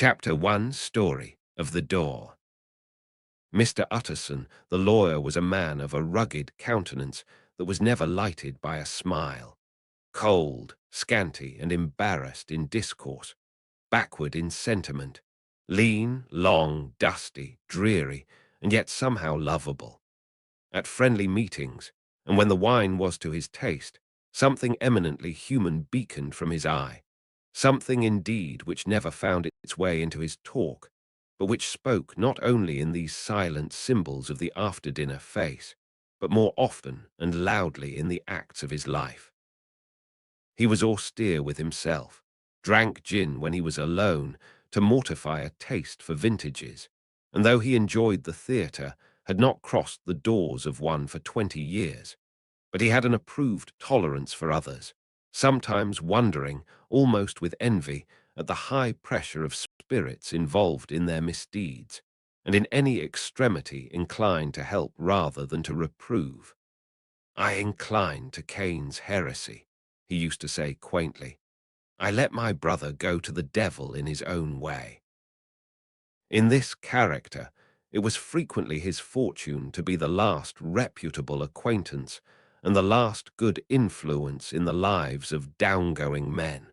Chapter 1 Story of the Door. Mr. Utterson, the lawyer, was a man of a rugged countenance that was never lighted by a smile, cold, scanty, and embarrassed in discourse, backward in sentiment, lean, long, dusty, dreary, and yet somehow lovable. At friendly meetings, and when the wine was to his taste, something eminently human beaconed from his eye, something indeed which never found its way into his talk, but which spoke not only in these silent symbols of the after-dinner face, but more often and loudly in the acts of his life. He was austere with himself, drank gin when he was alone to mortify a taste for vintages, and though he enjoyed the theatre, had not crossed the doors of one for 20 years. But he had an approved tolerance for others, sometimes wondering, almost with envy, at the high pressure of spirits involved in their misdeeds, and in any extremity inclined to help rather than to reprove. "I incline to Cain's heresy," he used to say quaintly. "I let my brother go to the devil in his own way." In this character, it was frequently his fortune to be the last reputable acquaintance and the last good influence in the lives of down-going men.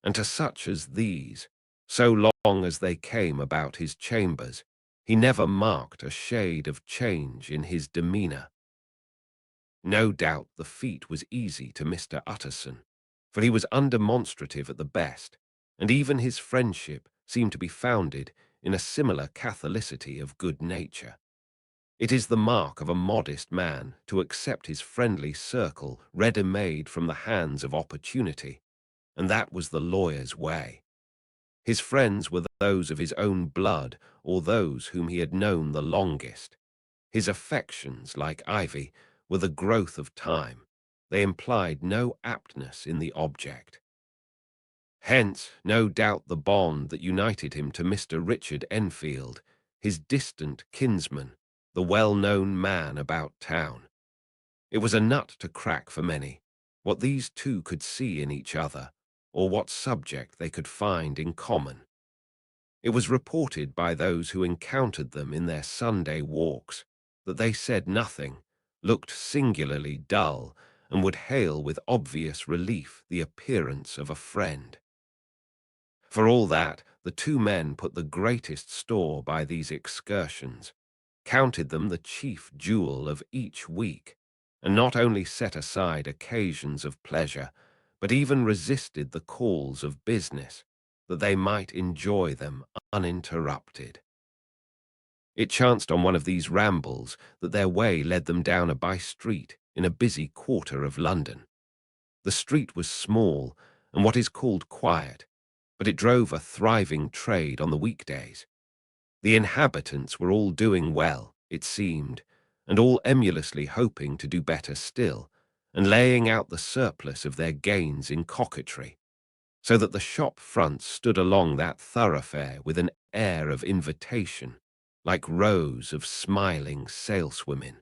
And to such as these, so long as they came about his chambers, he never marked a shade of change in his demeanour. No doubt the feat was easy to Mr. Utterson, for he was undemonstrative at the best, and even his friendship seemed to be founded in a similar catholicity of good nature. It is the mark of a modest man to accept his friendly circle ready-made from the hands of opportunity, and that was the lawyer's way. His friends were those of his own blood or those whom he had known the longest. His affections, like ivy, were the growth of time. They implied no aptness in the object. Hence, no doubt, the bond that united him to Mr. Richard Enfield, his distant kinsman, the well-known man about town. It was a nut to crack for many, what these two could see in each other, or what subject they could find in common. It was reported by those who encountered them in their Sunday walks that they said nothing, looked singularly dull, and would hail with obvious relief the appearance of a friend. For all that, the two men put the greatest store by these excursions, counted them the chief jewel of each week, and not only set aside occasions of pleasure, but even resisted the calls of business, that they might enjoy them uninterrupted. It chanced on one of these rambles that their way led them down a by-street in a busy quarter of London. The street was small and what is called quiet, but it drove a thriving trade on the weekdays. The inhabitants were all doing well, it seemed, and all emulously hoping to do better still, and laying out the surplus of their gains in coquetry, so that the shop fronts stood along that thoroughfare with an air of invitation, like rows of smiling saleswomen.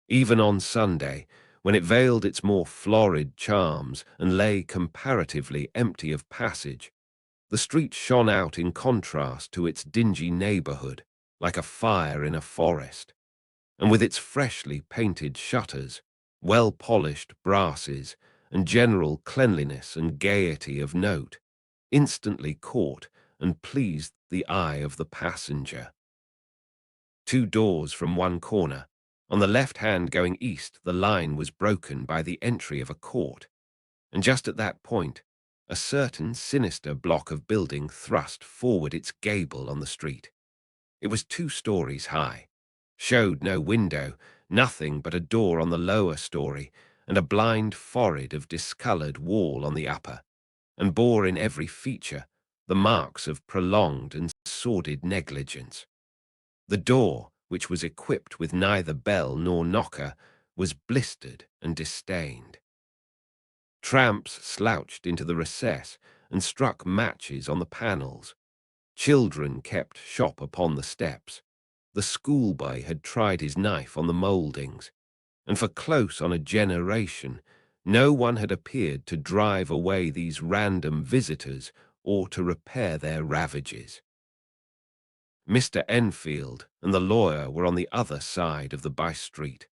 Even on Sunday, when it veiled its more florid charms and lay comparatively empty of passage, the street shone out in contrast to its dingy neighbourhood, like a fire in a forest, and with its freshly painted shutters, well-polished brasses, and general cleanliness and gaiety of note, instantly caught and pleased the eye of the passenger. Two doors from one corner, on the left hand going east, the line was broken by the entry of a court, and just at that point, a certain sinister block of building thrust forward its gable on the street. It was 2 stories high, showed no window, nothing but a door on the lower story, and a blind forehead of discoloured wall on the upper, and bore in every feature the marks of prolonged and sordid negligence. The door, which was equipped with neither bell nor knocker, was blistered and disdained. Tramps slouched into the recess and struck matches on the panels. Children kept shop upon the steps. The schoolboy had tried his knife on the mouldings, and for close on a generation, no one had appeared to drive away these random visitors or to repair their ravages. Mr. Enfield and the lawyer were on the other side of the by-street,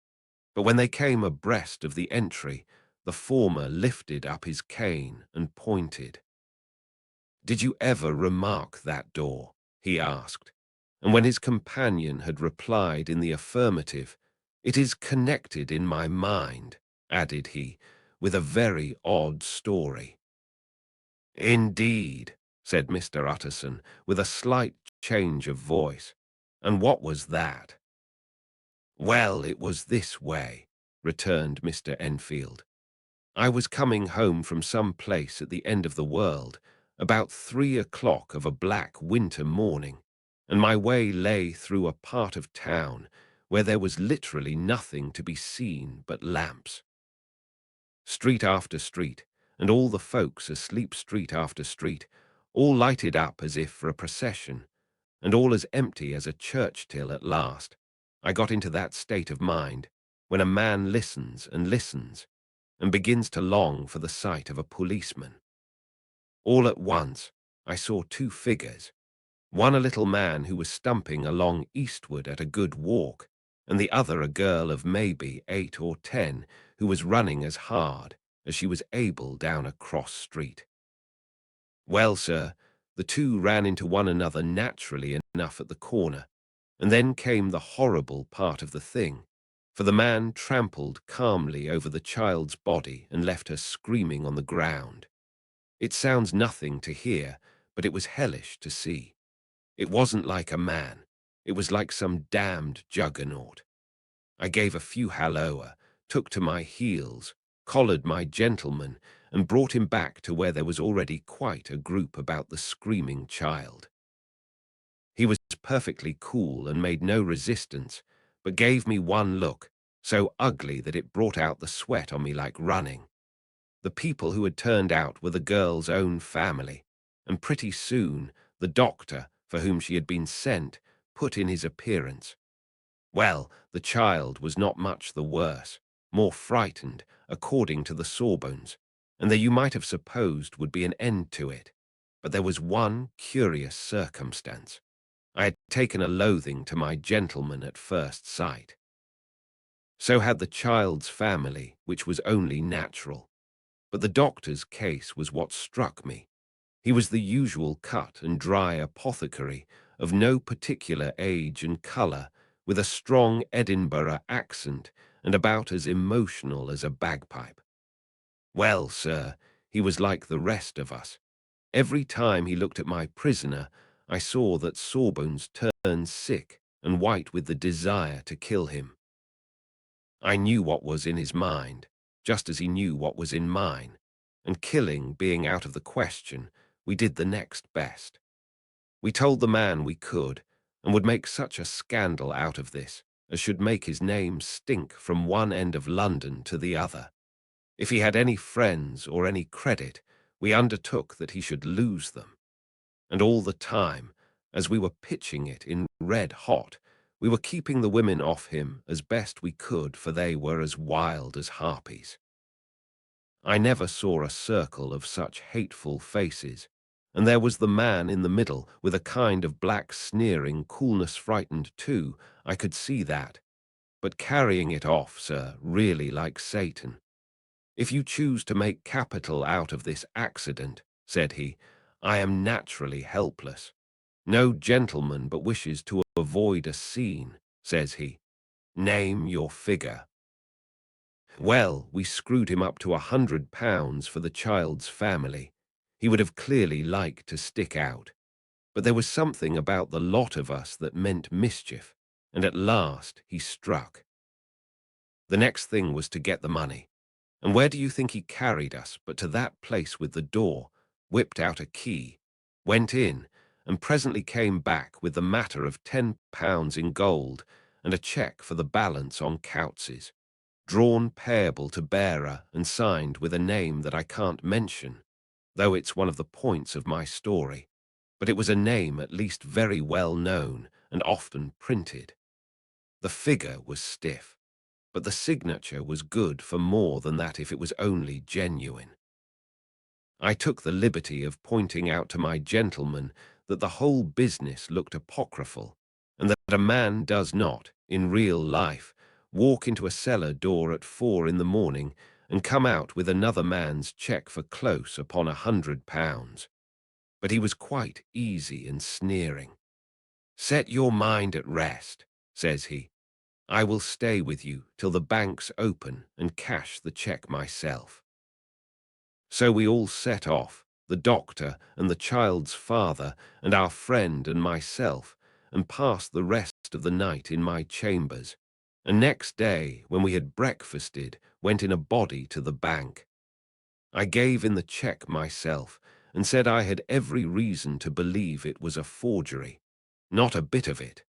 but when they came abreast of the entry, the former lifted up his cane and pointed. "Did you ever remark that door?" he asked, and when his companion had replied in the affirmative, "It is connected in my mind," added he, "with a very odd story." "Indeed," said Mr. Utterson, with a slight change of voice. "And what was that?" "Well, it was this way," returned Mr. Enfield. "I was coming home from some place at the end of the world, about 3 o'clock of a black winter morning, and my way lay through a part of town where there was literally nothing to be seen but lamps. Street after street, and all the folks asleep street after street, all lighted up as if for a procession, and all as empty as a church till at last I got into that state of mind when a man listens and listens and begins to long for the sight of a policeman. All at once I saw two figures, one a little man who was stumping along eastward at a good walk, and the other a girl of maybe 8 or 10 who was running as hard as she was able down a cross street. Well, sir, the two ran into one another naturally enough at the corner, and then came the horrible part of the thing, for the man trampled calmly over the child's body and left her screaming on the ground. It sounds nothing to hear, but it was hellish to see. It wasn't like a man. It was like some damned juggernaut. I gave a few halloa, took to my heels, collared my gentleman, and brought him back to where there was already quite a group about the screaming child. He was perfectly cool and made no resistance, but gave me one look, so ugly that it brought out the sweat on me like running. The people who had turned out were the girl's own family, and pretty soon the doctor, for whom she had been sent, put in his appearance. Well, the child was not much the worse, more frightened, according to the sawbones, and there you might have supposed would be an end to it. But there was one curious circumstance. I had taken a loathing to my gentleman at first sight. So had the child's family, which was only natural. But the doctor's case was what struck me. He was the usual cut and dry apothecary, of no particular age and colour, with a strong Edinburgh accent and about as emotional as a bagpipe. Well, sir, he was like the rest of us. Every time he looked at my prisoner, I saw that Sawbones turned sick and white with the desire to kill him. I knew what was in his mind, just as he knew what was in mine, and killing being out of the question, we did the next best. We told the man we could, and would make such a scandal out of this as should make his name stink from one end of London to the other. If he had any friends or any credit, we undertook that he should lose them. And all the time, as we were pitching it in red hot, we were keeping the women off him as best we could, for they were as wild as harpies. I never saw a circle of such hateful faces, and there was the man in the middle with a kind of black sneering coolness, frightened too, I could see that, but carrying it off, sir, really like Satan. "If you choose to make capital out of this accident," said he, "I am naturally helpless. No gentleman but wishes to avoid a scene," says he. "Name your figure." Well, we screwed him up to £100 for the child's family. He would have clearly liked to stick out, but there was something about the lot of us that meant mischief, and at last he struck. The next thing was to get the money, and where do you think he carried us but to that place with the door, whipped out a key, went in, and presently came back with the matter of £10 in gold and a cheque for the balance on Coutts's, drawn payable to bearer and signed with a name that I can't mention, though it's one of the points of my story, but it was a name at least very well known and often printed. The figure was stiff, but the signature was good for more than that if it was only genuine. I took the liberty of pointing out to my gentleman that the whole business looked apocryphal, and that a man does not, in real life, walk into a cellar door at 4 in the morning and come out with another man's cheque for close upon £100. But he was quite easy and sneering. "Set your mind at rest," says he. "I will stay with you till the banks open and cash the cheque myself." So we all set off, the doctor and the child's father and our friend and myself, and passed the rest of the night in my chambers, and next day, when we had breakfasted, went in a body to the bank. I gave in the cheque myself, and said I had every reason to believe it was a forgery. Not a bit of it.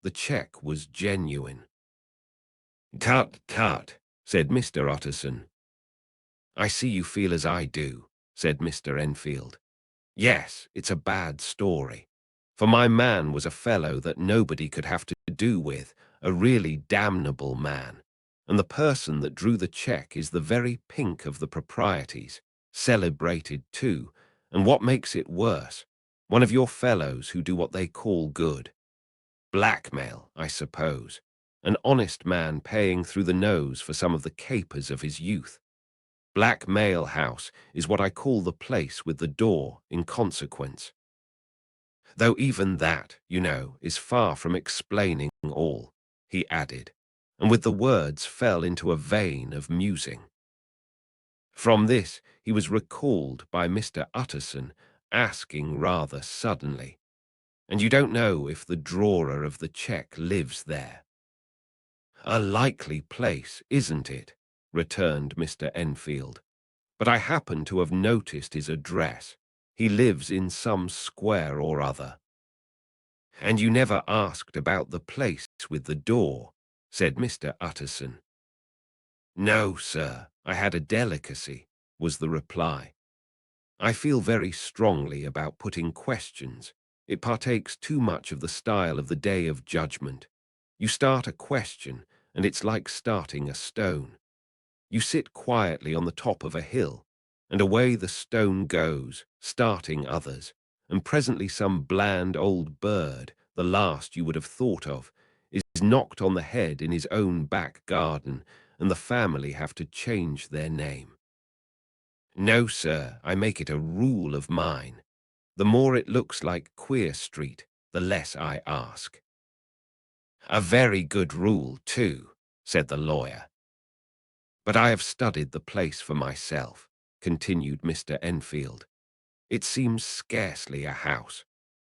The cheque was genuine. "Tut, tut," said Mr. Utterson. "I see you feel as I do," said Mr. Enfield. "Yes, it's a bad story. For my man was a fellow that nobody could have to do with, a really damnable man. And the person that drew the cheque is the very pink of the proprieties, celebrated too, and what makes it worse, one of your fellows who do what they call good. Blackmail, I suppose. An honest man paying through the nose for some of the capers of his youth. Blackmail House is what I call the place with the door in consequence. Though even that, you know, is far from explaining all," he added, and with the words fell into a vein of musing. From this he was recalled by Mr. Utterson, asking rather suddenly, "And you don't know if the drawer of the cheque lives there?" "A likely place, isn't it?" returned Mr. Enfield. "But I happen to have noticed his address. He lives in some square or other." "And you never asked about the place with the door?" said Mr. Utterson. "No, sir, I had a delicacy," was the reply. "I feel very strongly about putting questions. It partakes too much of the style of the Day of Judgment. You start a question, and it's like starting a stone. You sit quietly on the top of a hill, and away the stone goes, starting others, and presently some bland old bird, the last you would have thought of, is knocked on the head in his own back garden, and the family have to change their name. No, sir, I make it a rule of mine. The more it looks like Queer Street, the less I ask." "A very good rule, too," said the lawyer. "But I have studied the place for myself," continued Mr. Enfield. "It seems scarcely a house.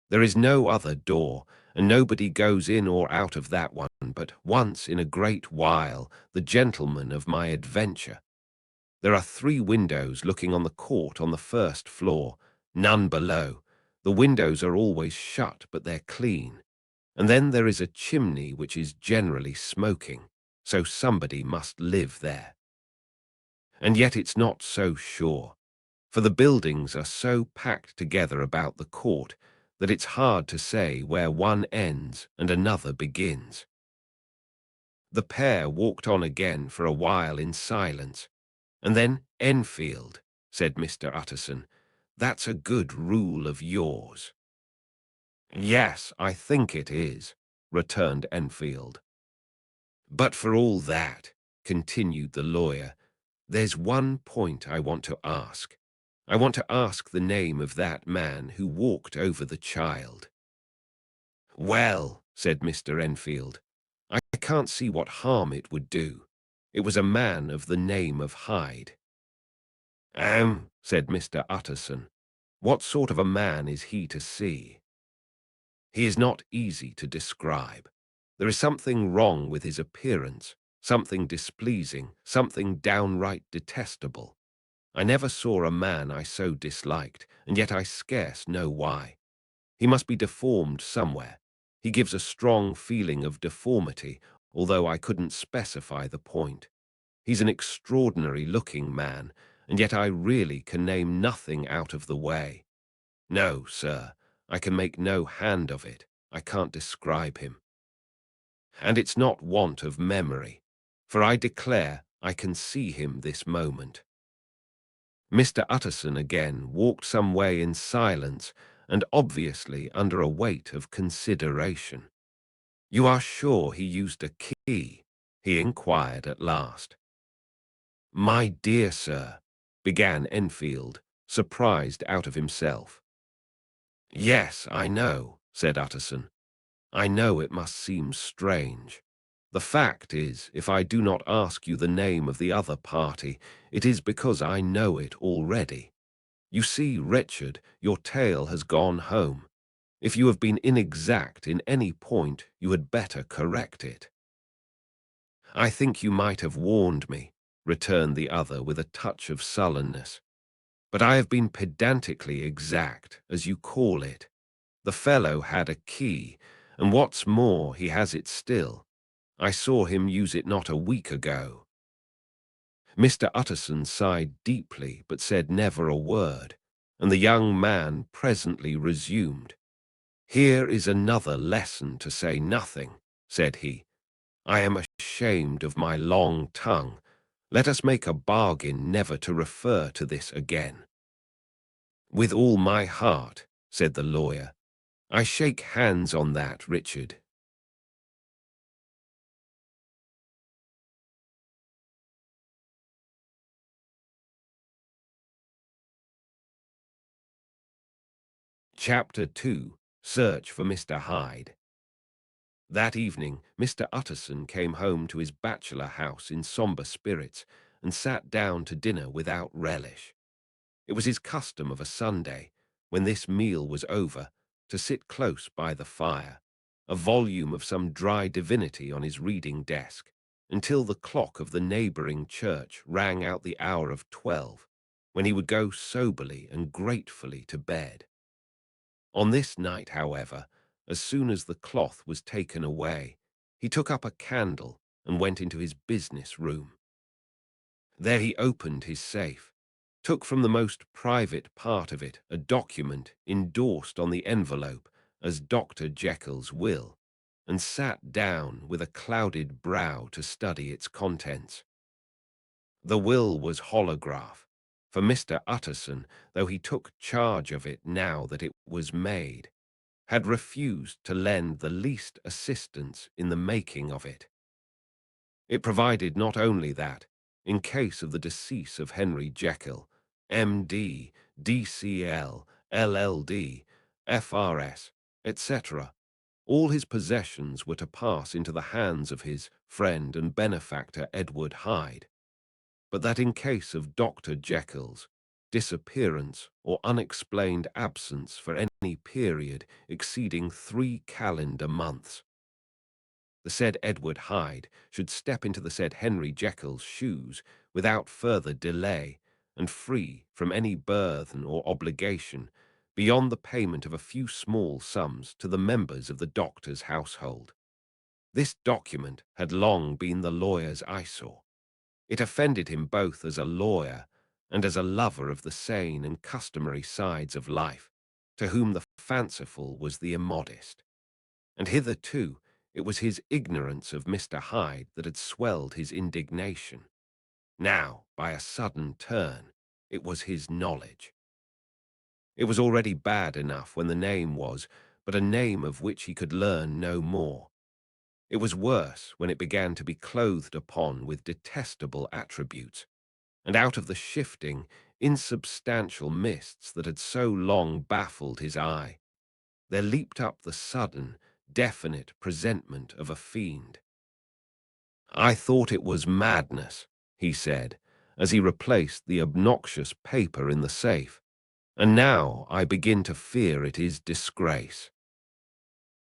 There is no other door, and nobody goes in or out of that one but once in a great while, the gentleman of my adventure. There are 3 windows looking on the court on the first floor, none below. The windows are always shut, but they're clean. And then there is a chimney which is generally smoking, so somebody must live there. And yet it's not so sure, for the buildings are so packed together about the court that it's hard to say where one ends and another begins." The pair walked on again for a while in silence, and then, "Enfield," said Mr. Utterson, "that's a good rule of yours." "Yes, I think it is," returned Enfield. "But for all that," continued the lawyer, "there's one point I want to ask. I want to ask the name of that man who walked over the child." "Well," said Mr. Enfield, "I can't see what harm it would do. It was a man of the name of Hyde." Said Mr. Utterson. "What sort of a man is he to see?" "He is not easy to describe. There is something wrong with his appearance, something displeasing, something downright detestable. I never saw a man I so disliked, and yet I scarce know why. He must be deformed somewhere. He gives a strong feeling of deformity, although I couldn't specify the point. He's an extraordinary-looking man, and yet I really can name nothing out of the way. No, sir, I can make no hand of it. I can't describe him. And it's not want of memory, for I declare I can see him this moment." Mr. Utterson again walked some way in silence and obviously under a weight of consideration. "You are sure he used a key?" he inquired at last. "My dear sir," began Enfield, surprised out of himself. "Yes, I know," said Utterson. "I know it must seem strange. The fact is, if I do not ask you the name of the other party, it is because I know it already. You see, Richard, your tale has gone home. If you have been inexact in any point, you had better correct it." "I think you might have warned me," returned the other with a touch of sullenness. "But I have been pedantically exact, as you call it. The fellow had a key, and what's more, he has it still. I saw him use it not a week ago." Mr. Utterson sighed deeply, but said never a word, and the young man presently resumed. "Here is another lesson to say nothing," said he. "I am ashamed of my long tongue. Let us make a bargain never to refer to this again." "With all my heart," said the lawyer. "I shake hands on that, Richard." Chapter 2. Search for Mr. Hyde. That evening, Mr. Utterson came home to his bachelor house in sombre spirits and sat down to dinner without relish. It was his custom of a Sunday, when this meal was over, to sit close by the fire, a volume of some dry divinity on his reading desk, until the clock of the neighboring church rang out the hour of 12, when he would go soberly and gratefully to bed. On this night, however, as soon as the cloth was taken away, he took up a candle and went into his business room. There he opened his safe, took from the most private part of it a document endorsed on the envelope as Dr. Jekyll's will, and sat down with a clouded brow to study its contents. The will was holograph, for Mr. Utterson, though he took charge of it now that it was made, had refused to lend the least assistance in the making of it. It provided not only that, in case of the decease of Henry Jekyll, M.D., D.C.L., LL.D., F.R.S., etc., all his possessions were to pass into the hands of his friend and benefactor Edward Hyde, but that in case of Dr. Jekyll's disappearance or unexplained absence for any period exceeding 3 calendar months, the said Edward Hyde should step into the said Henry Jekyll's shoes without further delay and free from any burthen or obligation beyond the payment of a few small sums to the members of the doctor's household. This document had long been the lawyer's eyesore. It offended him both as a lawyer and as a lover of the sane and customary sides of life, to whom the fanciful was the immodest. And hitherto it was his ignorance of Mr. Hyde that had swelled his indignation. Now, by a sudden turn, it was his knowledge. It was already bad enough when the name was but a name of which he could learn no more. It was worse when it began to be clothed upon with detestable attributes, and out of the shifting, insubstantial mists that had so long baffled his eye, there leaped up the sudden, definite presentment of a fiend. "I thought it was madness," he said, as he replaced the obnoxious paper in the safe, "and now I begin to fear it is disgrace."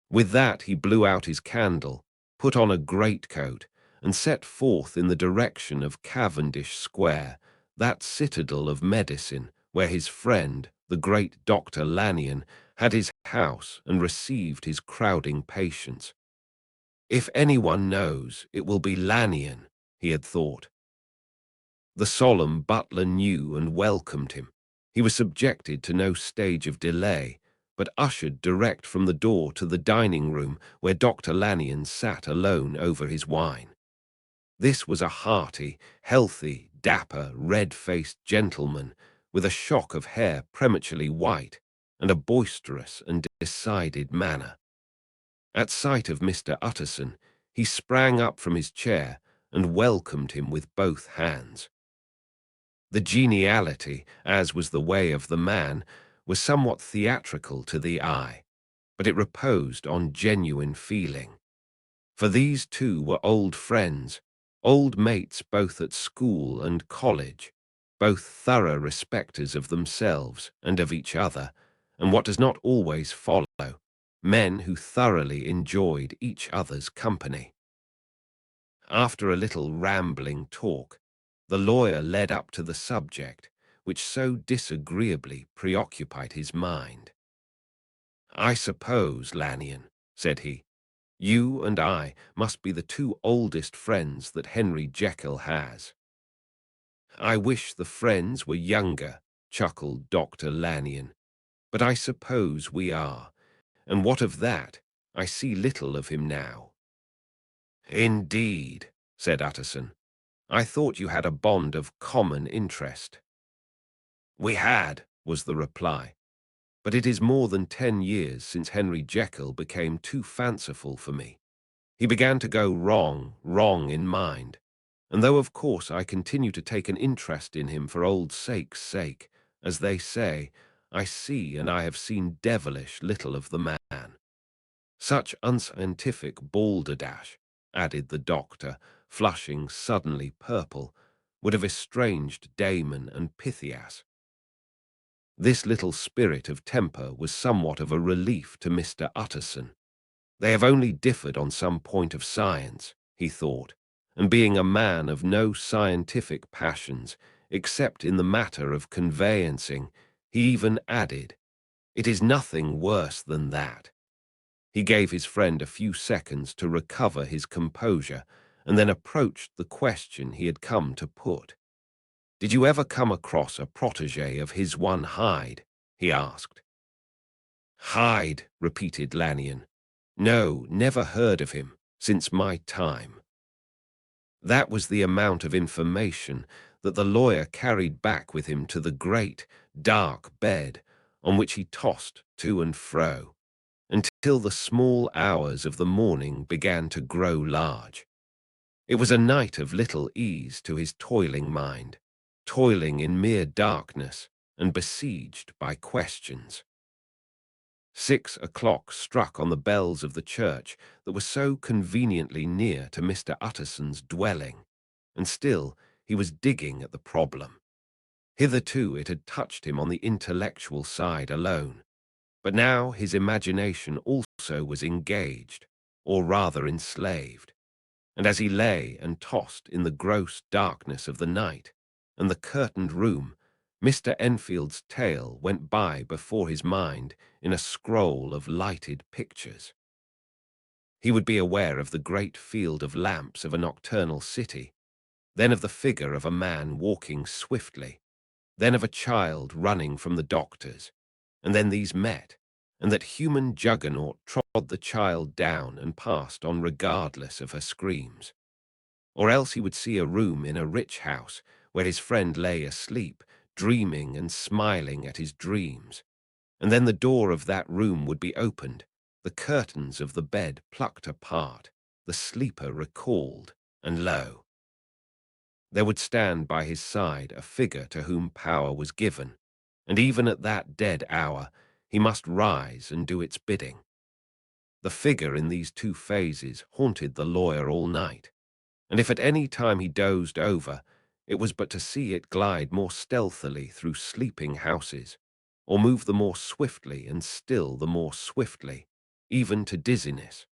With that he blew out his candle, put on a greatcoat, and set forth in the direction of Cavendish Square, that citadel of medicine where his friend, the great Dr. Lanyon, had his house and received his crowding patients. If anyone knows, it will be Lanyon, he had thought. The solemn butler knew and welcomed him. He was subjected to no stage of delay, but ushered direct from the door to the dining room where Dr. Lanyon sat alone over his wine. This was a hearty, healthy, dapper, red-faced gentleman with a shock of hair prematurely white and a boisterous and decided manner. At sight of Mr. Utterson, he sprang up from his chair and welcomed him with both hands. The geniality, as was the way of the man, was somewhat theatrical to the eye, but it reposed on genuine feeling. For these two were old friends, old mates both at school and college, both thorough respecters of themselves and of each other, and what does not always follow, men who thoroughly enjoyed each other's company. After a little rambling talk, the lawyer led up to the subject which so disagreeably preoccupied his mind. "I suppose, Lanyon," said he, "you and I must be the two oldest friends that Henry Jekyll has." "I wish the friends were younger," chuckled Dr. Lanyon, "but I suppose we are, and what of that? I see little of him now." "Indeed," said Utterson. "I thought you had a bond of common interest." "We had," was the reply, "but it is more than 10 years since Henry Jekyll became too fanciful for me. He began to go wrong in mind, and though of course I continue to take an interest in him for old sake's sake, as they say, I see and I have seen devilish little of the man. Such unscientific balderdash," added the doctor, flushing suddenly purple, "would have estranged Damon and Pythias." This little spirit of temper was somewhat of a relief to Mr. Utterson. They have only differed on some point of science, he thought, and being a man of no scientific passions, except in the matter of conveyancing, he even added, "It is nothing worse than that." He gave his friend a few seconds to recover his composure, and then approached the question he had come to put. "Did you ever come across a protégé of his, one Hyde?" he asked. "Hyde," repeated Lanyon. "No, never heard of him, since my time." That was the amount of information that the lawyer carried back with him to the great, dark bed on which he tossed to and fro, until the small hours of the morning began to grow large. It was a night of little ease to his toiling mind, toiling in mere darkness and besieged by questions. 6 o'clock struck on the bells of the church that was so conveniently near to Mr. Utterson's dwelling, and still he was digging at the problem. Hitherto it had touched him on the intellectual side alone, but now his imagination also was engaged, or rather enslaved, and as he lay and tossed in the gross darkness of the night and the curtained room, Mr. Enfield's tale went by before his mind in a scroll of lighted pictures. He would be aware of the great field of lamps of a nocturnal city, then of the figure of a man walking swiftly, then of a child running from the doctor's, and then these met, and that human juggernaut trod the child down and passed on regardless of her screams. Or else he would see a room in a rich house where his friend lay asleep, dreaming and smiling at his dreams, and then the door of that room would be opened, the curtains of the bed plucked apart, the sleeper recalled, and lo, there would stand by his side a figure to whom power was given, and even at that dead hour he must rise and do its bidding. The figure in these two phases haunted the lawyer all night, and if at any time he dozed over, it was but to see it glide more stealthily through sleeping houses, or move the more swiftly and still the more swiftly, even to dizziness,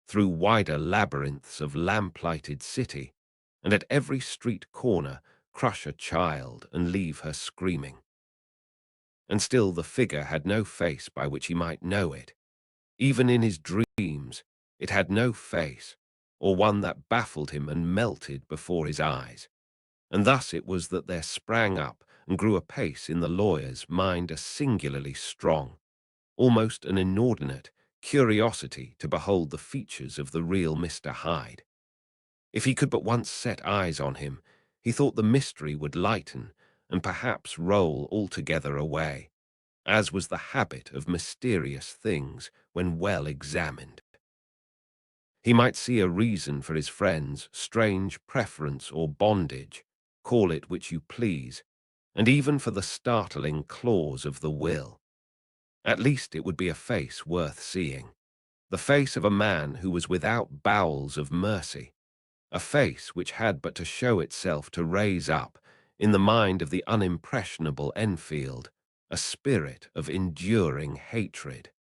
through wider labyrinths of lamplighted city, and at every street corner crush a child and leave her screaming. And still the figure had no face by which he might know it. Even in his dreams, it had no face, or one that baffled him and melted before his eyes. And thus it was that there sprang up and grew apace in the lawyer's mind a singularly strong, almost an inordinate, curiosity to behold the features of the real Mr. Hyde. If he could but once set eyes on him, he thought the mystery would lighten, and perhaps roll altogether away, as was the habit of mysterious things when well examined. He might see a reason for his friend's strange preference or bondage, call it which you please, and even for the startling clause of the will. At least it would be a face worth seeing, the face of a man who was without bowels of mercy, a face which had but to show itself to raise up, in the mind of the unimpressionable Enfield, a spirit of enduring hatred.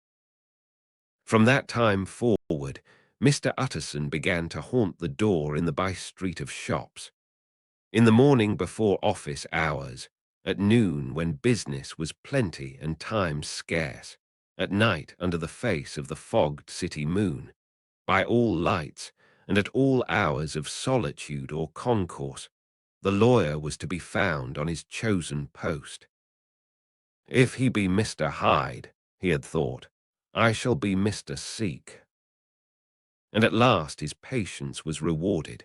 From that time forward, Mr. Utterson began to haunt the door in the by-street of shops. In the morning before office hours, at noon when business was plenty and time scarce, at night under the face of the fogged city moon, by all lights, and at all hours of solitude or concourse, the lawyer was to be found on his chosen post. If he be Mr. Hyde, he had thought, I shall be Mr. Seek. And at last his patience was rewarded.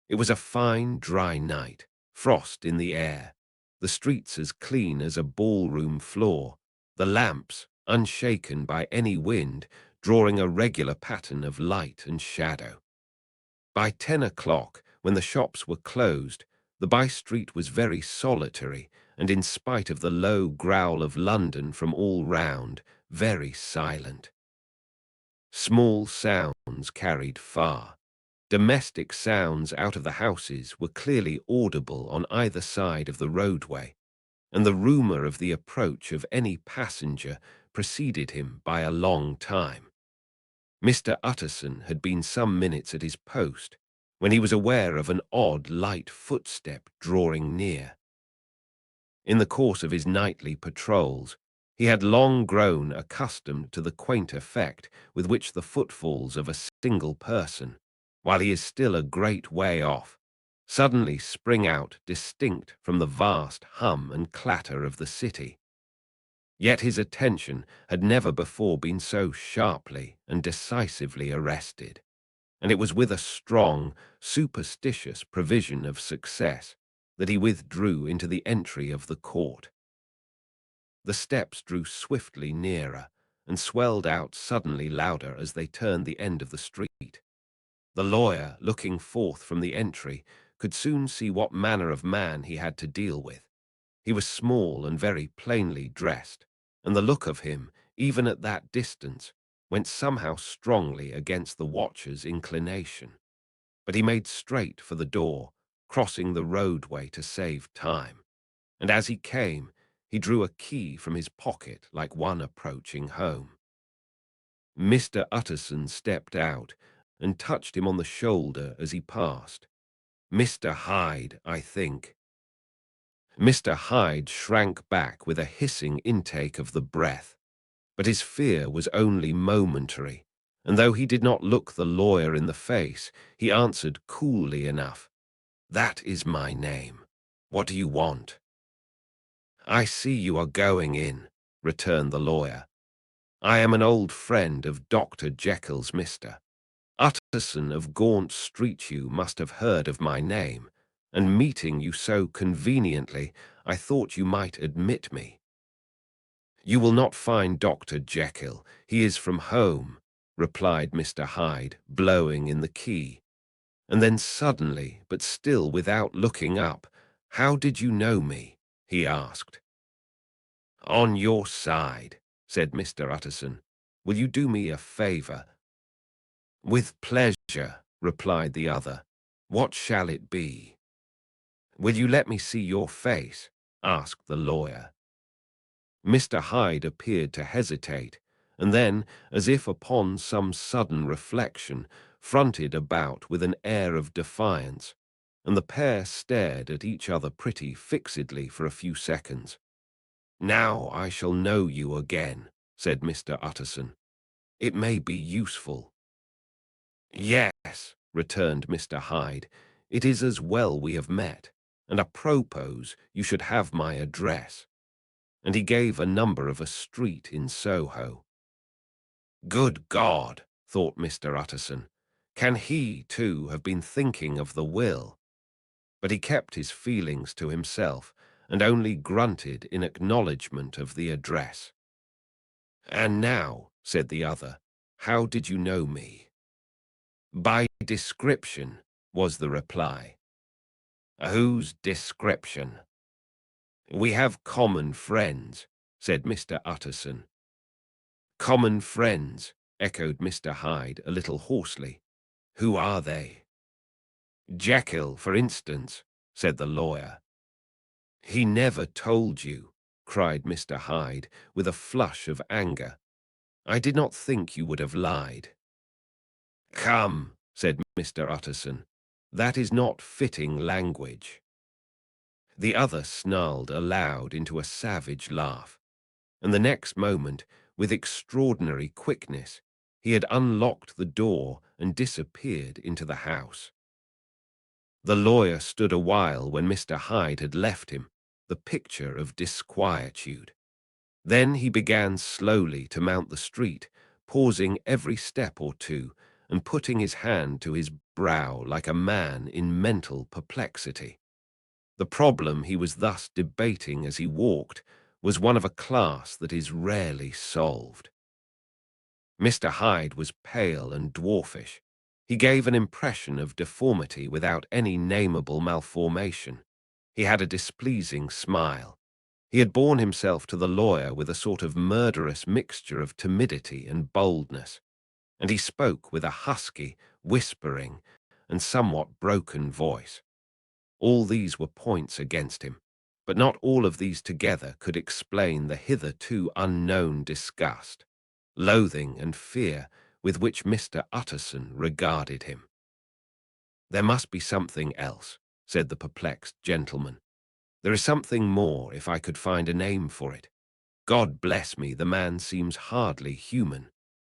It was a fine, dry night, frost in the air, the streets as clean as a ballroom floor, the lamps, unshaken by any wind, drawing a regular pattern of light and shadow. By 10 o'clock, when the shops were closed, the by-street was very solitary, and in spite of the low growl of London from all round, very silent. Small sounds carried far. Domestic sounds out of the houses were clearly audible on either side of the roadway, and the rumour of the approach of any passenger preceded him by a long time. Mr. Utterson had been some minutes at his post, when he was aware of an odd light footstep drawing near. In the course of his nightly patrols, he had long grown accustomed to the quaint effect with which the footfalls of a single person, while he is still a great way off, suddenly spring out distinct from the vast hum and clatter of the city. Yet his attention had never before been so sharply and decisively arrested, and it was with a strong, superstitious prevision of success that he withdrew into the entry of the court. The steps drew swiftly nearer and swelled out suddenly louder as they turned the end of the street. The lawyer, looking forth from the entry, could soon see what manner of man he had to deal with. He was small and very plainly dressed, and the look of him, even at that distance, went somehow strongly against the watcher's inclination. But he made straight for the door, crossing the roadway to save time, and as he came, he drew a key from his pocket like one approaching home. Mr. Utterson stepped out and touched him on the shoulder as he passed. Mr. Hyde, I think. Mr. Hyde shrank back with a hissing intake of the breath, but his fear was only momentary, and though he did not look the lawyer in the face, he answered coolly enough, "That is my name. What do you want?" "I see you are going in," returned the lawyer. "I am an old friend of Dr. Jekyll's Mr. Utterson of Gaunt Street. You must have heard of my name, and meeting you so conveniently, I thought you might admit me." "You will not find Dr. Jekyll. He is from home," replied Mr. Hyde, blowing in the key. And then suddenly, but still without looking up, "How did you know me?" he asked. "On your side," said Mr. Utterson. "Will you do me a favour?" "With pleasure," replied the other. "What shall it be?" "Will you let me see your face?" asked the lawyer. Mr. Hyde appeared to hesitate, and then, as if upon some sudden reflection, fronted about with an air of defiance, and the pair stared at each other pretty fixedly for a few seconds. "Now I shall know you again," said Mr. Utterson. "It may be useful." "Yes," returned Mr. Hyde, "it is as well we have met, and apropos you should have my address." And he gave a number of a street in Soho. "Good God," thought Mr. Utterson, "can he, too, have been thinking of the will?" But he kept his feelings to himself, and only grunted in acknowledgment of the address. "And now," said the other, "how did you know me?" "By description," was the reply. "Whose description?" "We have common friends," said Mr. Utterson. "Common friends," echoed Mr. Hyde a little hoarsely. "Who are they?" "Jekyll, for instance," said the lawyer. "He never told you," cried Mr. Hyde, with a flush of anger. "I did not think you would have lied." "Come," said Mr. Utterson, "that is not fitting language." The other snarled aloud into a savage laugh, and the next moment, with extraordinary quickness, he had unlocked the door and disappeared into the house. The lawyer stood a while when Mr. Hyde had left him, the picture of disquietude. Then he began slowly to mount the street, pausing every step or two and putting his hand to his brow like a man in mental perplexity. The problem he was thus debating as he walked was one of a class that is rarely solved. Mr. Hyde was pale and dwarfish. He gave an impression of deformity without any nameable malformation. He had a displeasing smile. He had borne himself to the lawyer with a sort of murderous mixture of timidity and boldness, and he spoke with a husky, whispering, and somewhat broken voice. All these were points against him, but not all of these together could explain the hitherto unknown disgust, loathing, and fear with which Mr. Utterson regarded him. "There must be something else," said the perplexed gentleman. "There is something more, if I could find a name for it. God bless me, the man seems hardly human.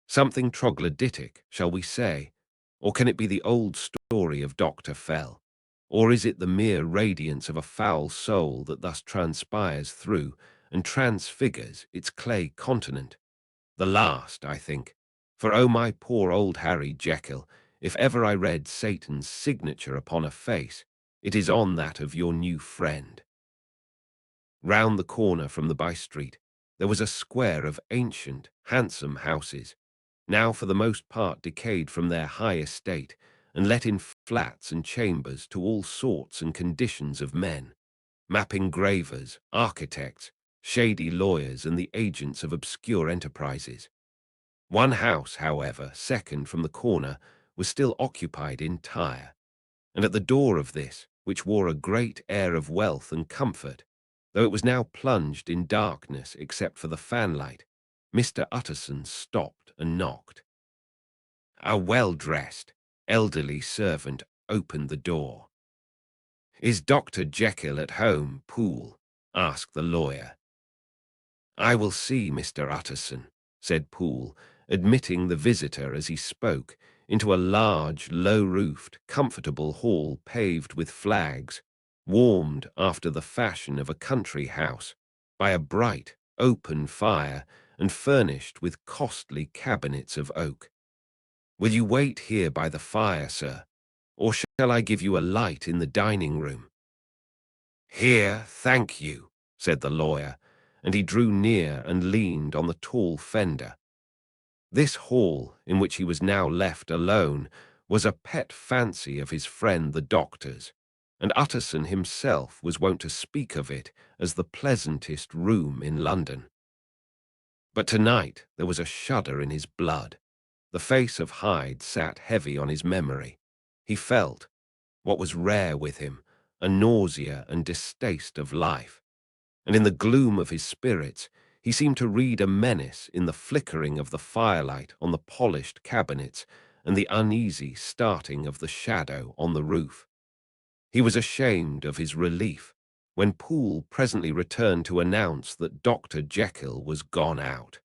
Something troglodytic, shall we say? Or can it be the old story of Dr. Fell? Or is it the mere radiance of a foul soul that thus transpires through and transfigures its clay continent? The last, I think. For oh, my poor old Harry Jekyll, if ever I read Satan's signature upon a face, it is on that of your new friend." Round the corner from the by-street, there was a square of ancient, handsome houses, now for the most part decayed from their high estate, and let in flats and chambers to all sorts and conditions of men, map engravers, architects, shady lawyers, and the agents of obscure enterprises. One house, however, second from the corner, was still occupied entire, and at the door of this, which wore a great air of wealth and comfort, though it was now plunged in darkness except for the fanlight, Mr. Utterson stopped and knocked. A well-dressed, elderly servant opened the door. "Is Dr. Jekyll at home, Poole?" asked the lawyer. "I will see Mr. Utterson," said Poole, admitting the visitor as he spoke into a large, low-roofed, comfortable hall paved with flags, warmed after the fashion of a country house by a bright, open fire and furnished with costly cabinets of oak. "Will you wait here by the fire, sir, or shall I give you a light in the dining room?" "Here, thank you," said the lawyer, and he drew near and leaned on the tall fender. This hall, in which he was now left alone, was a pet fancy of his friend the doctor's, and Utterson himself was wont to speak of it as the pleasantest room in London. But tonight there was a shudder in his blood. The face of Hyde sat heavy on his memory. He felt, what was rare with him, a nausea and distaste of life, and in the gloom of his spirits he seemed to read a menace in the flickering of the firelight on the polished cabinets and the uneasy starting of the shadow on the roof. He was ashamed of his relief when Poole presently returned to announce that Dr. Jekyll was gone out.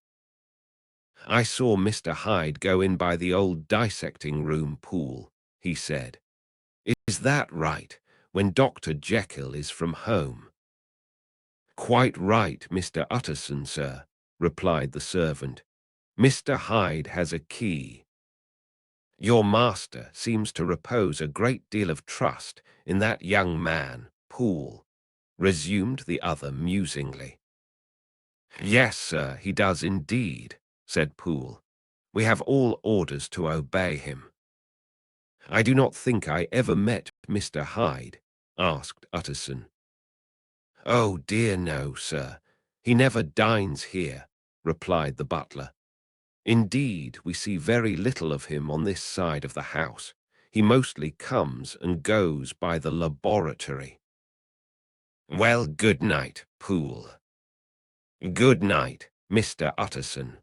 "I saw Mr. Hyde go in by the old dissecting room, Poole," he said. "Is that right, when Dr. Jekyll is from home?" "Quite right, Mr. Utterson, sir," replied the servant. "Mr. Hyde has a key." "Your master seems to repose a great deal of trust in that young man, Poole," resumed the other musingly. Yes, sir, he does indeed, said Poole. We have all orders to obey him. I do not think I ever met Mr. Hyde, asked Utterson. Oh dear no, sir. He never dines here, replied the butler. Indeed, we see very little of him on this side of the house. He mostly comes and goes by the laboratory. Well, good night, Poole. Good night, Mr. Utterson.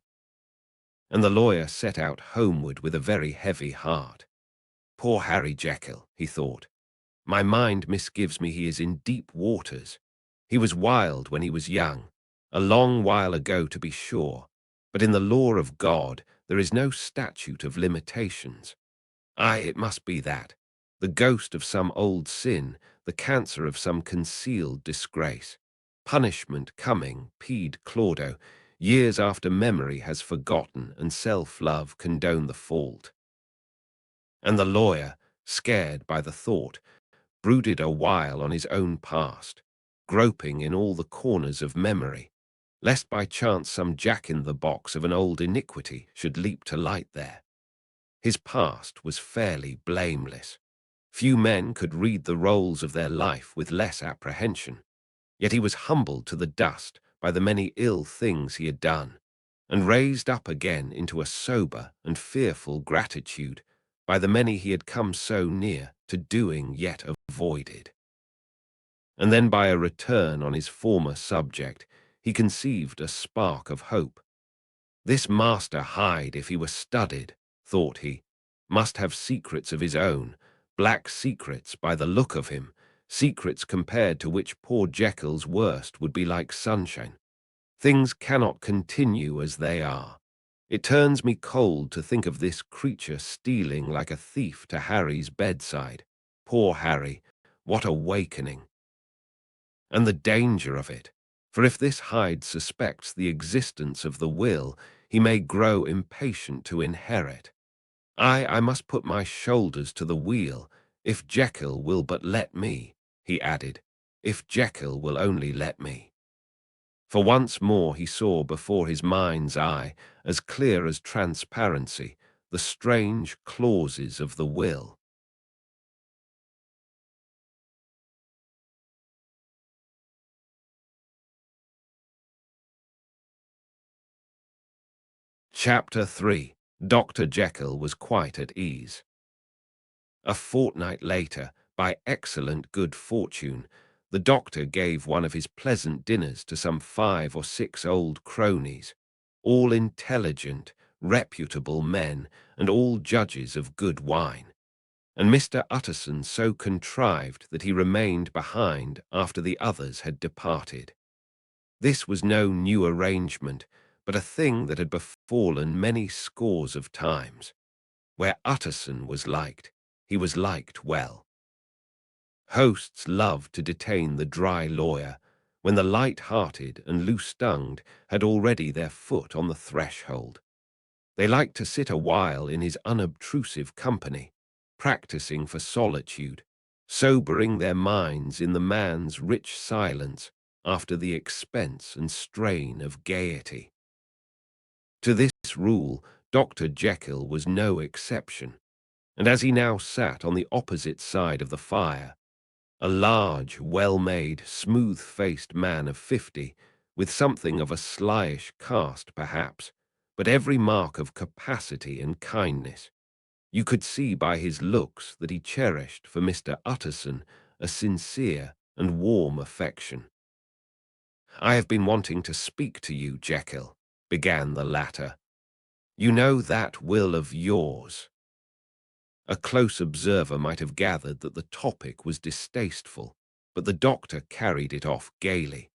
And the lawyer set out homeward with a very heavy heart. Poor Harry Jekyll, he thought. My mind misgives me he is in deep waters. He was wild when he was young, a long while ago to be sure, but in the law of God there is no statute of limitations. Aye, it must be that, the ghost of some old sin, the cancer of some concealed disgrace. Punishment coming, Pede Claudo, years after memory has forgotten and self-love condone the fault. And the lawyer, scared by the thought, brooded a while on his own past, groping in all the corners of memory, lest by chance some jack-in-the-box of an old iniquity should leap to light there. His past was fairly blameless. Few men could read the rolls of their life with less apprehension, yet he was humbled to the dust by the many ill things he had done, and raised up again into a sober and fearful gratitude by the many he had come so near to doing yet avoided. And then by a return on his former subject, he conceived a spark of hope. This Master Hyde, if he were studied, thought he, must have secrets of his own, black secrets by the look of him, secrets compared to which poor Jekyll's worst would be like sunshine. Things cannot continue as they are. It turns me cold to think of this creature stealing like a thief to Harry's bedside. Poor Harry, what awakening! And the danger of it, for if this Hyde suspects the existence of the will, he may grow impatient to inherit. I must put my shoulders to the wheel, if Jekyll will but let me, he added, if Jekyll will only let me. For once more he saw before his mind's eye, as clear as transparency, the strange clauses of the will. Chapter 3. Dr. Jekyll was quite at ease. A fortnight later, by excellent good fortune, the doctor gave one of his pleasant dinners to some 5 or 6 old cronies, all intelligent, reputable men, and all judges of good wine. And Mr. Utterson so contrived that he remained behind after the others had departed. This was no new arrangement, but a thing that had befallen many scores of times. Where Utterson was liked, he was liked well. Hosts loved to detain the dry lawyer when the light-hearted and loose-tongued had already their foot on the threshold. They liked to sit a while in his unobtrusive company, practicing for solitude, sobering their minds in the man's rich silence after the expense and strain of gaiety. To this rule, Dr. Jekyll was no exception, and as he now sat on the opposite side of the fire, a large, well-made, smooth-faced man of 50, with something of a slyish cast perhaps, but every mark of capacity and kindness, you could see by his looks that he cherished for Mr. Utterson a sincere and warm affection. "I have been wanting to speak to you, Jekyll," began the latter. "You know that will of yours." A close observer might have gathered that the topic was distasteful, but the doctor carried it off gaily.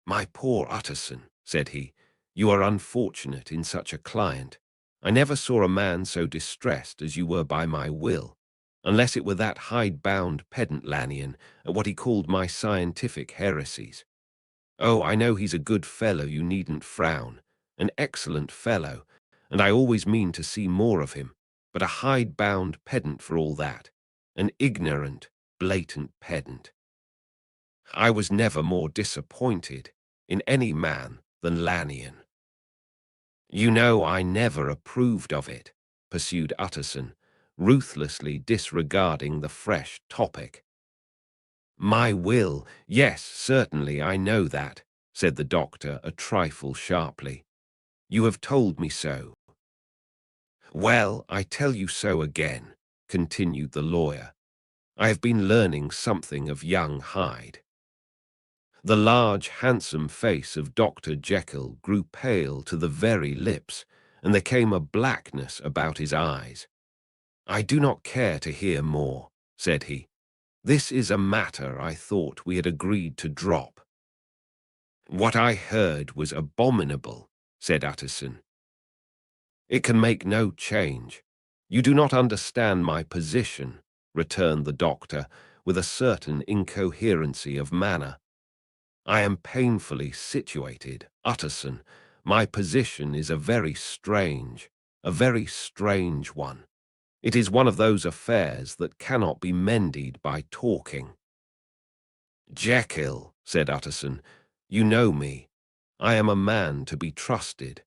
"My poor Utterson," said he, "you are unfortunate in such a client. I never saw a man so distressed as you were by my will, unless it were that hide-bound pedant Lanyon at what he called my scientific heresies. Oh, I know he's a good fellow, you needn't frown, an excellent fellow, and I always mean to see more of him, but a hide-bound pedant for all that, an ignorant, blatant pedant." I was never more disappointed in any man than Lanyon. You know I never approved of it, pursued Utterson, ruthlessly disregarding the fresh topic. My will, yes, certainly I know that, said the doctor a trifle sharply. You have told me so. Well, I tell you so again, continued the lawyer. I have been learning something of young Hyde. The large, handsome face of Dr. Jekyll grew pale to the very lips, and there came a blackness about his eyes. I do not care to hear more, said he. This is a matter I thought we had agreed to drop. What I heard was abominable, said Utterson. It can make no change. You do not understand my position, returned the doctor, with a certain incoherency of manner. I am painfully situated, Utterson. My position is a very strange one. It is one of those affairs that cannot be mended by talking. Jekyll, said Utterson, you know me. I am a man to be trusted.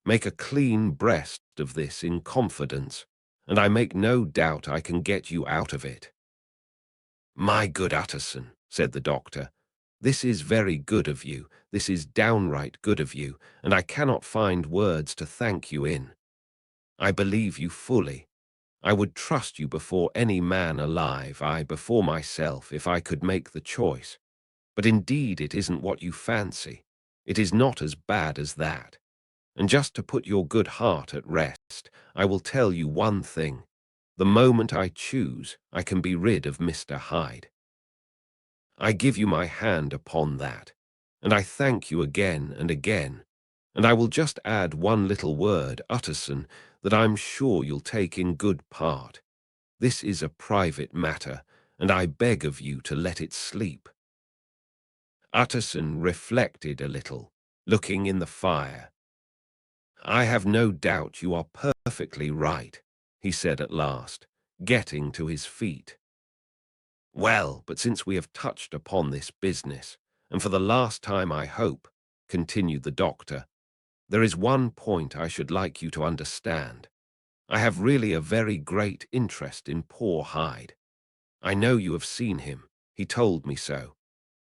Make a clean breast of this in confidence, and I make no doubt I can get you out of it. My good Utterson, said the doctor, this is very good of you, this is downright good of you, and I cannot find words to thank you in. I believe you fully. I would trust you before any man alive, I before myself, if I could make the choice. But indeed it isn't what you fancy. It is not as bad as that. And just to put your good heart at rest, I will tell you one thing. The moment I choose, I can be rid of Mr. Hyde. I give you my hand upon that, and I thank you again and again. And I will just add one little word, Utterson, that I'm sure you'll take in good part. This is a private matter, and I beg of you to let it sleep. Utterson reflected a little, looking in the fire. I have no doubt you are perfectly right, he said at last, getting to his feet. Well, but since we have touched upon this business, and for the last time I hope, continued the doctor, there is one point I should like you to understand. I have really a very great interest in poor Hyde. I know you have seen him, he told me so,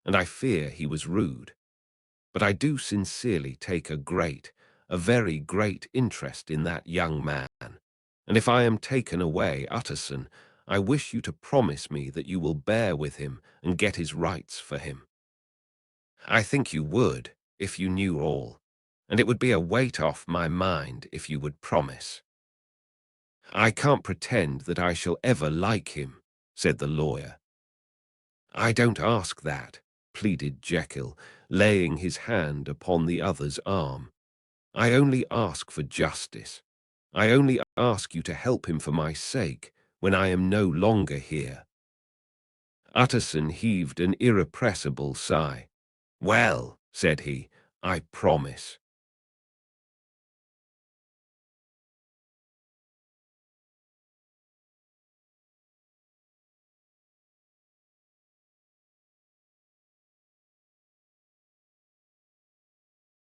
and I fear he was rude. But I do sincerely take a very great interest in that young man, and if I am taken away, Utterson, I wish you to promise me that you will bear with him and get his rights for him. I think you would, if you knew all, and it would be a weight off my mind if you would promise. I can't pretend that I shall ever like him, said the lawyer. I don't ask that, pleaded Jekyll, laying his hand upon the other's arm. I only ask for justice. I only ask you to help him for my sake when I am no longer here. Utterson heaved an irrepressible sigh. Well, said he, I promise.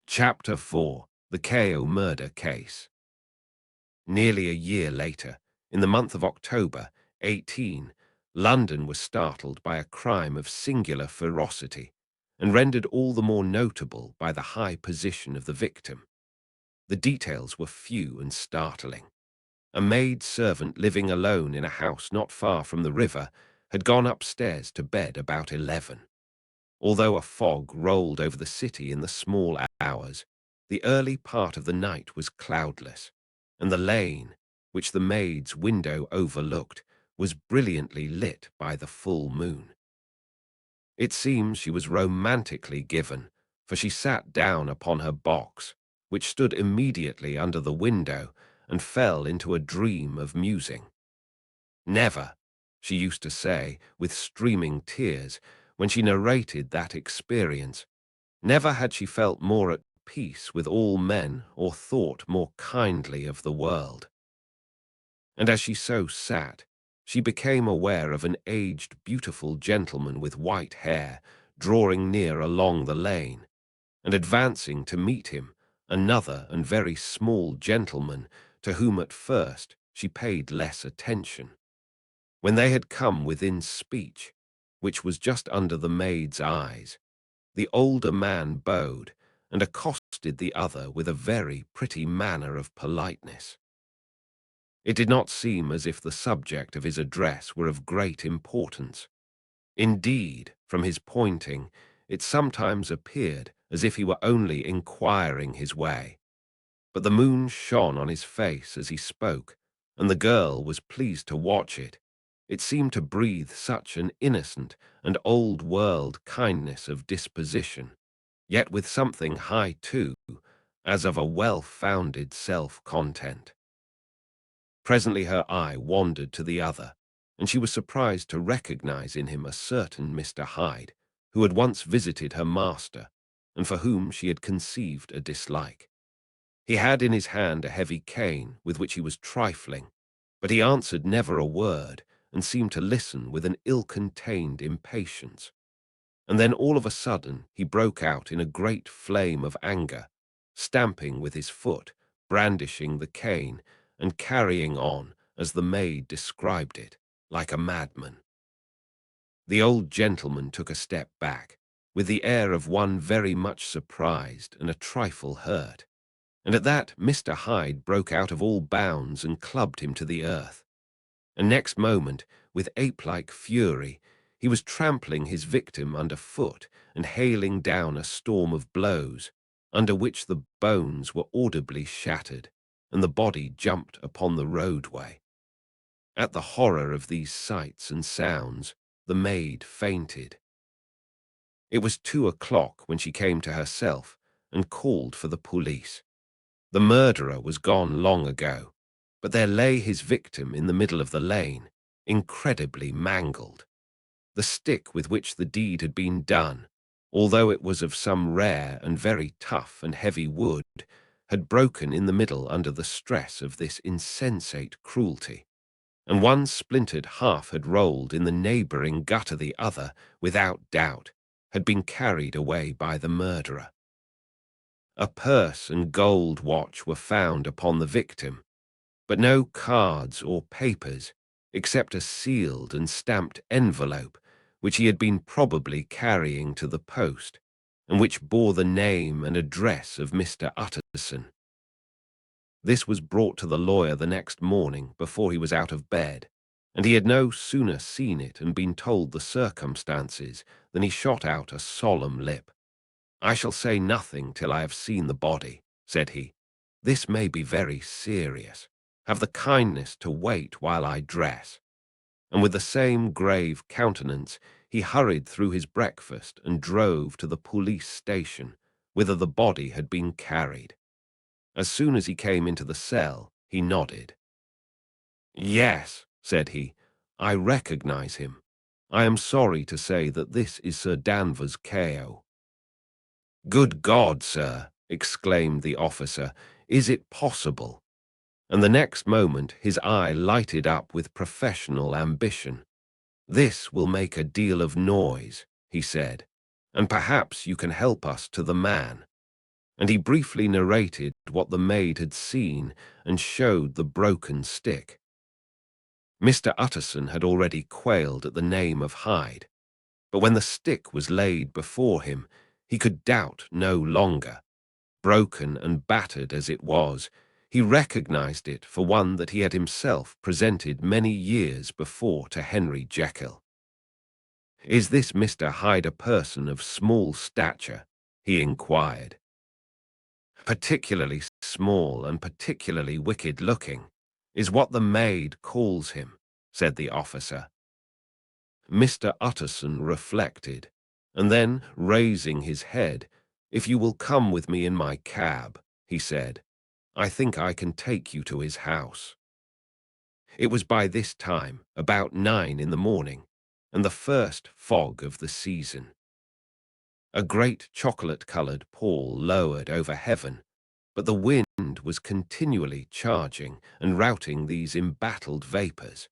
Chapter 4. The Carew Murder Case. Nearly a year later, in the month of October, 18, London was startled by a crime of singular ferocity, and rendered all the more notable by the high position of the victim. The details were few and startling. A maid-servant living alone in a house not far from the river had gone upstairs to bed about 11. Although a fog rolled over the city in the small hours, the early part of the night was cloudless, and the lane, which the maid's window overlooked, was brilliantly lit by the full moon. It seems she was romantically given, for she sat down upon her box, which stood immediately under the window, and fell into a dream of musing. Never, she used to say, with streaming tears, when she narrated that experience, never had she felt more at peace with all men or thought more kindly of the world. And as she so sat, she became aware of an aged, beautiful gentleman with white hair, drawing near along the lane, and advancing to meet him, another and very small gentleman to whom at first she paid less attention. When they had come within speech, which was just under the maid's eyes, the older man bowed and accosted the other with a very pretty manner of politeness. It did not seem as if the subject of his address were of great importance. Indeed, from his pointing, it sometimes appeared as if he were only inquiring his way. But the moon shone on his face as he spoke, and the girl was pleased to watch it. It seemed to breathe such an innocent and old-world kindness of disposition, yet with something high too, as of a well-founded self-content. Presently her eye wandered to the other, and she was surprised to recognize in him a certain Mr. Hyde, who had once visited her master, and for whom she had conceived a dislike. He had in his hand a heavy cane with which he was trifling, but he answered never a word, and seemed to listen with an ill-contained impatience. And then all of a sudden he broke out in a great flame of anger, stamping with his foot, brandishing the cane, and carrying on, as the maid described it, like a madman. The old gentleman took a step back, with the air of one very much surprised and a trifle hurt, and at that Mr. Hyde broke out of all bounds and clubbed him to the earth. And next moment, with ape-like fury, he was trampling his victim underfoot and hailing down a storm of blows, under which the bones were audibly shattered, and the body jumped upon the roadway. At the horror of these sights and sounds, the maid fainted. It was 2 o'clock when she came to herself and called for the police. The murderer was gone long ago, but there lay his victim in the middle of the lane, incredibly mangled. The stick with which the deed had been done, although it was of some rare and very tough and heavy wood, had broken in the middle under the stress of this insensate cruelty, and one splintered half had rolled in the neighbouring gutter, the other, without doubt, had been carried away by the murderer. A purse and gold watch were found upon the victim, but no cards or papers, except a sealed and stamped envelope which he had been probably carrying to the post, and which bore the name and address of Mr. Utterson. This was brought to the lawyer the next morning before he was out of bed, and he had no sooner seen it and been told the circumstances than he shot out a solemn lip. "I shall say nothing till I have seen the body," said he. "This may be very serious. Have the kindness to wait while I dress." And with the same grave countenance, he hurried through his breakfast and drove to the police station, whither the body had been carried. As soon as he came into the cell, he nodded. "Yes," said he, "I recognize him. I am sorry to say that this is Sir Danvers Carew." "Good God, sir!" exclaimed the officer, "is it possible?" And the next moment his eye lighted up with professional ambition. "This will make a deal of noise," he said, "and perhaps you can help us to the man." And he briefly narrated what the maid had seen and showed the broken stick. Mr. Utterson had already quailed at the name of Hyde, but when the stick was laid before him, he could doubt no longer. Broken and battered as it was, he recognized it for one that he had himself presented many years before to Henry Jekyll. "Is this Mr. Hyde a person of small stature?" he inquired. "Particularly small and particularly wicked-looking, is what the maid calls him," said the officer. Mr. Utterson reflected, and then, raising his head, "If you will come with me in my cab," he said, "I think I can take you to his house." It was by this time about 9 in the morning, and the first fog of the season. A great chocolate-coloured pall lowered over heaven, but the wind was continually charging and routing these embattled vapours,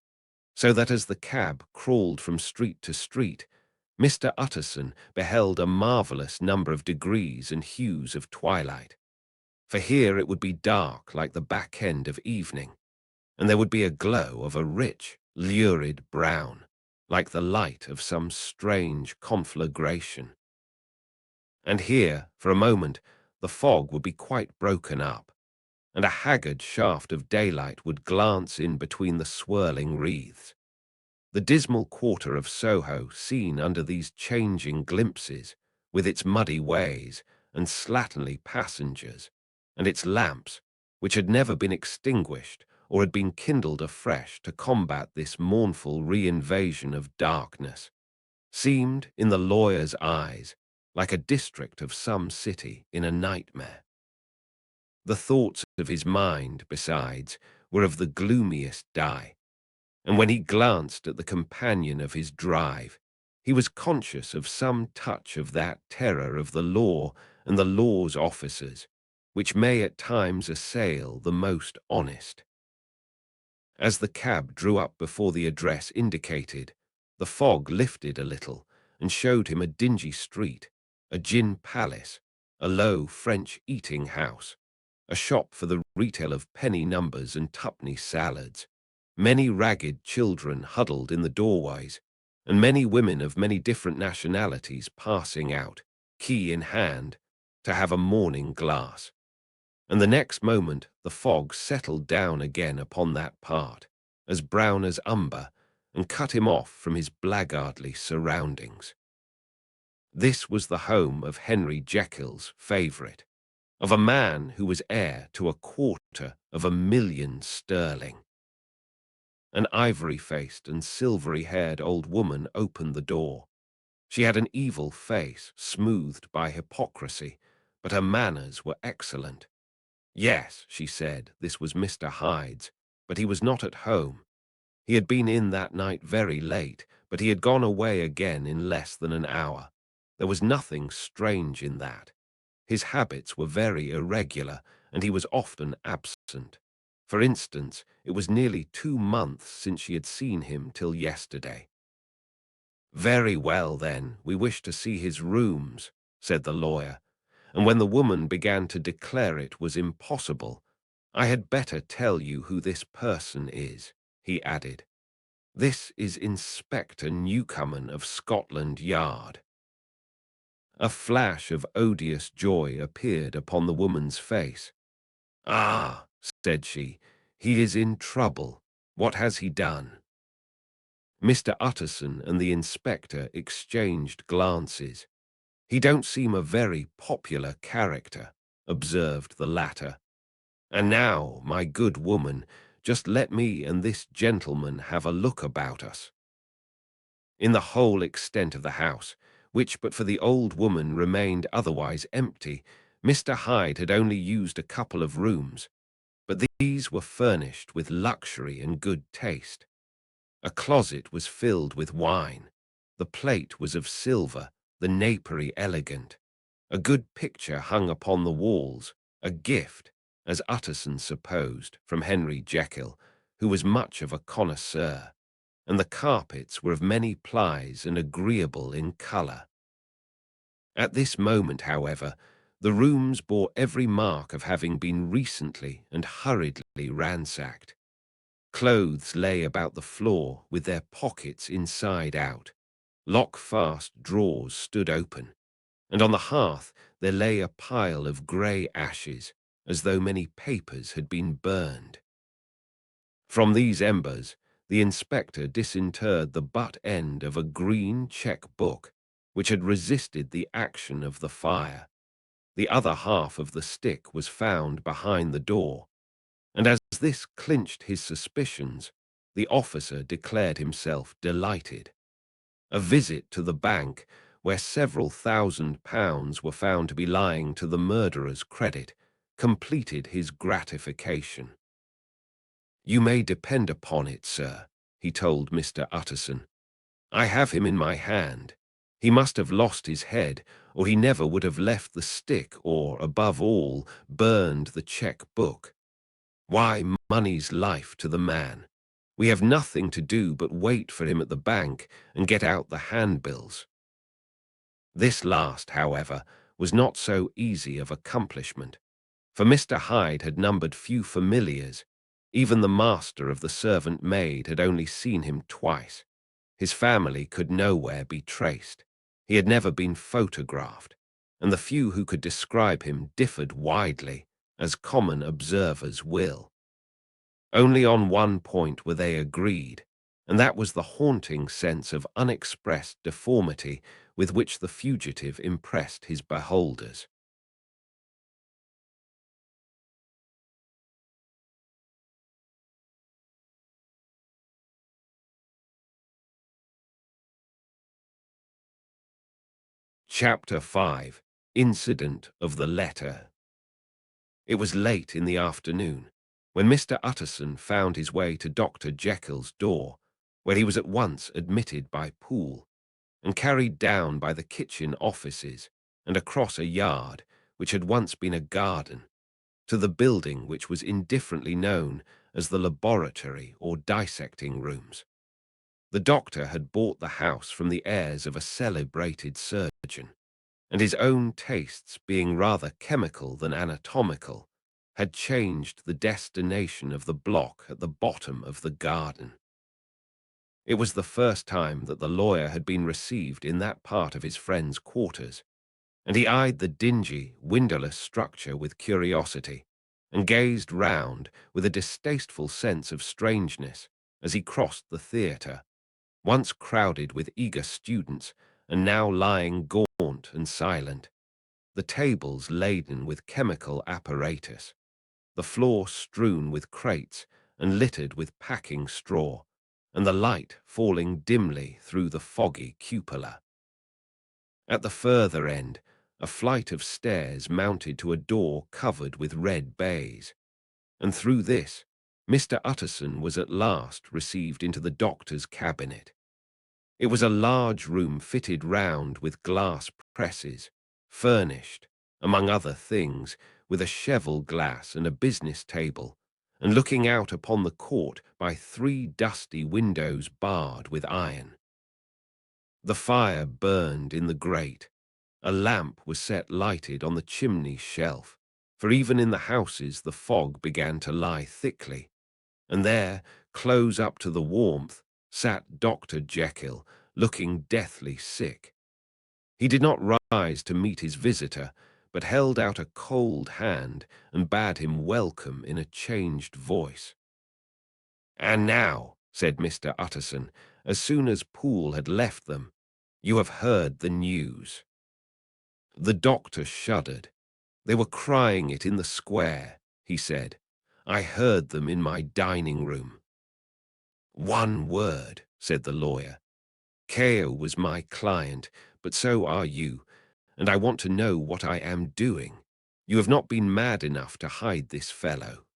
so that as the cab crawled from street to street, Mr. Utterson beheld a marvelous number of degrees and hues of twilight. For here it would be dark like the back end of evening, and there would be a glow of a rich, lurid brown, like the light of some strange conflagration. And here, for a moment, the fog would be quite broken up, and a haggard shaft of daylight would glance in between the swirling wreaths. The dismal quarter of Soho seen under these changing glimpses, with its muddy ways and slatternly passengers, and its lamps, which had never been extinguished or had been kindled afresh to combat this mournful reinvasion of darkness, seemed, in the lawyer's eyes, like a district of some city in a nightmare. The thoughts of his mind, besides, were of the gloomiest dye, and when he glanced at the companion of his drive, he was conscious of some touch of that terror of the law and the law's officers, which may at times assail the most honest. As the cab drew up before the address indicated, the fog lifted a little and showed him a dingy street, a gin palace, a low French eating house, a shop for the retail of penny numbers and tuppenny salads, many ragged children huddled in the doorways, and many women of many different nationalities passing out, key in hand, to have a morning glass. And the next moment the fog settled down again upon that part, as brown as umber, and cut him off from his blackguardly surroundings. This was the home of Henry Jekyll's favourite, of a man who was heir to 250,000 sterling. An ivory-faced and silvery-haired old woman opened the door. She had an evil face, smoothed by hypocrisy, but her manners were excellent. Yes, she said, this was Mr. Hyde's, but he was not at home. He had been in that night very late, but he had gone away again in less than an hour. There was nothing strange in that. His habits were very irregular, and he was often absent. For instance, it was nearly 2 months since she had seen him till yesterday. "Very well, then, we wish to see his rooms," said the lawyer, and when the woman began to declare it was impossible, "I had better tell you who this person is," he added. "This is Inspector Newcomen of Scotland Yard." A flash of odious joy appeared upon the woman's face. "Ah," said she, "he is in trouble. What has he done?" Mr. Utterson and the inspector exchanged glances. "He don't seem a very popular character," observed the latter. "And now, my good woman, just let me and this gentleman have a look about us." In the whole extent of the house, which but for the old woman remained otherwise empty, Mr. Hyde had only used a couple of rooms, but these were furnished with luxury and good taste. A closet was filled with wine. The plate was of silver, the napery elegant. A good picture hung upon the walls, a gift, as Utterson supposed, from Henry Jekyll, who was much of a connoisseur, and the carpets were of many plies and agreeable in colour. At this moment, however, the rooms bore every mark of having been recently and hurriedly ransacked. Clothes lay about the floor with their pockets inside out. Lock-fast drawers stood open, and on the hearth there lay a pile of grey ashes, as though many papers had been burned. From these embers, the inspector disinterred the butt end of a green check book, which had resisted the action of the fire. The other half of the stick was found behind the door, and as this clinched his suspicions, the officer declared himself delighted. A visit to the bank, where several £1,000s were found to be lying to the murderer's credit, completed his gratification. "You may depend upon it, sir," he told Mr. Utterson. "I have him in my hand. He must have lost his head, or he never would have left the stick or, above all, burned the cheque-book. Why, money's life to the man. We have nothing to do but wait for him at the bank and get out the handbills. This last, however, was not so easy of accomplishment, for Mr. Hyde had numbered few familiars. Even the master of the servant maid had only seen him twice. His family could nowhere be traced. He had never been photographed, and the few who could describe him differed widely, as common observers will. Only on one point were they agreed, and that was the haunting sense of unexpressed deformity with which the fugitive impressed his beholders. Chapter 5. Incident of the Letter. It was late in the afternoon when Mr. Utterson found his way to Dr. Jekyll's door, where he was at once admitted by Poole and carried down by the kitchen offices and across a yard which had once been a garden to the building which was indifferently known as the laboratory or dissecting rooms. The doctor had bought the house from the heirs of a celebrated surgeon, and his own tastes, being rather chemical than anatomical, had changed the destination of the block at the bottom of the garden. It was the first time that the lawyer had been received in that part of his friend's quarters, and he eyed the dingy, windowless structure with curiosity, and gazed round with a distasteful sense of strangeness as he crossed the theatre, once crowded with eager students, and now lying gaunt and silent, the tables laden with chemical apparatus, the floor strewn with crates and littered with packing straw, and the light falling dimly through the foggy cupola. At the further end, a flight of stairs mounted to a door covered with red baize, and through this, Mr. Utterson was at last received into the doctor's cabinet. It was a large room fitted round with glass presses, furnished, among other things, with a cheval glass and a business table, and looking out upon the court by 3 dusty windows barred with iron. The fire burned in the grate. A lamp was set lighted on the chimney shelf, for even in the houses the fog began to lie thickly, and there, close up to the warmth, sat Dr. Jekyll, looking deathly sick. He did not rise to meet his visitor, but held out a cold hand and bade him welcome in a changed voice. "And now," said Mr. Utterson, as soon as Poole had left them, "you have heard the news." The doctor shuddered. "They were crying it in the square," he said. "I heard them in my dining room." "One word," said the lawyer. "Carew was my client, but so are you, and I want to know what I am doing. You have not been mad enough to hide this fellow."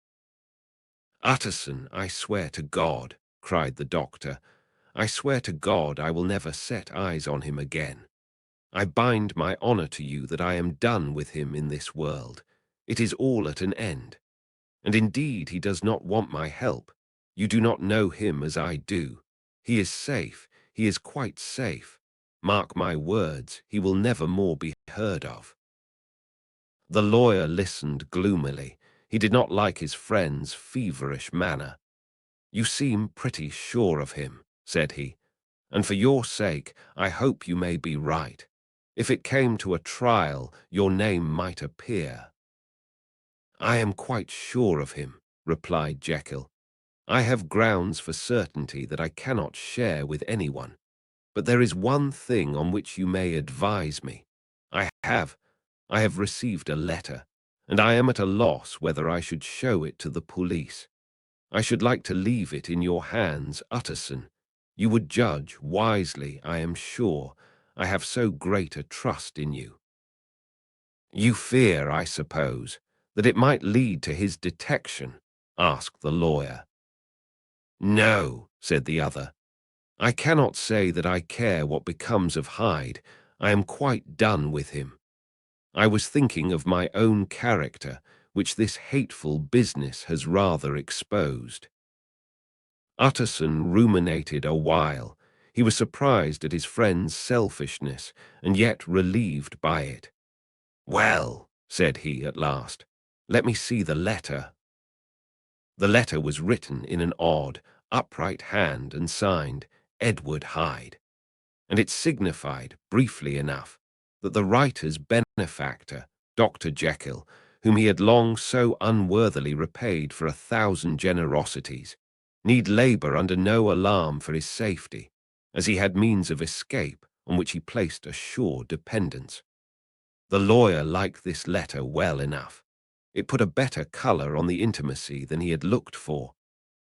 "Utterson, I swear to God," cried the doctor, "I swear to God I will never set eyes on him again. I bind my honor to you that I am done with him in this world. It is all at an end. And indeed he does not want my help. You do not know him as I do. He is safe. He is quite safe. Mark my words, he will never more be heard of." The lawyer listened gloomily. He did not like his friend's feverish manner. "You seem pretty sure of him," said he, "and for your sake I hope you may be right. If it came to a trial, your name might appear." "I am quite sure of him," replied Jekyll. "I have grounds for certainty that I cannot share with anyone. But there is one thing on which you may advise me. I have received a letter, and I am at a loss whether I should show it to the police. I should like to leave it in your hands, Utterson. You would judge wisely, I am sure. I have so great a trust in you." "You fear, I suppose, that it might lead to his detection?" asked the lawyer. "No," said the other. "I cannot say that I care what becomes of Hyde. I am quite done with him. I was thinking of my own character, which this hateful business has rather exposed." Utterson ruminated a while. He was surprised at his friend's selfishness, and yet relieved by it. "Well," said he at last, "let me see the letter." The letter was written in an odd, upright hand and signed Edward Hyde, and it signified, briefly enough, that the writer's benefactor, Dr. Jekyll, whom he had long so unworthily repaid for 1,000 generosities, need labour under no alarm for his safety, as he had means of escape on which he placed a sure dependence. The lawyer liked this letter well enough. It put a better colour on the intimacy than he had looked for,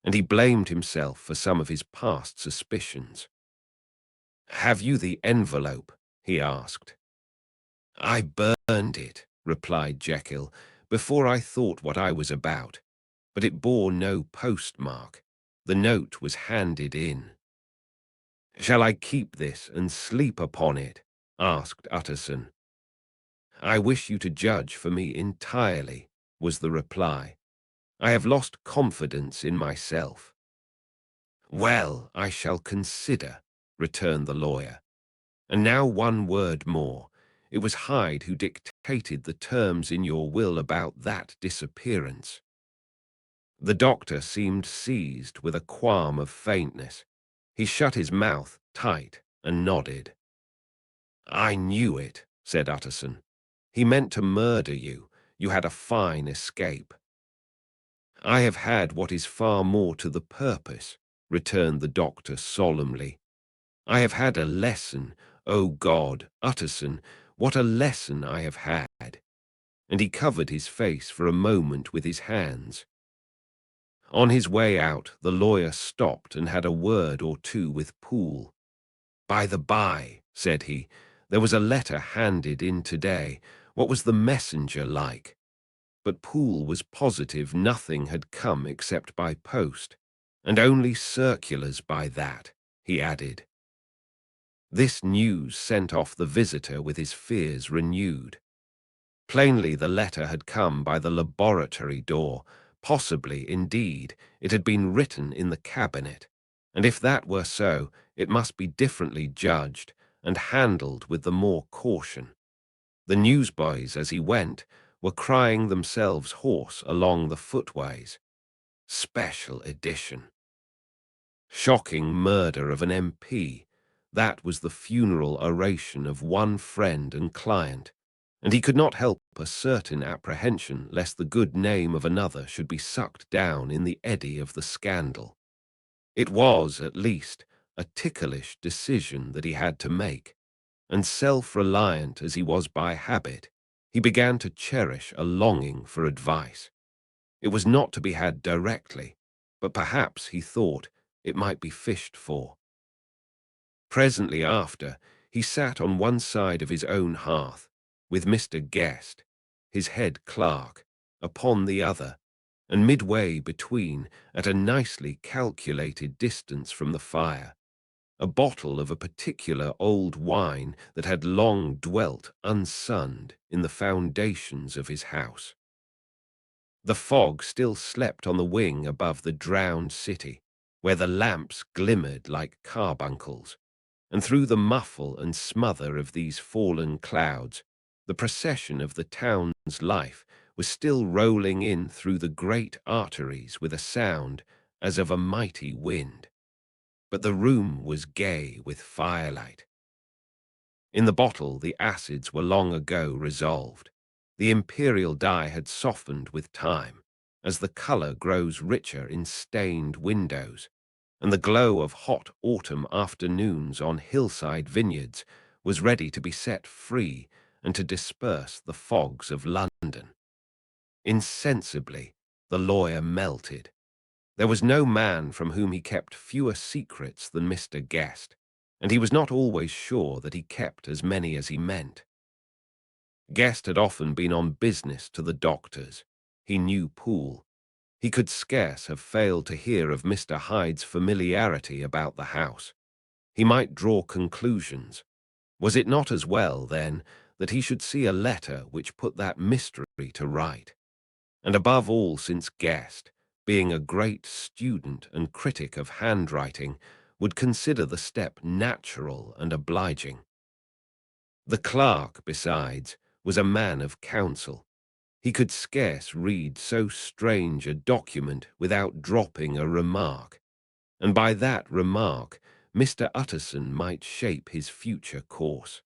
and he blamed himself for some of his past suspicions. "Have you the envelope?" he asked. "I burned it," replied Jekyll, "before I thought what I was about, but it bore no postmark. The note was handed in." "Shall I keep this and sleep upon it?" asked Utterson. "I wish you to judge for me entirely," was the reply. "I have lost confidence in myself." "Well, I shall consider," returned the lawyer. "And now one word more. It was Hyde who dictated the terms in your will about that disappearance." The doctor seemed seized with a qualm of faintness. He shut his mouth tight and nodded. "I knew it," said Utterson. "He meant to murder you. You had a fine escape." "I have had what is far more to the purpose," returned the doctor solemnly. "I have had a lesson. O God, Utterson, what a lesson I have had." And he covered his face for a moment with his hands. On his way out, the lawyer stopped and had a word or two with Poole. "By the by," said he, "there was a letter handed in today. What was the messenger like?" But Poole was positive nothing had come except by post, and only circulars by that, he added. This news sent off the visitor with his fears renewed. Plainly the letter had come by the laboratory door. Possibly, indeed, it had been written in the cabinet, and if that were so, it must be differently judged and handled with the more caution. The newsboys, as he went, were crying themselves hoarse along the footways. Special edition. Shocking murder of an MP. That was the funeral oration of one friend and client, and he could not help a certain apprehension lest the good name of another should be sucked down in the eddy of the scandal. It was, at least, a ticklish decision that he had to make, and self-reliant as he was by habit, he began to cherish a longing for advice. It was not to be had directly, but perhaps, he thought, it might be fished for. Presently after, he sat on one side of his own hearth, with Mr. Guest, his head clerk, upon the other, and midway between, at a nicely calculated distance from the fire, a bottle of a particular old wine that had long dwelt unsunned in the foundations of his house. The fog still slept on the wing above the drowned city, where the lamps glimmered like carbuncles, and through the muffle and smother of these fallen clouds, the procession of the town's life was still rolling in through the great arteries with a sound as of a mighty wind. But the room was gay with firelight. In the bottle the acids were long ago resolved. The imperial dye had softened with time, as the colour grows richer in stained windows, and the glow of hot autumn afternoons on hillside vineyards was ready to be set free and to disperse the fogs of London. Insensibly, the lawyer melted. There was no man from whom he kept fewer secrets than Mr. Guest, and he was not always sure that he kept as many as he meant. Guest had often been on business to the doctor's. He knew Poole. He could scarce have failed to hear of Mr. Hyde's familiarity about the house. He might draw conclusions. Was it not as well, then, that he should see a letter which put that mystery to right? And above all, since Guest, being a great student and critic of handwriting, would consider the step natural and obliging. The clerk, besides, was a man of counsel. He could scarce read so strange a document without dropping a remark, and by that remark Mr. Utterson might shape his future course.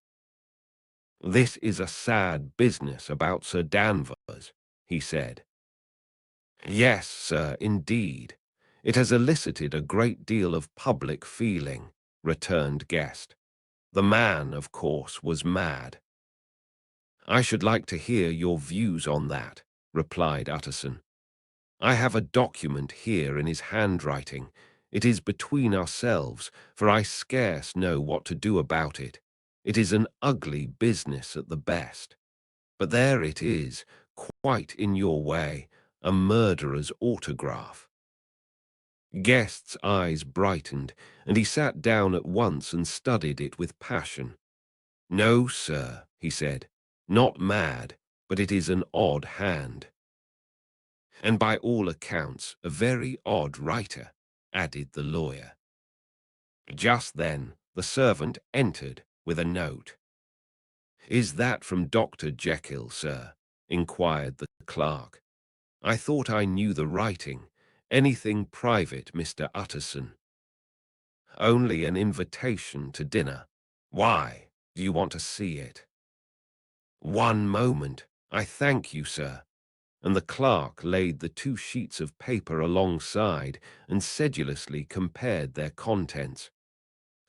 "This is a sad business about Sir Danvers," he said. "Yes, sir, indeed. It has elicited a great deal of public feeling," returned Guest. "The man, of course, was mad." "I should like to hear your views on that," replied Utterson. "I have a document here in his handwriting. It is between ourselves, for I scarce know what to do about it. It is an ugly business at the best. But there it is, quite in your way, a murderer's autograph." Guest's eyes brightened, and he sat down at once and studied it with passion. "No, sir," he said, "not mad, but it is an odd hand." "And by all accounts a very odd writer," added the lawyer. Just then the servant entered with a note. "Is that from Dr. Jekyll, sir?" inquired the clerk. "I thought I knew the writing. Anything private, Mr. Utterson?" "Only an invitation to dinner. Why, do you want to see it?" "One moment. I thank you, sir." And the clerk laid the 2 sheets of paper alongside and sedulously compared their contents.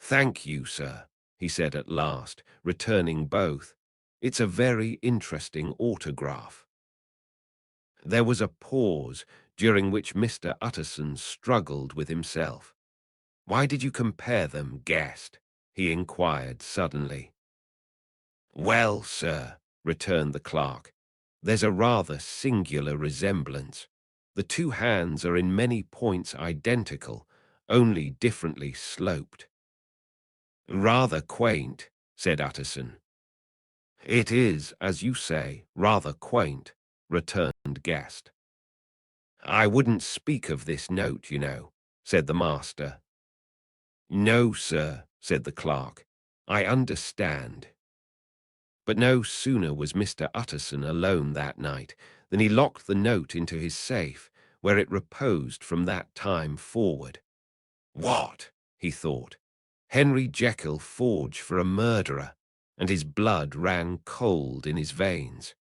"Thank you, sir," he said at last, returning both. "It's a very interesting autograph." There was a pause, during which Mr. Utterson struggled with himself. "Why did you compare them, Guest?" he inquired suddenly. "Well, sir," returned the clerk, "there's a rather singular resemblance. The 2 hands are in many points identical, only differently sloped." "Rather quaint," said Utterson. "It is, as you say, rather quaint," returned Guest. "I wouldn't speak of this note, you know," said the master. "No, sir," said the clerk. "I understand." But no sooner was Mr. Utterson alone that night than he locked the note into his safe, where it reposed from that time forward. "What?" he thought. "Henry Jekyll forged for a murderer," and his blood ran cold in his veins.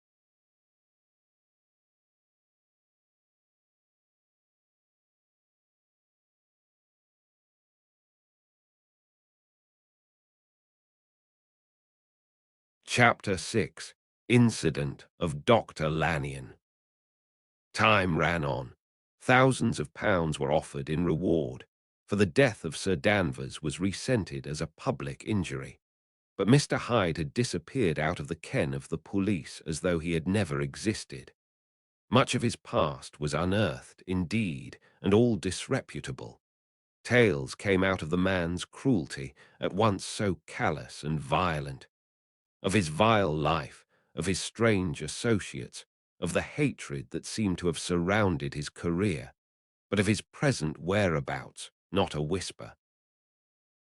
Chapter 6. Incident of Dr. Lanyon. Time ran on. Thousands of pounds were offered in reward, for the death of Sir Danvers was resented as a public injury. But Mr. Hyde had disappeared out of the ken of the police as though he had never existed. Much of his past was unearthed, indeed, and all disreputable. Tales came out of the man's cruelty, at once so callous and violent, of his vile life, of his strange associates, of the hatred that seemed to have surrounded his career, but of his present whereabouts, not a whisper.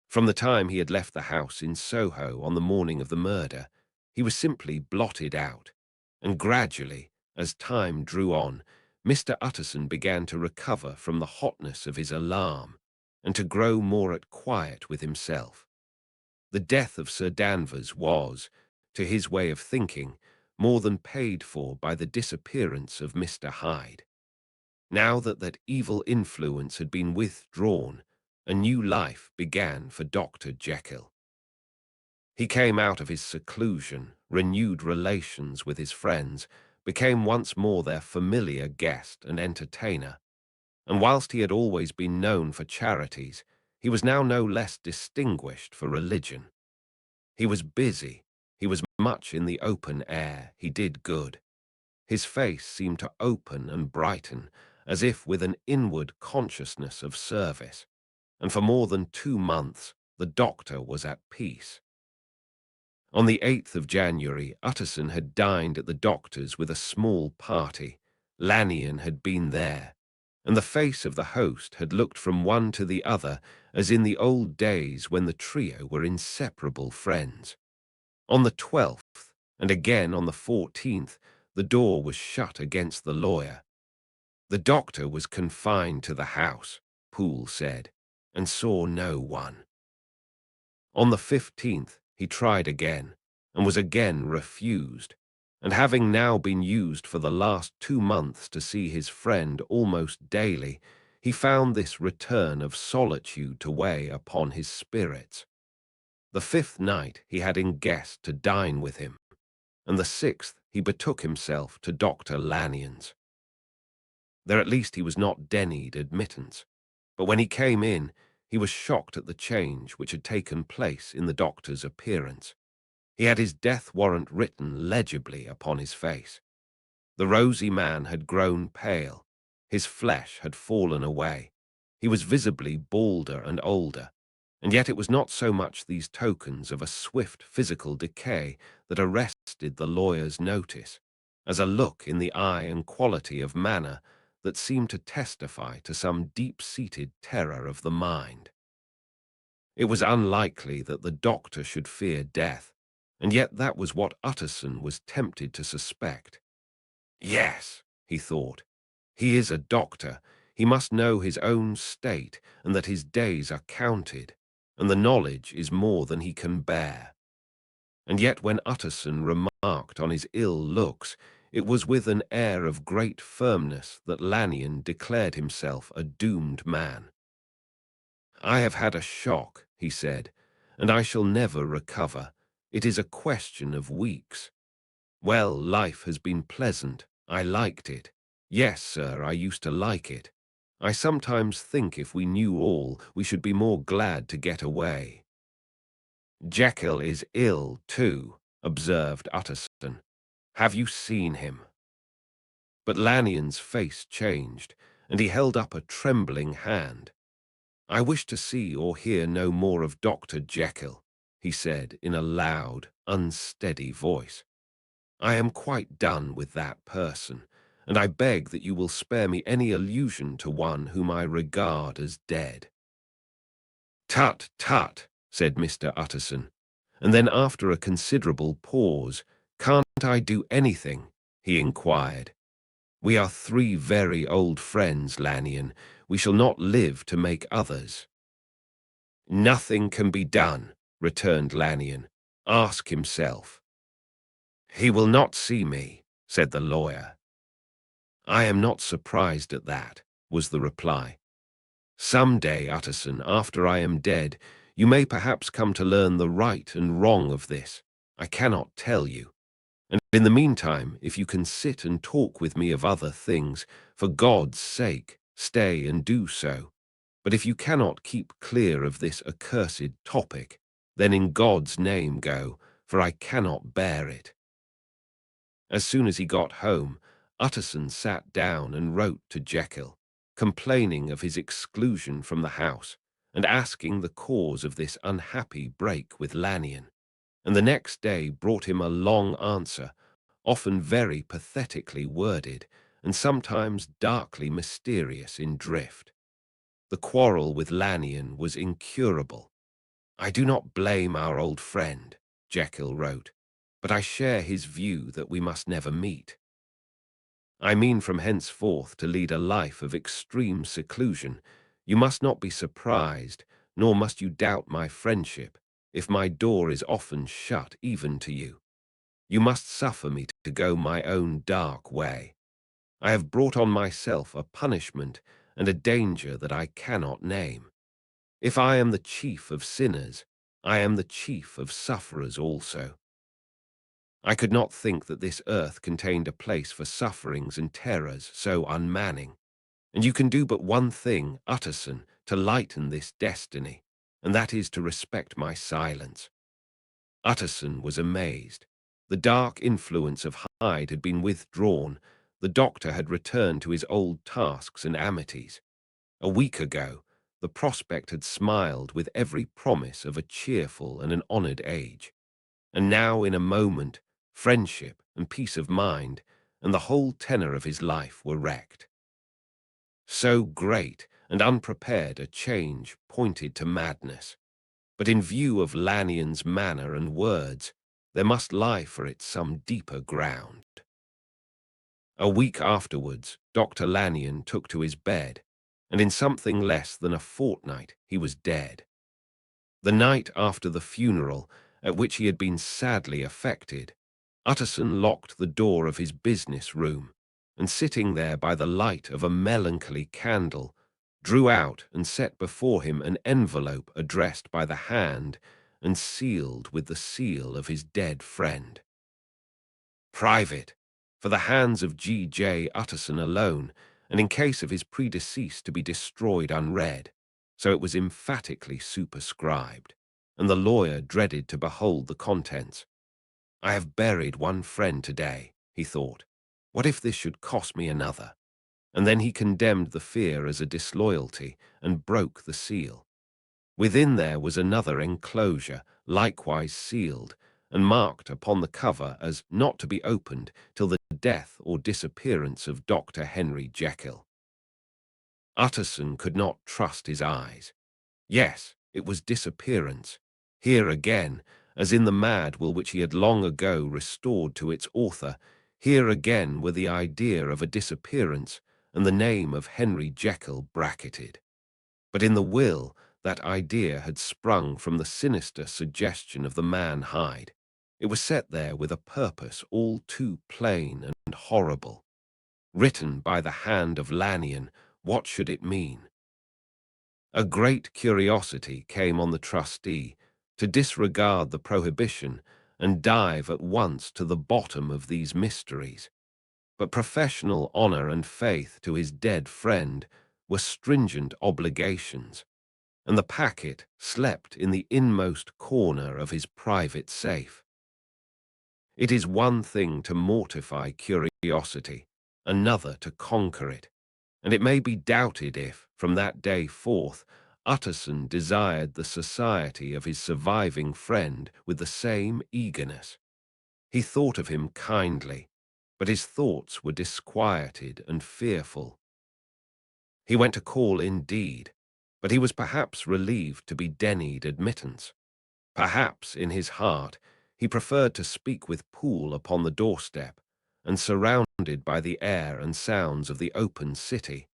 From the time he had left the house in Soho on the morning of the murder, he was simply blotted out, and gradually, as time drew on, Mr. Utterson began to recover from the hotness of his alarm, and to grow more at quiet with himself. The death of Sir Danvers was, to his way of thinking, more than paid for by the disappearance of Mr. Hyde. Now that that evil influence had been withdrawn, a new life began for Dr. Jekyll. He came out of his seclusion, renewed relations with his friends, became once more their familiar guest and entertainer, and whilst he had always been known for charities, he was now no less distinguished for religion. He was busy, he was much in the open air, he did good. His face seemed to open and brighten, as if with an inward consciousness of service, and for more than 2 months the doctor was at peace. On the 8th of January, Utterson had dined at the doctor's with a small party. Lanyon had been there. and the face of the host had looked from one to the other as in the old days when the trio were inseparable friends. On the 12th, and again on the 14th, the door was shut against the lawyer. The doctor was confined to the house, Poole said, and saw no one. On the 15th, he tried again, and was again refused, and having now been used for the last 2 months to see his friend almost daily, he found this return of solitude to weigh upon his spirits. The 5th night he had in guest to dine with him, and the 6th he betook himself to Dr. Lanyons. There at least he was not denied admittance, but when he came in, he was shocked at the change which had taken place in the doctor's appearance. He had his death warrant written legibly upon his face. The rosy man had grown pale. His flesh had fallen away. He was visibly balder and older, and yet it was not so much these tokens of a swift physical decay that arrested the lawyer's notice, as a look in the eye and quality of manner that seemed to testify to some deep-seated terror of the mind. It was unlikely that the doctor should fear death, and yet that was what Utterson was tempted to suspect. Yes, he thought, he is a doctor. He must know his own state and that his days are counted, and the knowledge is more than he can bear. And yet when Utterson remarked on his ill looks, it was with an air of great firmness that Lanyon declared himself a doomed man. "I have had a shock," he said, "and I shall never recover. It is a question of weeks. Well, life has been pleasant. I liked it. Yes, sir, I used to like it. I sometimes think if we knew all, we should be more glad to get away." "Jekyll is ill, too," observed Utterson. "Have you seen him?" But Lanyon's face changed, and he held up a trembling hand. "I wish to see or hear no more of Dr. Jekyll," he said in a loud, unsteady voice. "I am quite done with that person, and I beg that you will spare me any allusion to one whom I regard as dead." "Tut, tut," said Mr. Utterson, and then after a considerable pause, "Can't I do anything?" he inquired. "We are 3 very old friends, Lanyon. We shall not live to make others." "Nothing can be done," returned Lanyon. "Ask himself." "He will not see me," said the lawyer. "I am not surprised at that," was the reply. "Some day, Utterson, after I am dead, you may perhaps come to learn the right and wrong of this. I cannot tell you. And in the meantime, if you can sit and talk with me of other things, for God's sake, stay and do so. But if you cannot keep clear of this accursed topic, then in God's name go, for I cannot bear it." As soon as he got home, Utterson sat down and wrote to Jekyll, complaining of his exclusion from the house, and asking the cause of this unhappy break with Lanyon, and the next day brought him a long answer, often very pathetically worded, and sometimes darkly mysterious in drift. The quarrel with Lanyon was incurable. "I do not blame our old friend," Jekyll wrote, "but I share his view that we must never meet. I mean from henceforth to lead a life of extreme seclusion. You must not be surprised, nor must you doubt my friendship, if my door is often shut even to you. You must suffer me to go my own dark way. I have brought on myself a punishment and a danger that I cannot name. If I am the chief of sinners, I am the chief of sufferers also. I could not think that this earth contained a place for sufferings and terrors so unmanning. And you can do but one thing, Utterson, to lighten this destiny, and that is to respect my silence." Utterson was amazed. The dark influence of Hyde had been withdrawn. The doctor had returned to his old tasks and amities. A week ago, the prospect had smiled with every promise of a cheerful and an honoured age. And now, in a moment, friendship and peace of mind and the whole tenor of his life were wrecked. So great and unprepared a change pointed to madness. But in view of Lanyon's manner and words, there must lie for it some deeper ground. A week afterwards, Dr. Lanyon took to his bed, and in something less than a fortnight he was dead. The night after the funeral, at which he had been sadly affected, Utterson locked the door of his business room, and sitting there by the light of a melancholy candle, drew out and set before him an envelope addressed by the hand and sealed with the seal of his dead friend. Private, for the hands of G.J. Utterson alone, and in case of his predeceased to be destroyed unread, so it was emphatically superscribed, and the lawyer dreaded to behold the contents. I have buried one friend today, he thought. What if this should cost me another? And then he condemned the fear as a disloyalty and broke the seal. Within there was another enclosure, likewise sealed, and marked upon the cover as not to be opened till the death or disappearance of Dr. Henry Jekyll. Utterson could not trust his eyes. Yes, it was disappearance. Here again, as in the mad will which he had long ago restored to its author, here again were the idea of a disappearance and the name of Henry Jekyll bracketed. But in the will, that idea had sprung from the sinister suggestion of the man Hyde. It was set there with a purpose all too plain and horrible. Written by the hand of Lanyon, what should it mean? A great curiosity came on the trustee to disregard the prohibition and dive at once to the bottom of these mysteries. But professional honor and faith to his dead friend were stringent obligations, and the packet slept in the inmost corner of his private safe. It is one thing to mortify curiosity, another to conquer it, and it may be doubted if, from that day forth, Utterson desired the society of his surviving friend with the same eagerness. He thought of him kindly, but his thoughts were disquieted and fearful. He went to call indeed, but he was perhaps relieved to be denied admittance. Perhaps, in his heart, he preferred to speak with Poole upon the doorstep, and surrounded by the air and sounds of the open city,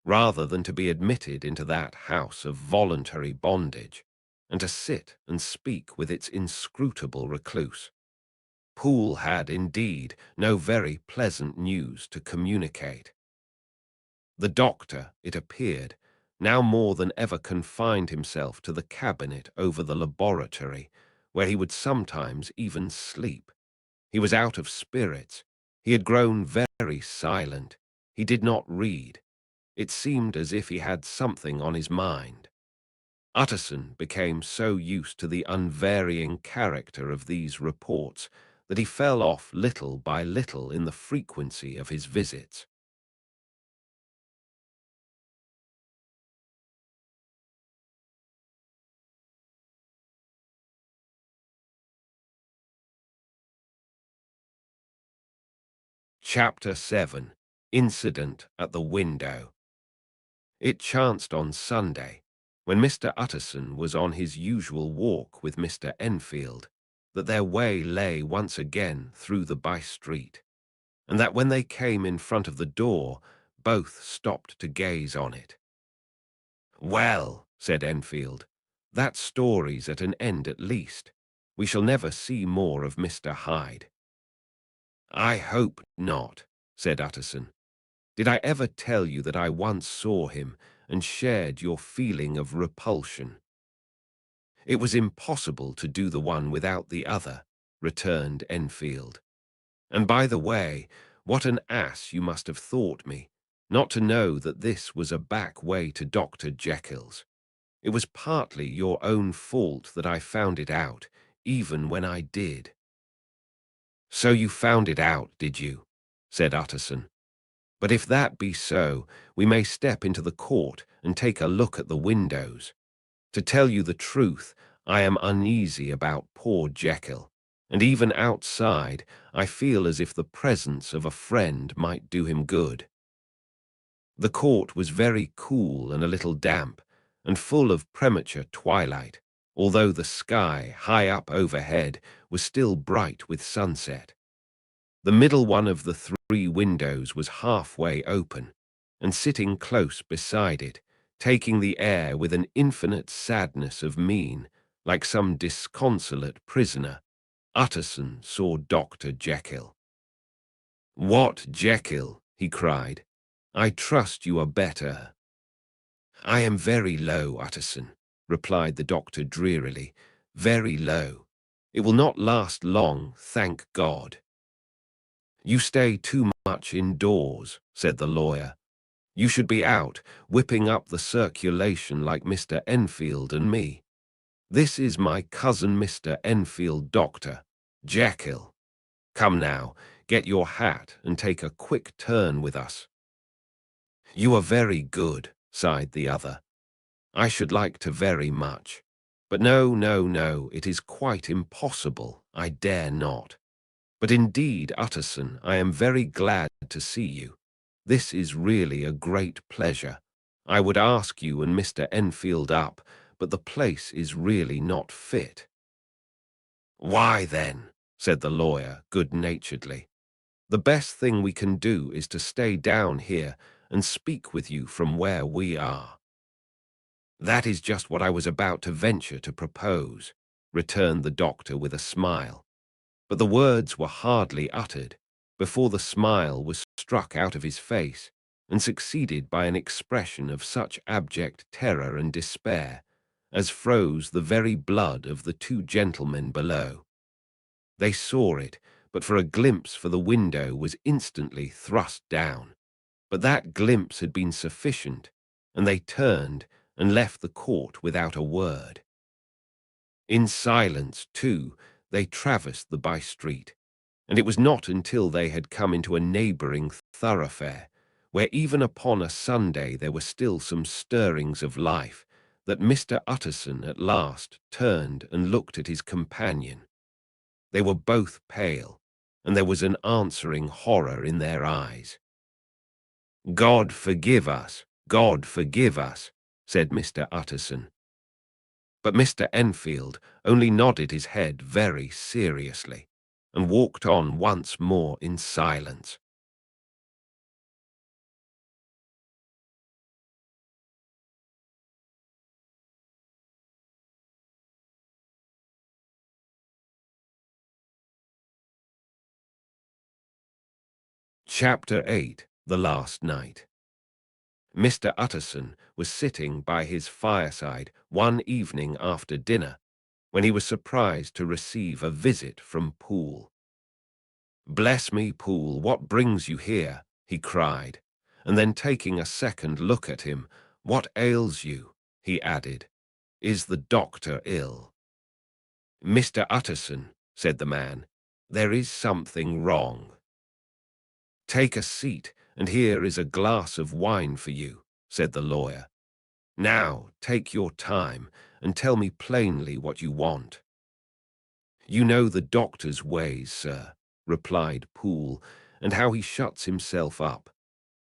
rather than to be admitted into that house of voluntary bondage, and to sit and speak with its inscrutable recluse. Poole had, indeed, no very pleasant news to communicate. The doctor, it appeared, now more than ever confined himself to the cabinet over the laboratory, where he would sometimes even sleep. He was out of spirits. He had grown very silent. He did not read. It seemed as if he had something on his mind. Utterson became so used to the unvarying character of these reports that he fell off little by little in the frequency of his visits. Chapter 7. Incident at the Window. It chanced on Sunday, when Mr. Utterson was on his usual walk with Mr. Enfield, that their way lay once again through the by-street, and that when they came in front of the door, both stopped to gaze on it. "Well," said Enfield, "that story's at an end at least. We shall never see more of Mr. Hyde." "I hope not," said Utterson. "Did I ever tell you that I once saw him and shared your feeling of repulsion?" "It was impossible to do the one without the other," returned Enfield. "And by the way, what an ass you must have thought me, not to know that this was a back way to Dr. Jekyll's. It was partly your own fault that I found it out, even when I did." "So you found it out, did you?" said Utterson. "But if that be so, we may step into the court and take a look at the windows. To tell you the truth, I am uneasy about poor Jekyll, and even outside I feel as if the presence of a friend might do him good." The court was very cool and a little damp, and full of premature twilight, although the sky, high up overhead, was still bright with sunset. The middle one of the three windows was halfway open, and sitting close beside it, taking the air with an infinite sadness of mien, like some disconsolate prisoner, Utterson saw Dr. Jekyll. "What, Jekyll?" he cried. "I trust you are better." "I am very low, Utterson," replied the doctor drearily, "very low. It will not last long, thank God." "You stay too much indoors," said the lawyer. "You should be out, whipping up the circulation like Mr. Enfield and me. This is my cousin Mr. Enfield, Doctor Jekyll. Come now, get your hat and take a quick turn with us." "You are very good," sighed the other. "I should like to very much. But no, no, no, it is quite impossible. I dare not. But indeed, Utterson, I am very glad to see you. This is really a great pleasure. I would ask you and Mr. Enfield up, but the place is really not fit." "Why then," said the lawyer good-naturedly, "the best thing we can do is to stay down here and speak with you from where we are." "That is just what I was about to venture to propose," returned the doctor with a smile. But the words were hardly uttered before the smile was struck out of his face and succeeded by an expression of such abject terror and despair as froze the very blood of the two gentlemen below. They saw it, but for a glimpse, for the window was instantly thrust down. But that glimpse had been sufficient, and they turned and left the court without a word. In silence, too, they traversed the by-street, and it was not until they had come into a neighbouring thoroughfare, where even upon a Sunday there were still some stirrings of life, that Mr. Utterson at last turned and looked at his companion. They were both pale, and there was an answering horror in their eyes. "God forgive us, God forgive us," said Mr. Utterson. But Mr. Enfield only nodded his head very seriously and walked on once more in silence. Chapter 8. The Last Night. Mr. Utterson was sitting by his fireside one evening after dinner when he was surprised to receive a visit from Poole. "Bless me, Poole, what brings you here?" he cried, and then taking a second look at him, "What ails you?" he added. "Is the doctor ill?" "Mr. Utterson," said the man, "there is something wrong." "Take a seat, and here is a glass of wine for you," said the lawyer. "Now, take your time, and tell me plainly what you want." "You know the doctor's ways, sir," replied Poole, "and how he shuts himself up.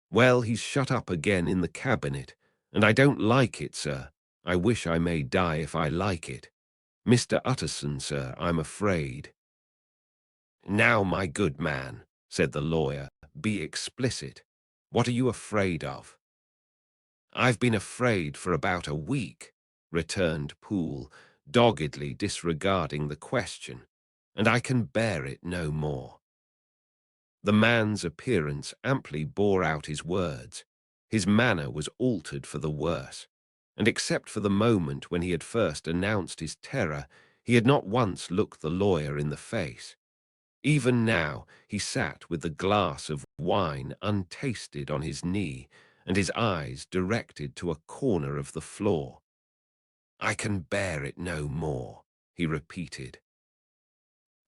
Well, he's shut up again in the cabinet, and I don't like it, sir. I wish I may die if I like it. Mr. Utterson, sir, I'm afraid." "Now, my good man," said the lawyer, "be explicit. What are you afraid of?" "I've been afraid for about a week," returned Poole, doggedly disregarding the question, "and I can bear it no more." The man's appearance amply bore out his words. His manner was altered for the worse, and except for the moment when he had first announced his terror, he had not once looked the lawyer in the face. Even now he sat with the glass of wine untasted on his knee, and his eyes directed to a corner of the floor. "I can bear it no more," he repeated.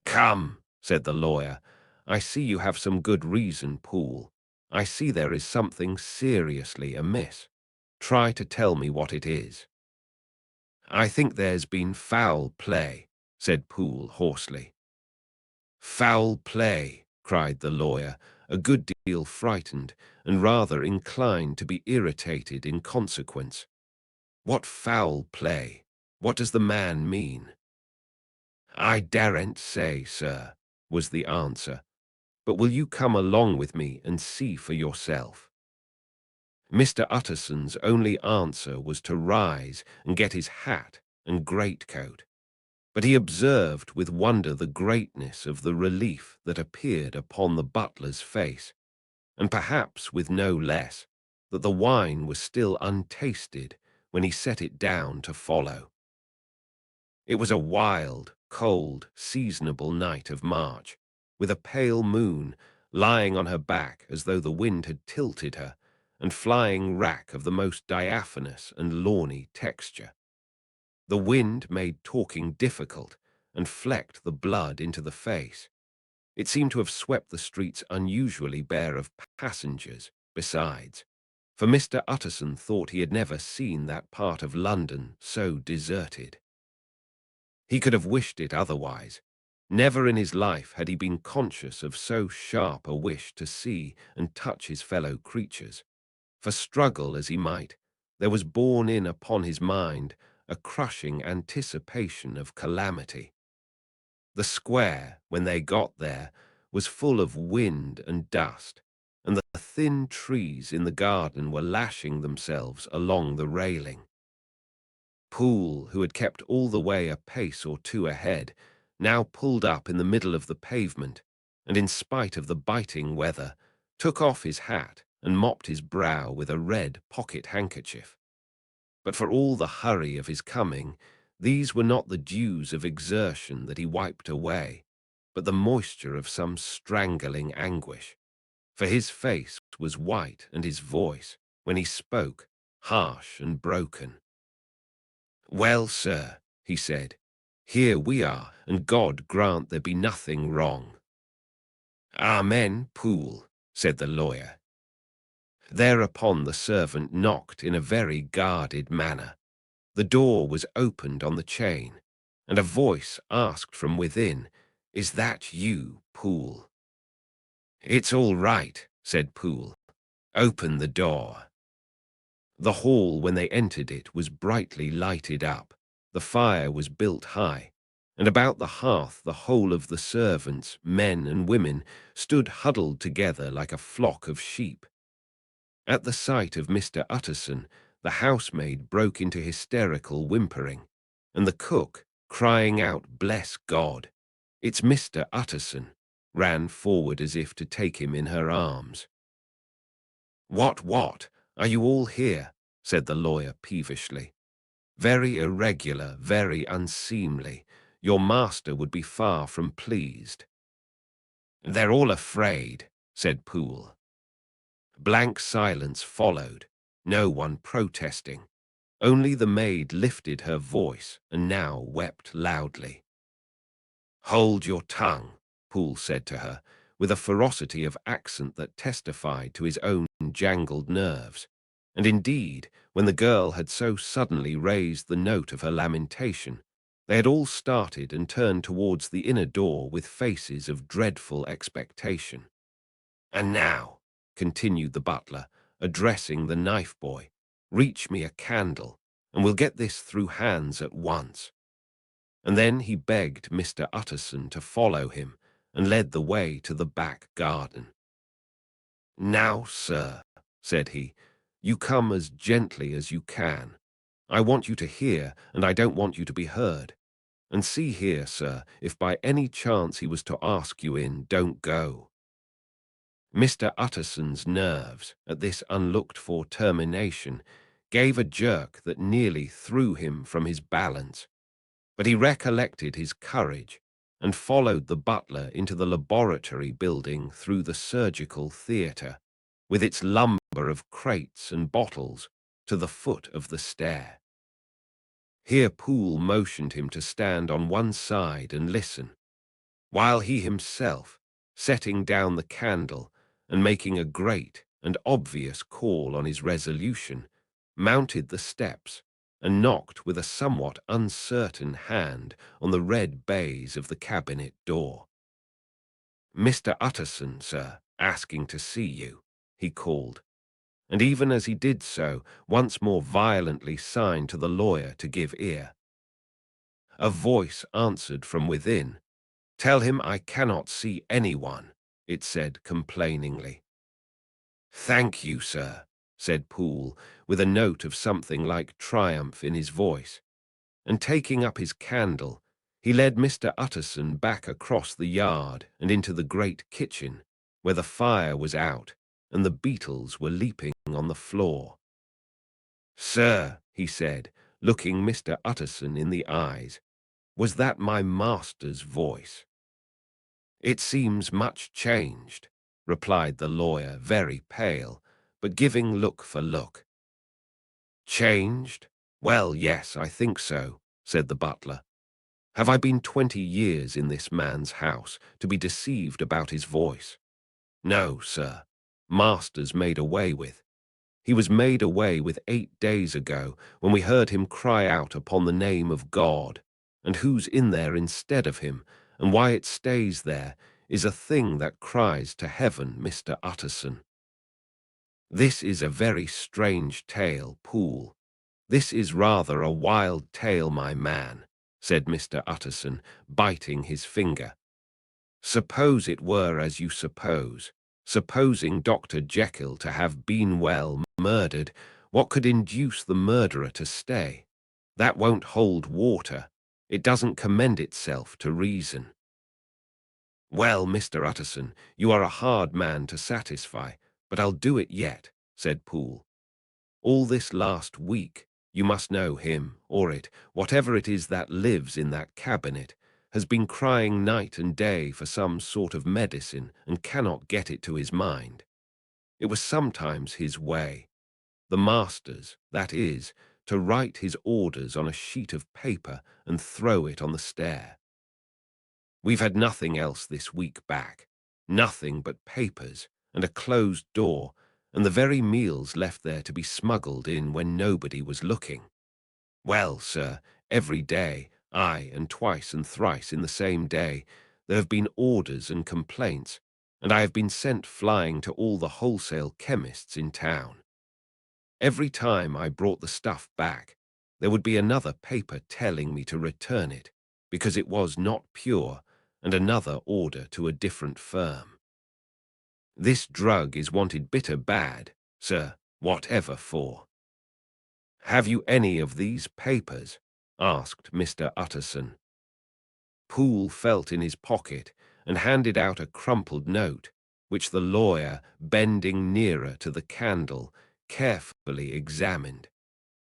"Come," said the lawyer, "I see you have some good reason, Poole. I see there is something seriously amiss. Try to tell me what it is." "I think there's been foul play," said Poole hoarsely. "Foul play," cried the lawyer, a good deal frightened and rather inclined to be irritated in consequence. "What foul play? What does the man mean?" "I daren't say, sir," was the answer, "but will you come along with me and see for yourself?" Mr. Utterson's only answer was to rise and get his hat and greatcoat, but he observed with wonder the greatness of the relief that appeared upon the butler's face, and perhaps with no less, that the wine was still untasted when he set it down to follow. It was a wild, cold, seasonable night of March, with a pale moon lying on her back as though the wind had tilted her, and flying wrack of the most diaphanous and lawny texture. The wind made talking difficult and flecked the blood into the face. It seemed to have swept the streets unusually bare of passengers, besides, for Mr. Utterson thought he had never seen that part of London so deserted. He could have wished it otherwise. Never in his life had he been conscious of so sharp a wish to see and touch his fellow creatures. For struggle as he might, there was borne in upon his mind a crushing anticipation of calamity. The square, when they got there, was full of wind and dust, and the thin trees in the garden were lashing themselves along the railing. Poole, who had kept all the way a pace or two ahead, now pulled up in the middle of the pavement, and in spite of the biting weather, took off his hat and mopped his brow with a red pocket-handkerchief. But for all the hurry of his coming, these were not the dews of exertion that he wiped away, but the moisture of some strangling anguish. For his face was white and his voice, when he spoke, harsh and broken. "Well, sir," he said, "here we are, and God grant there be nothing wrong." "Amen, Poole," said the lawyer. Thereupon the servant knocked in a very guarded manner. The door was opened on the chain, and a voice asked from within, "Is that you, Poole?" "It's all right," said Poole. "Open the door." The hall, when they entered it, was brightly lighted up. The fire was built high, and about the hearth the whole of the servants, men and women, stood huddled together like a flock of sheep. At the sight of Mr. Utterson, the housemaid broke into hysterical whimpering, and the cook, crying out, "Bless God, it's Mr. Utterson," ran forward as if to take him in her arms. What, are you all here?" said the lawyer peevishly. "Very irregular, very unseemly. Your master would be far from pleased." "They're all afraid," said Poole. Blank silence followed, no one protesting. Only the maid lifted her voice and now wept loudly. "Hold your tongue," Poole said to her, with a ferocity of accent that testified to his own jangled nerves. And indeed, when the girl had so suddenly raised the note of her lamentation, they had all started and turned towards the inner door with faces of dreadful expectation. "And now," continued the butler, addressing the knife boy, "reach me a candle, and we'll get this through hands at once." And then he begged Mr. Utterson to follow him, and led the way to the back garden. "Now, sir," said he, "you come as gently as you can. I want you to hear, and I don't want you to be heard. And see here, sir, if by any chance he was to ask you in, don't go." Mr. Utterson's nerves, at this unlooked-for termination, gave a jerk that nearly threw him from his balance. But he recollected his courage and followed the butler into the laboratory building through the surgical theatre, with its lumber of crates and bottles, to the foot of the stair. Here Poole motioned him to stand on one side and listen, while he himself, setting down the candle and making a great and obvious call on his resolution, mounted the steps and knocked with a somewhat uncertain hand on the red baize of the cabinet door. "Mr. Utterson, sir," asking to see you," he called, and even as he did so, once more violently signed to the lawyer to give ear. A voice answered from within. "Tell him I cannot see anyone," it said complainingly. "Thank you, sir," said Poole, with a note of something like triumph in his voice, and taking up his candle, he led Mr. Utterson back across the yard and into the great kitchen, where the fire was out and the beetles were leaping on the floor. "Sir," he said, looking Mr. Utterson in the eyes, "was that my master's voice?" "It seems much changed," replied the lawyer, very pale, but giving look for look. "Changed? Well, yes, I think so," said the butler. "Have I been 20 years in this man's house to be deceived about his voice? No, sir. Master's made away with. He was made away with 8 days ago, when we heard him cry out upon the name of God, and who's in there instead of him, and why it stays there, is a thing that cries to heaven, Mr. Utterson. This is a very strange tale, Poole. This is rather a wild tale, my man," said Mr. Utterson, biting his finger. "Suppose it were as you suppose. Supposing Dr. Jekyll to have been murdered, what could induce the murderer to stay? That won't hold water. It doesn't commend itself to reason." "Well, Mr. Utterson, you are a hard man to satisfy, but I'll do it yet," said Poole. "All this last week, you must know him, or it, whatever it is that lives in that cabinet, has been crying night and day for some sort of medicine and cannot get it to his mind. It was sometimes his way, the master's, that is, to write his orders on a sheet of paper and throw it on the stair. We've had nothing else this week back, nothing but papers and a closed door, and the very meals left there to be smuggled in when nobody was looking. Well, sir, every day, aye, and twice and thrice in the same day, there have been orders and complaints, and I have been sent flying to all the wholesale chemists in town. Every time I brought the stuff back, there would be another paper telling me to return it, because it was not pure, and another order to a different firm. This drug is wanted bitter bad, sir, whatever for." "Have you any of these papers?" asked Mr. Utterson. Poole felt in his pocket and handed out a crumpled note, which the lawyer, bending nearer to the candle, carefully examined.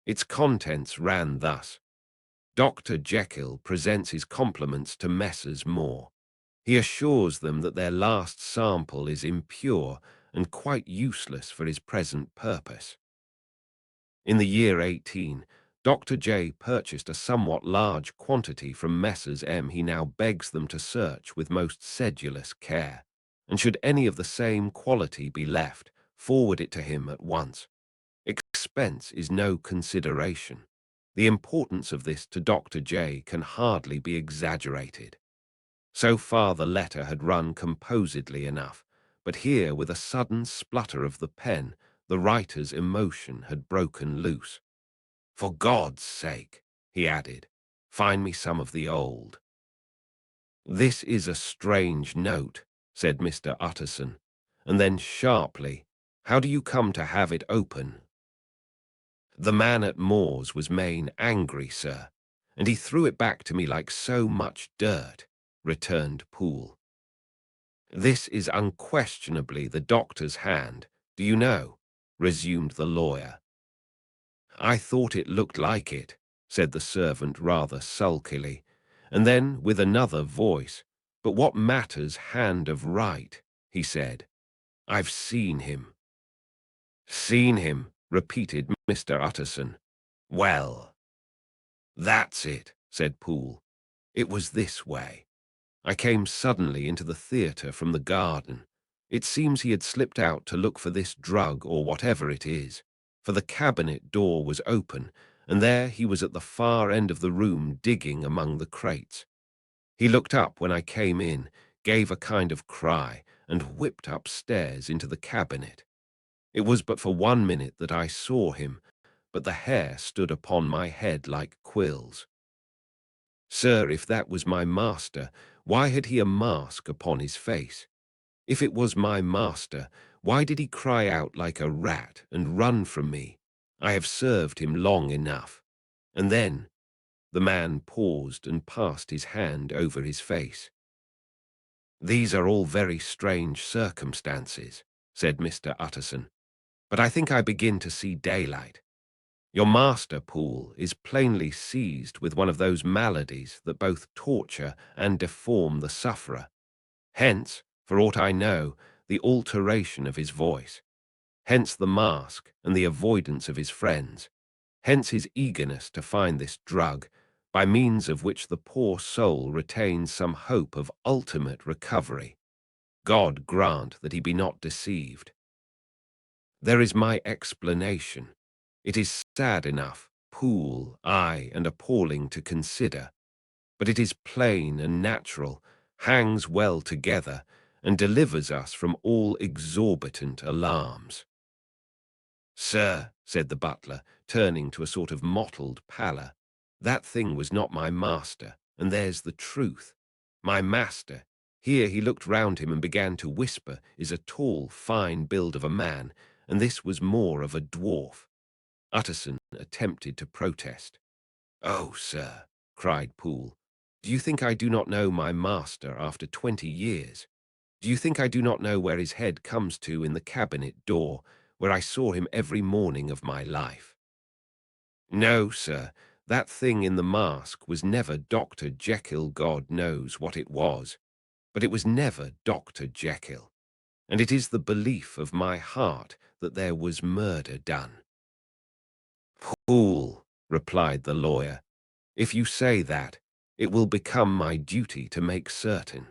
Its contents ran thus: "Dr. Jekyll presents his compliments to Messrs. Moore. He assures them that their last sample is impure and quite useless for his present purpose. In the year 18, Dr. J purchased a somewhat large quantity from Messrs. M. He now begs them to search with most sedulous care, and should any of the same quality be left, forward it to him at once. Expense is no consideration. The importance of this to Dr. J can hardly be exaggerated." So far the letter had run composedly enough, but here, with a sudden splutter of the pen, the writer's emotion had broken loose. "For God's sake," he added, "find me some of the old." "This is a strange note," said Mr. Utterson, and then sharply, "how do you come to have it open?" "The man at Moore's was main angry, sir, and he threw it back to me like so much dirt," returned Poole. "This is unquestionably the doctor's hand, do you know?" resumed the lawyer. "I thought it looked like it," said the servant rather sulkily, and then with another voice, "But what matters hand of right?" he said. "I've seen him." "Seen him," repeated Mr. Utterson. "Well, that's it," said Poole. "It was this way. I came suddenly into the theatre from the garden. It seems he had slipped out to look for this drug or whatever it is, for the cabinet door was open, and there he was at the far end of the room digging among the crates. He looked up when I came in, gave a kind of cry, and whipped upstairs into the cabinet. It was but for 1 minute that I saw him, but the hair stood upon my head like quills. Sir, if that was my master, why had he a mask upon his face? If it was my master, why did he cry out like a rat and run from me? I have served him long enough. And then the man paused and passed his hand over his face. These are all very strange circumstances, said Mr. Utterson, but I think I begin to see daylight. Your master, Poole, is plainly seized with one of those maladies that both torture and deform the sufferer. Hence, for aught I know, the alteration of his voice. Hence the mask and the avoidance of his friends. Hence his eagerness to find this drug, by means of which the poor soul retains some hope of ultimate recovery. God grant that he be not deceived. There is my explanation. It is sad enough, Poole, aye, and appalling to consider, but it is plain and natural, hangs well together, and delivers us from all exorbitant alarms. Sir, said the butler, turning to a sort of mottled pallor, that thing was not my master, and there's the truth. My master, here he looked round him and began to whisper, is a tall, fine build of a man, and this was more of a dwarf. Utterson attempted to protest. Oh, sir, cried Poole, do you think I do not know my master after 20 years? Do you think I do not know where his head comes to in the cabinet door, where I saw him every morning of my life? No, sir, that thing in the mask was never Dr. Jekyll, God knows what it was, but it was never Dr. Jekyll, and it is the belief of my heart that there was murder done. Poole, replied the lawyer, if you say that, it will become my duty to make certain.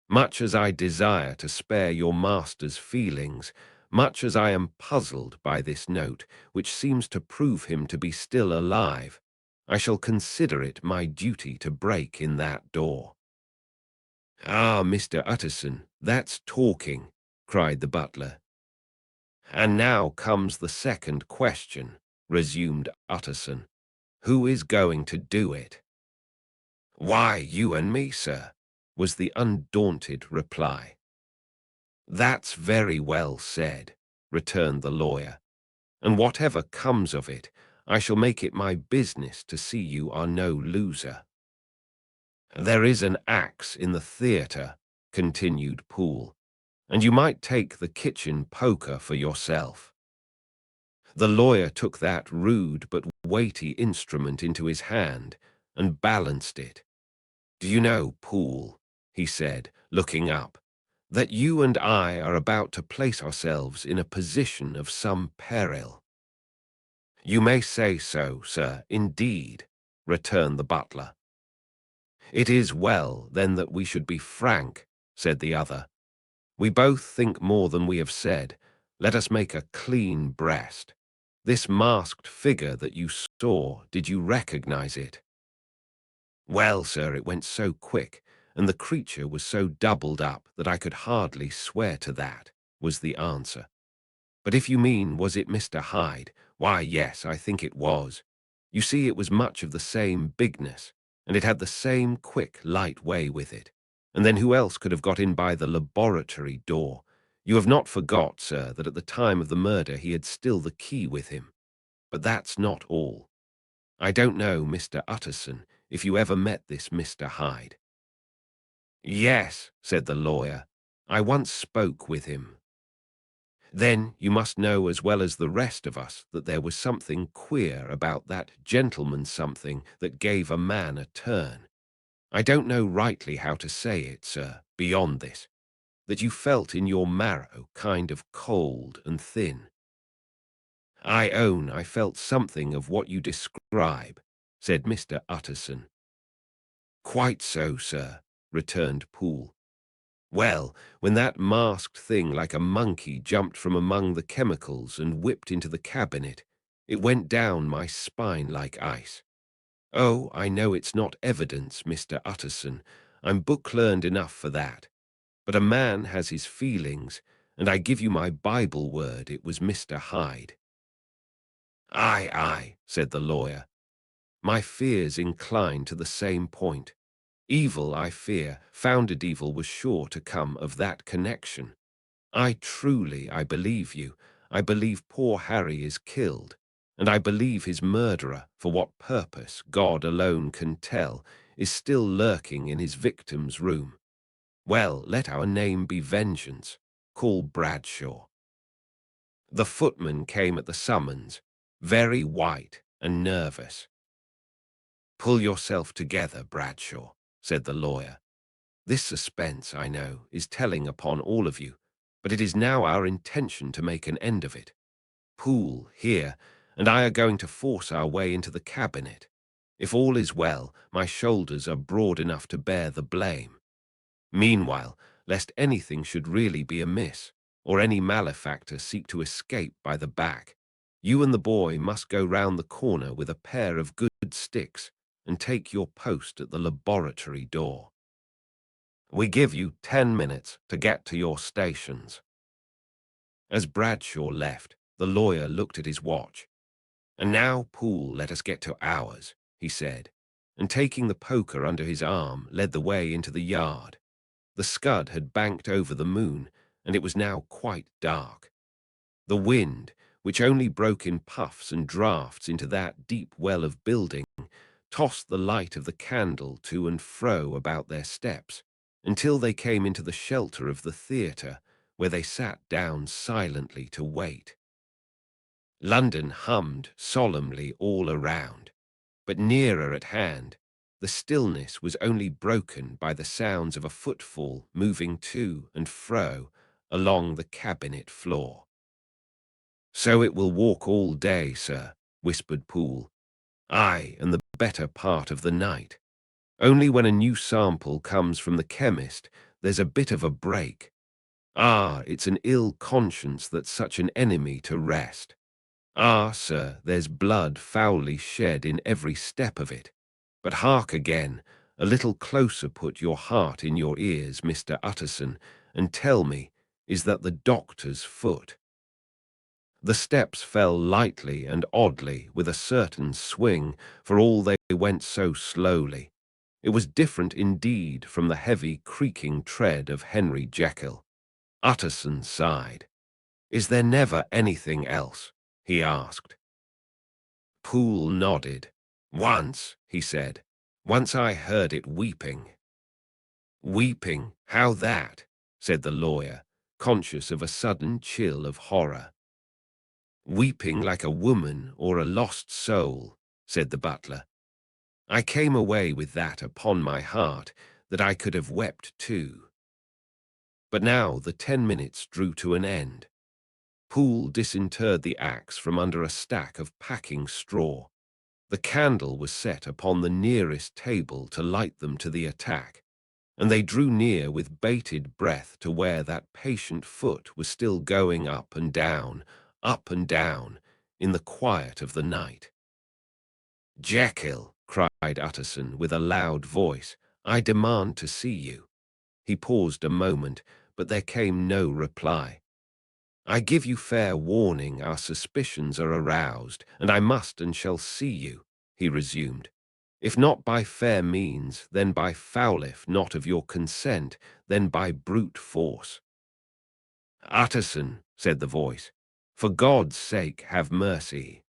Much as I desire to spare your master's feelings, much as I am puzzled by this note, which seems to prove him to be still alive, I shall consider it my duty to break in that door. Ah, Mr. Utterson, that's talking, cried the butler. And now comes the second question, resumed Utterson. Who is going to do it? Why, you and me, sir, was the undaunted reply. That's very well said, returned the lawyer, and whatever comes of it, I shall make it my business to see you are no loser. There is an axe in the theatre, continued Poole, and you might take the kitchen poker for yourself. The lawyer took that rude but weighty instrument into his hand and balanced it. Do you know, Poole, he said, looking up, that you and I are about to place ourselves in a position of some peril? You may say so, sir, indeed, returned the butler. It is well, then, that we should be frank, said the other. We both think more than we have said. Let us make a clean breast. This masked figure that you saw, did you recognize it? Well, sir, it went so quick, and the creature was so doubled up that I could hardly swear to that, was the answer. But if you mean, was it Mr. Hyde, why, yes, I think it was. You see, it was much of the same bigness, and it had the same quick, light way with it. And then who else could have got in by the laboratory door? You have not forgot, sir, that at the time of the murder he had still the key with him. But that's not all. I don't know, Mr. Utterson, if you ever met this Mr. Hyde. Yes, said the lawyer, I once spoke with him. Then you must know as well as the rest of us that there was something queer about that gentleman, something that gave a man a turn. I don't know rightly how to say it, sir, beyond this, that you felt in your marrow kind of cold and thin. I own I felt something of what you describe, said Mr. Utterson. Quite so, sir, returned Poole. Well, when that masked thing like a monkey jumped from among the chemicals and whipped into the cabinet, it went down my spine like ice. Oh, I know it's not evidence, Mr. Utterson. I'm book-learned enough for that. But a man has his feelings, and I give you my Bible word it was Mr. Hyde." "Aye, aye," said the lawyer. "My fears incline to the same point. Evil, I fear, founded evil was sure to come of that connection. I believe you. I believe poor Harry is killed, and I believe his murderer, for what purpose God alone can tell, is still lurking in his victim's room. Well, let our name be Vengeance. Call Bradshaw." The footman came at the summons, very white and nervous. "Pull yourself together, Bradshaw," said the lawyer. "This suspense, I know, is telling upon all of you, but it is now our intention to make an end of it. Poole, here, and I are going to force our way into the cabinet. If all is well, my shoulders are broad enough to bear the blame. Meanwhile, lest anything should really be amiss, or any malefactor seek to escape by the back, you and the boy must go round the corner with a pair of good sticks and take your post at the laboratory door. We give you 10 minutes to get to your stations." As Bradshaw left, the lawyer looked at his watch. "And now, Poole, let us get to ours," he said, and taking the poker under his arm, led the way into the yard. The scud had banked over the moon, and it was now quite dark. The wind, which only broke in puffs and draughts into that deep well of building, tossed the light of the candle to and fro about their steps, until they came into the shelter of the theatre, where they sat down silently to wait. London hummed solemnly all around, but nearer at hand, the stillness was only broken by the sounds of a footfall moving to and fro along the cabinet floor. "So it will walk all day, sir," whispered Poole. "Aye, and the better part of the night. Only when a new sample comes from the chemist, there's a bit of a break. Ah, it's an ill conscience that's such an enemy to rest. Ah, sir, there's blood foully shed in every step of it. But hark again, a little closer put your heart in your ears, Mr. Utterson, and tell me, is that the doctor's foot?" The steps fell lightly and oddly, with a certain swing, for all they went so slowly. It was different indeed from the heavy, creaking tread of Henry Jekyll. Utterson sighed. "Is there never anything else?" he asked. Poole nodded. "Once," he said. "Once I heard it weeping." "Weeping? How that?" said the lawyer, conscious of a sudden chill of horror. "Weeping like a woman or a lost soul," said the butler. "I came away with that upon my heart, that I could have wept too." But now the 10 minutes drew to an end. Poole disinterred the axe from under a stack of packing straw. The candle was set upon the nearest table to light them to the attack, and they drew near with bated breath to where that patient foot was still going up and down, in the quiet of the night. "Jekyll," cried Utterson with a loud voice, "I demand to see you." He paused a moment, but there came no reply. "I give you fair warning, our suspicions are aroused, and I must and shall see you," he resumed. "If not by fair means, then by foul, if not of your consent, then by brute force." "Utterson," said the voice, "for God's sake have mercy."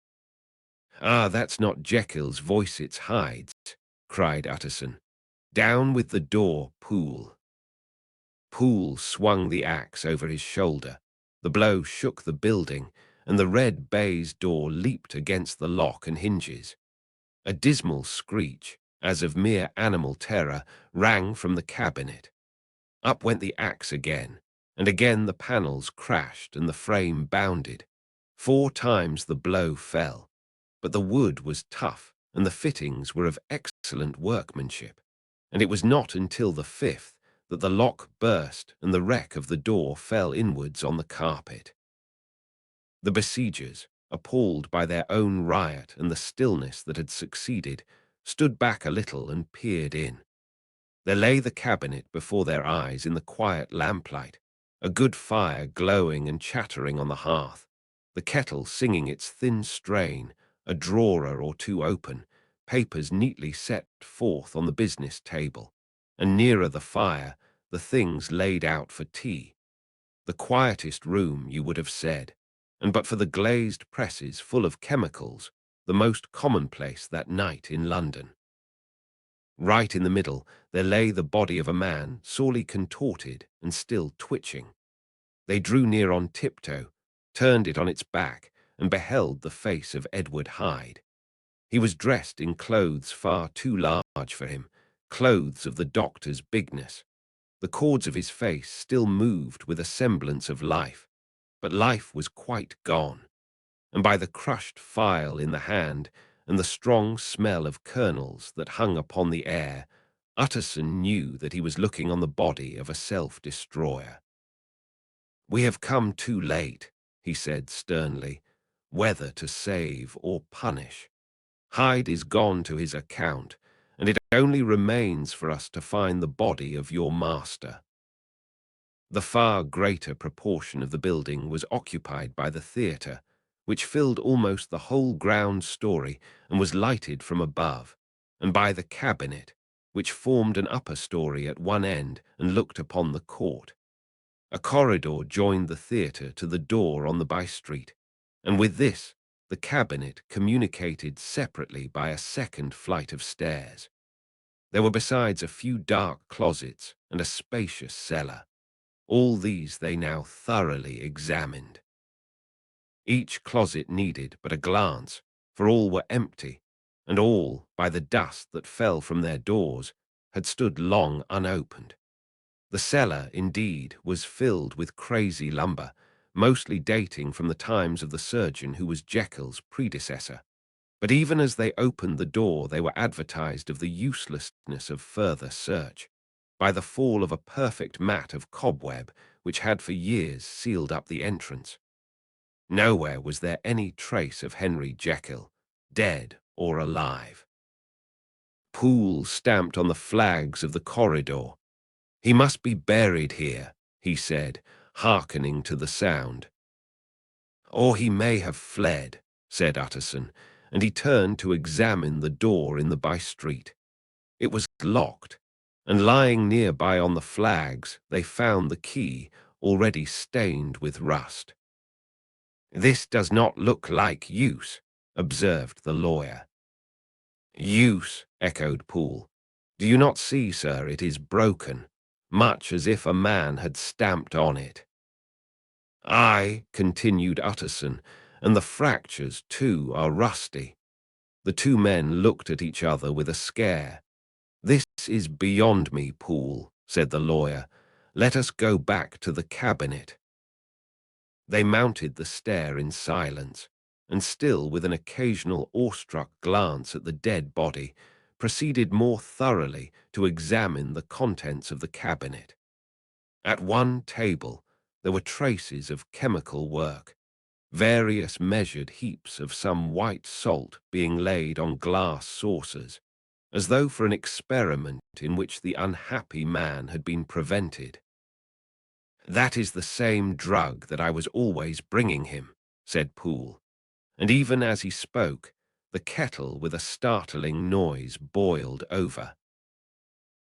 "Ah, that's not Jekyll's voice, it's Hyde's," cried Utterson. "Down with the door, Poole." Poole swung the axe over his shoulder. The blow shook the building, and the red baize door leaped against the lock and hinges. A dismal screech, as of mere animal terror, rang from the cabinet. Up went the axe again, and again the panels crashed and the frame bounded. 4 times the blow fell, but the wood was tough and the fittings were of excellent workmanship, and it was not until the 5th that the lock burst and the wreck of the door fell inwards on the carpet. The besiegers, appalled by their own riot and the stillness that had succeeded, stood back a little and peered in. There lay the cabinet before their eyes in the quiet lamplight, a good fire glowing and chattering on the hearth, the kettle singing its thin strain, a drawer or two open, papers neatly set forth on the business table, and nearer the fire, the things laid out for tea. The quietest room, you would have said, and but for the glazed presses full of chemicals, the most commonplace that night in London. Right in the middle, there lay the body of a man, sorely contorted and still twitching. They drew near on tiptoe, turned it on its back, and beheld the face of Edward Hyde. He was dressed in clothes far too large for him, clothes of the doctor's bigness. The cords of his face still moved with a semblance of life, but life was quite gone, and by the crushed file in the hand and the strong smell of kernels that hung upon the air, Utterson knew that he was looking on the body of a self-destroyer. "We have come too late," he said sternly, "whether to save or punish. Hyde is gone to his account, and it only remains for us to find the body of your master." The far greater proportion of the building was occupied by the theatre, which filled almost the whole ground story and was lighted from above, and by the cabinet, which formed an upper story at one end and looked upon the court. A corridor joined the theatre to the door on the by-street, and with this the cabinet communicated separately by a second flight of stairs. There were besides a few dark closets and a spacious cellar. All these they now thoroughly examined. Each closet needed but a glance, for all were empty, and all, by the dust that fell from their doors, had stood long unopened. The cellar, indeed, was filled with crazy lumber, mostly dating from the times of the surgeon who was Jekyll's predecessor. But even as they opened the door, they were advertised of the uselessness of further search by the fall of a perfect mat of cobweb which had for years sealed up the entrance. Nowhere was there any trace of Henry Jekyll, dead or alive. Poole stamped on the flags of the corridor. "He must be buried here," he said, hearkening to the sound. "Or he may have fled," said Utterson, and he turned to examine the door in the by-street. It was locked, and lying nearby on the flags they found the key, already stained with rust. "This does not look like use," observed the lawyer. "Use," echoed Poole. "Do you not see, sir, it is broken, much as if a man had stamped on it." "Aye," continued Utterson, "and the fractures, too, are rusty." The two men looked at each other with a scare. "This is beyond me, Poole," said the lawyer. "Let us go back to the cabinet." They mounted the stair in silence, and still with an occasional awestruck glance at the dead body, proceeded more thoroughly to examine the contents of the cabinet. At one table there were traces of chemical work, various measured heaps of some white salt being laid on glass saucers, as though for an experiment in which the unhappy man had been prevented. "That is the same drug that I was always bringing him," said Poole, and even as he spoke, the kettle with a startling noise boiled over.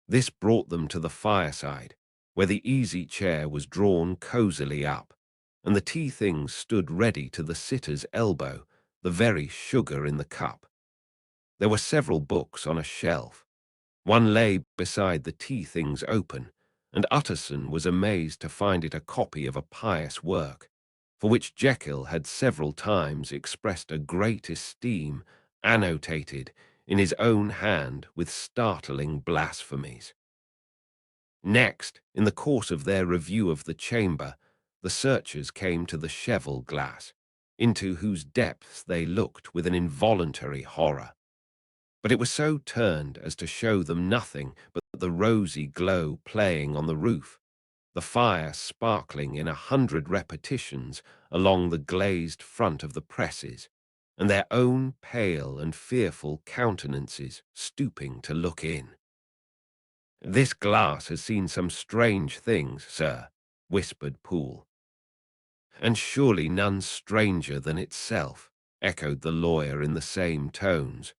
This brought them to the fireside, where the easy chair was drawn cosily up, and the tea things stood ready to the sitter's elbow, the very sugar in the cup. There were several books on a shelf. One lay beside the tea things open, and Utterson was amazed to find it a copy of a pious work, for which Jekyll had several times expressed a great esteem, annotated in his own hand with startling blasphemies. Next, in the course of their review of the chamber, the searchers came to the cheval glass, into whose depths they looked with an involuntary horror. But it was so turned as to show them nothing but the rosy glow playing on the roof, the fire sparkling in 100 repetitions along the glazed front of the presses, and their own pale and fearful countenances stooping to look in. "This glass has seen some strange things, sir," whispered Poole. "And surely none stranger than itself," echoed the lawyer in the same tones.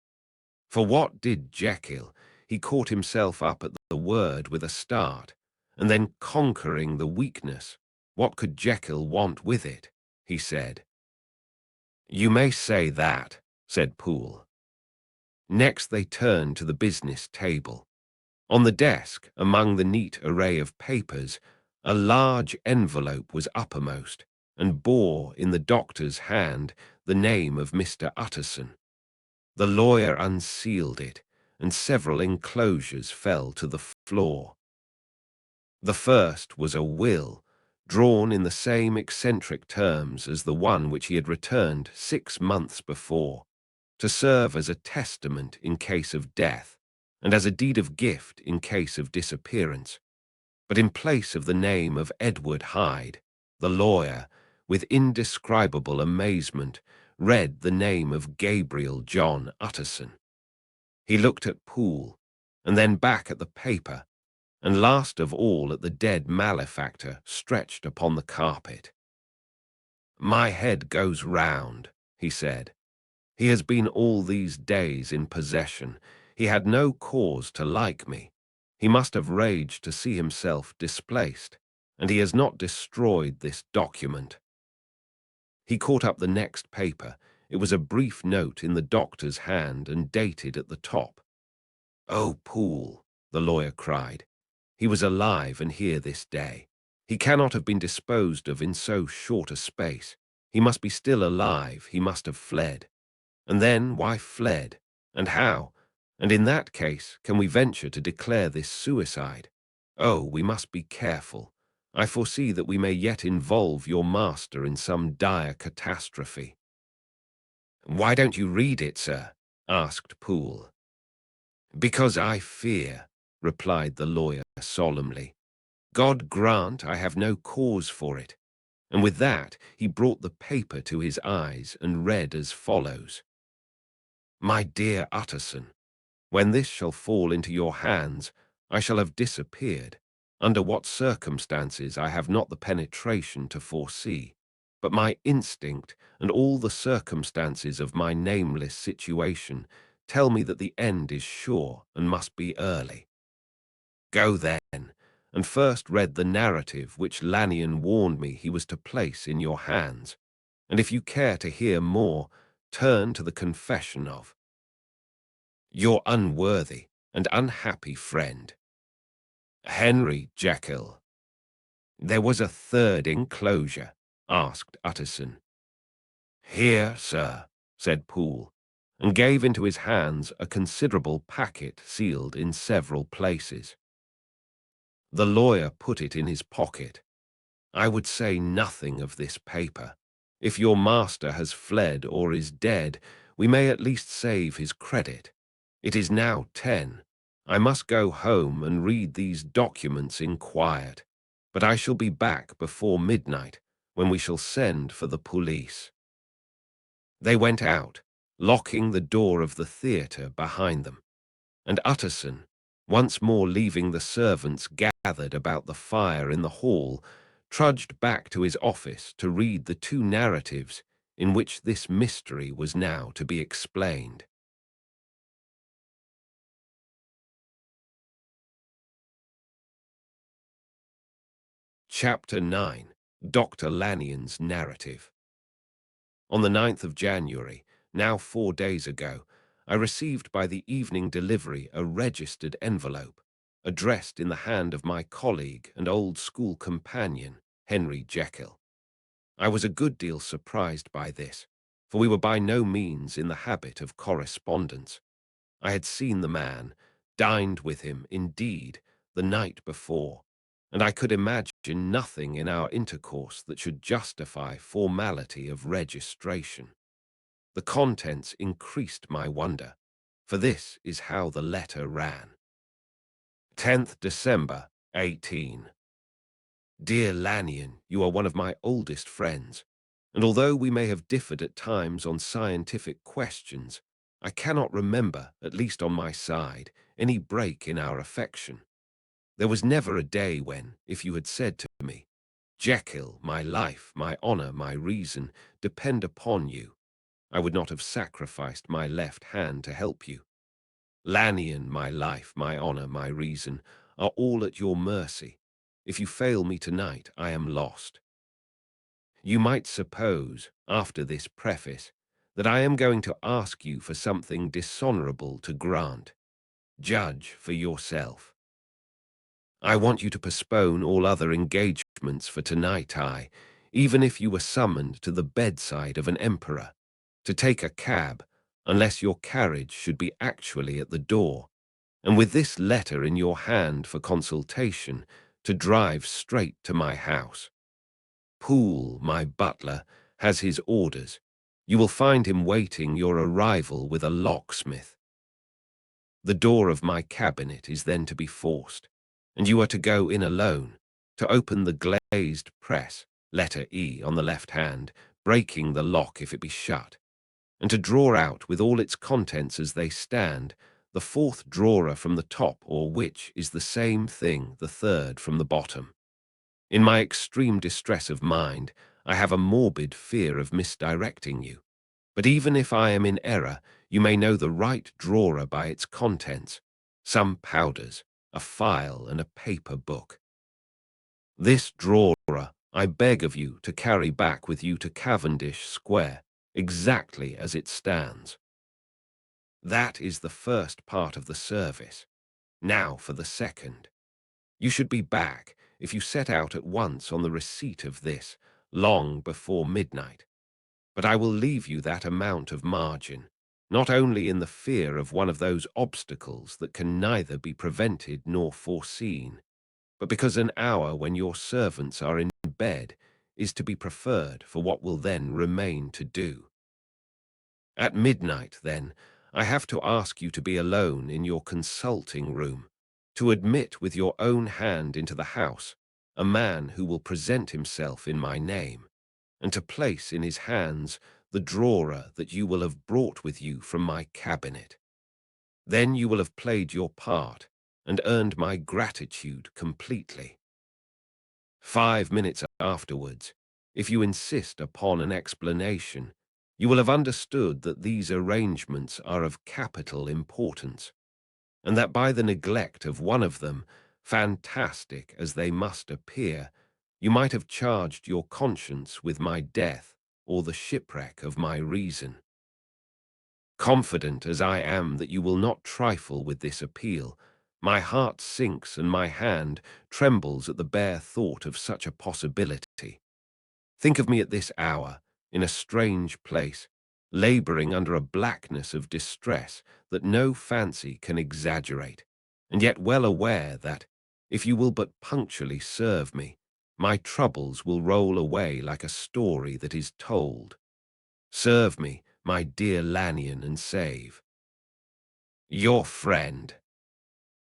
For what did Jekyll? He caught himself up at the word with a start, and then conquering the weakness. What could Jekyll want with it? He said. "You may say that," said Poole. Next they turned to the business table. On the desk, among the neat array of papers, a large envelope was uppermost, and bore in the doctor's hand the name of Mr. Utterson. The lawyer unsealed it, and several enclosures fell to the floor. The first was a will, drawn in the same eccentric terms as the one which he had returned 6 months before, to serve as a testament in case of death, and as a deed of gift in case of disappearance. But in place of the name of Edward Hyde, the lawyer, with indescribable amazement, read the name of Gabriel John Utterson. He looked at Poole, and then back at the paper, and last of all at the dead malefactor stretched upon the carpet. "My head goes round," he said. "He has been all these days in possession. He had no cause to like me. He must have raged to see himself displaced, and he has not destroyed this document." He caught up the next paper. It was a brief note in the doctor's hand and dated at the top. "Oh, Poole," the lawyer cried. "He was alive and here this day. He cannot have been disposed of in so short a space. He must be still alive. He must have fled. And then, why fled? And how? And in that case, can we venture to declare this suicide? Oh, we must be careful. I foresee that we may yet involve your master in some dire catastrophe." "Why don't you read it, sir?" asked Poole. "Because I fear," replied the lawyer solemnly. "God grant I have no cause for it." And with that he brought the paper to his eyes and read as follows. "My dear Utterson, when this shall fall into your hands, I shall have disappeared. Under what circumstances I have not the penetration to foresee, but my instinct and all the circumstances of my nameless situation tell me that the end is sure and must be early. Go then, and first read the narrative which Lanyon warned me he was to place in your hands, and if you care to hear more, turn to the confession of your unworthy and unhappy friend, Henry Jekyll." "There was a third enclosure?" asked Utterson. "Here, sir," said Poole, and gave into his hands a considerable packet sealed in several places. The lawyer put it in his pocket. "I would say nothing of this paper. If your master has fled or is dead, we may at least save his credit. It is now 10. I must go home and read these documents in quiet, but I shall be back before midnight, when we shall send for the police." They went out, locking the door of the theatre behind them, and Utterson, once more leaving the servants gathered about the fire in the hall, trudged back to his office to read the 2 narratives in which this mystery was now to be explained. Chapter 9. Dr. Lanyon's Narrative. On the 9th of January, now 4 days ago, I received by the evening delivery a registered envelope, addressed in the hand of my colleague and old school companion, Henry Jekyll. I was a good deal surprised by this, for we were by no means in the habit of correspondence. I had seen the man, dined with him, indeed, the night before, and I could imagine nothing in our intercourse that should justify formality of registration. The contents increased my wonder, for this is how the letter ran. 10th December, 18. Dear Lanyon, you are one of my oldest friends, and although we may have differed at times on scientific questions, I cannot remember, at least on my side, any break in our affection. There was never a day when, if you had said to me, Jekyll, my life, my honor, my reason, depend upon you, I would not have sacrificed my left hand to help you. Lanyon, my life, my honor, my reason, are all at your mercy. If you fail me tonight, I am lost. You might suppose, after this preface, that I am going to ask you for something dishonorable to grant. Judge for yourself. I want you to postpone all other engagements for tonight, even if you were summoned to the bedside of an emperor, to take a cab, unless your carriage should be actually at the door, and with this letter in your hand for consultation, to drive straight to my house. Poole, my butler, has his orders. You will find him waiting your arrival with a locksmith. The door of my cabinet is then to be forced, and you are to go in alone, to open the glazed press, letter E on the left hand, breaking the lock if it be shut, and to draw out with all its contents as they stand, the fourth drawer from the top, or which is the same thing, the third from the bottom. In my extreme distress of mind, I have a morbid fear of misdirecting you. But even if I am in error, you may know the right drawer by its contents, some powders, a file, and a paper book. This drawer I beg of you to carry back with you to Cavendish Square, exactly as it stands. That is the first part of the service. Now for the second. You should be back, if you set out at once on the receipt of this, long before midnight. But I will leave you that amount of margin, not only in the fear of one of those obstacles that can neither be prevented nor foreseen, but because an hour when your servants are in bed is to be preferred for what will then remain to do. At midnight, then, I have to ask you to be alone in your consulting room, to admit with your own hand into the house a man who will present himself in my name, and to place in his hands the drawer that you will have brought with you from my cabinet. Then you will have played your part and earned my gratitude completely. 5 minutes afterwards, if you insist upon an explanation, you will have understood that these arrangements are of capital importance, and that by the neglect of one of them, fantastic as they must appear, you might have charged your conscience with my death or the shipwreck of my reason. Confident as I am that you will not trifle with this appeal, my heart sinks and my hand trembles at the bare thought of such a possibility. Think of me at this hour, in a strange place, laboring under a blackness of distress that no fancy can exaggerate, and yet well aware that, if you will but punctually serve me, my troubles will roll away like a story that is told. Serve me, my dear Lanyon, and save. Your friend,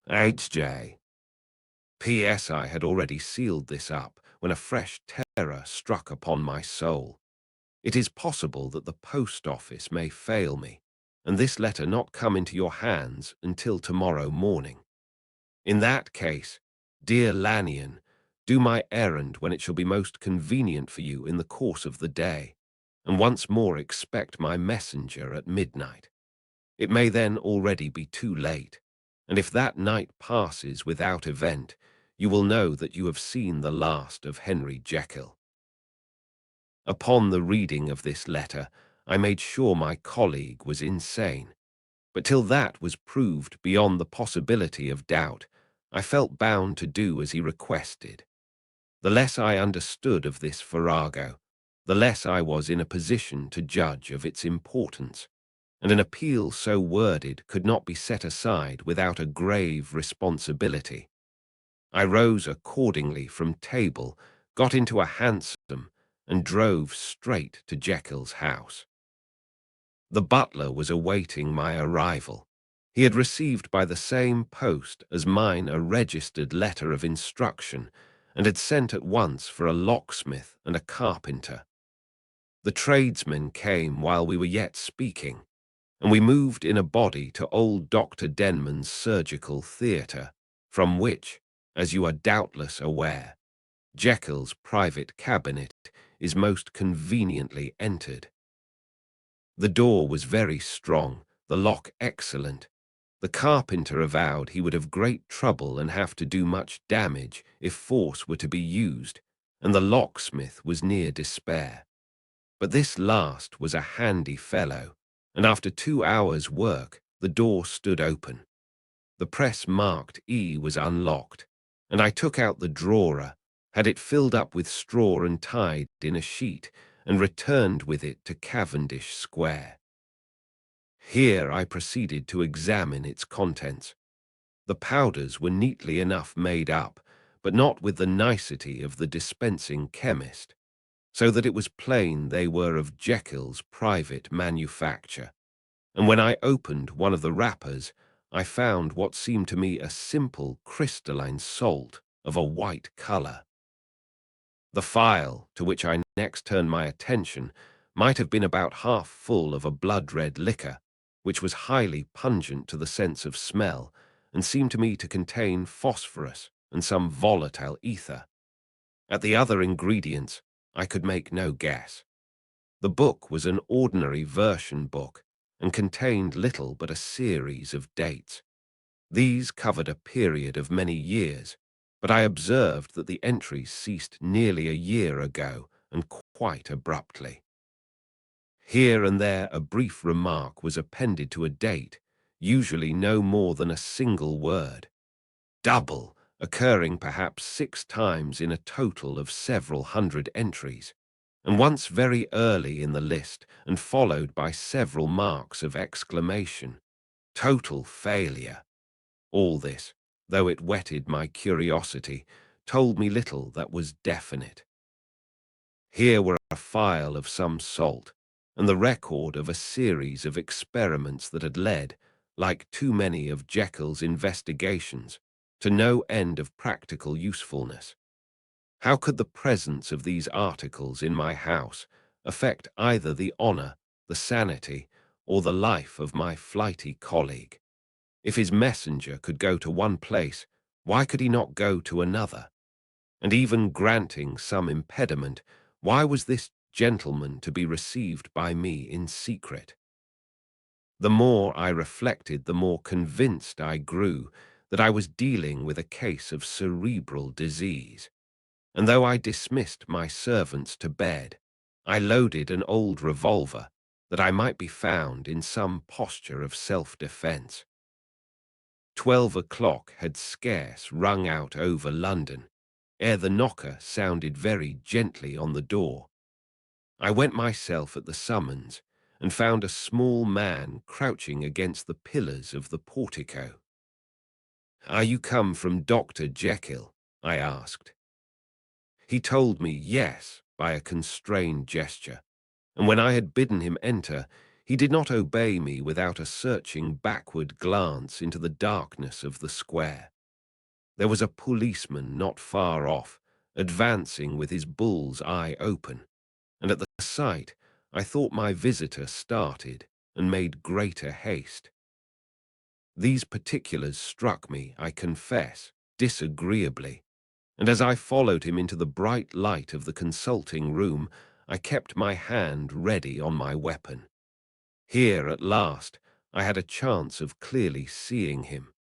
H.J. P.S. I had already sealed this up when a fresh terror struck upon my soul. It is possible that the post office may fail me, and this letter not come into your hands until tomorrow morning. In that case, dear Lanyon, do my errand when it shall be most convenient for you in the course of the day, and once more expect my messenger at midnight. It may then already be too late, and if that night passes without event, you will know that you have seen the last of Henry Jekyll. Upon the reading of this letter, I made sure my colleague was insane, but till that was proved beyond the possibility of doubt, I felt bound to do as he requested. The less I understood of this farrago, the less I was in a position to judge of its importance, and an appeal so worded could not be set aside without a grave responsibility. I rose accordingly from table, got into a hansom, and drove straight to Jekyll's house. The butler was awaiting my arrival. He had received by the same post as mine a registered letter of instruction, and had sent at once for a locksmith and a carpenter. The tradesmen came while we were yet speaking, and we moved in a body to old Dr. Denman's surgical theatre, from which, As you are doubtless aware, Jekyll's private cabinet is most conveniently entered. The door was very strong, the lock excellent. The carpenter avowed he would have great trouble and have to do much damage if force were to be used, and the locksmith was near despair. But this last was a handy fellow, and after 2 hours' work, the door stood open. The press marked E was unlocked, and I took out the drawer, had it filled up with straw and tied in a sheet, and returned with it to Cavendish Square. Here I proceeded to examine its contents. The powders were neatly enough made up, but not with the nicety of the dispensing chemist, so that it was plain they were of Jekyll's private manufacture. And when I opened one of the wrappers, I found what seemed to me a simple crystalline salt of a white color. The phial, to which I next turned my attention, might have been about half full of a blood-red liquor, which was highly pungent to the sense of smell, and seemed to me to contain phosphorus and some volatile ether. At the other ingredients, I could make no guess. The book was an ordinary version book, and contained little but a series of dates. These covered a period of many years, but I observed that the entries ceased nearly a year ago, and quite abruptly. Here and there a brief remark was appended to a date, usually no more than a single word. Double, occurring perhaps 6 times in a total of several hundred entries, and once very early in the list and followed by several marks of exclamation. Total failure. All this, though it whetted my curiosity, told me little that was definite. Here were a phial of some salt, and the record of a series of experiments that had led, like too many of Jekyll's investigations, to no end of practical usefulness. How could the presence of these articles in my house affect either the honor, the sanity, or the life of my flighty colleague? If his messenger could go to one place, why could he not go to another? And even granting some impediment, why was this gentleman to be received by me in secret? The more I reflected, the more convinced I grew that I was dealing with a case of cerebral disease. And though I dismissed my servants to bed, I loaded an old revolver that I might be found in some posture of self-defense. 12 o'clock had scarce rung out over London, ere the knocker sounded very gently on the door. I went myself at the summons, and found a small man crouching against the pillars of the portico. "Are you come from Dr. Jekyll?" I asked. He told me yes by a constrained gesture, and when I had bidden him enter, he did not obey me without a searching backward glance into the darkness of the square. There was a policeman not far off, advancing with his bull's eye open, and at the sight I thought my visitor started and made greater haste. These particulars struck me, I confess, disagreeably, and as I followed him into the bright light of the consulting room, I kept my hand ready on my weapon. Here, at last, I had a chance of clearly seeing him.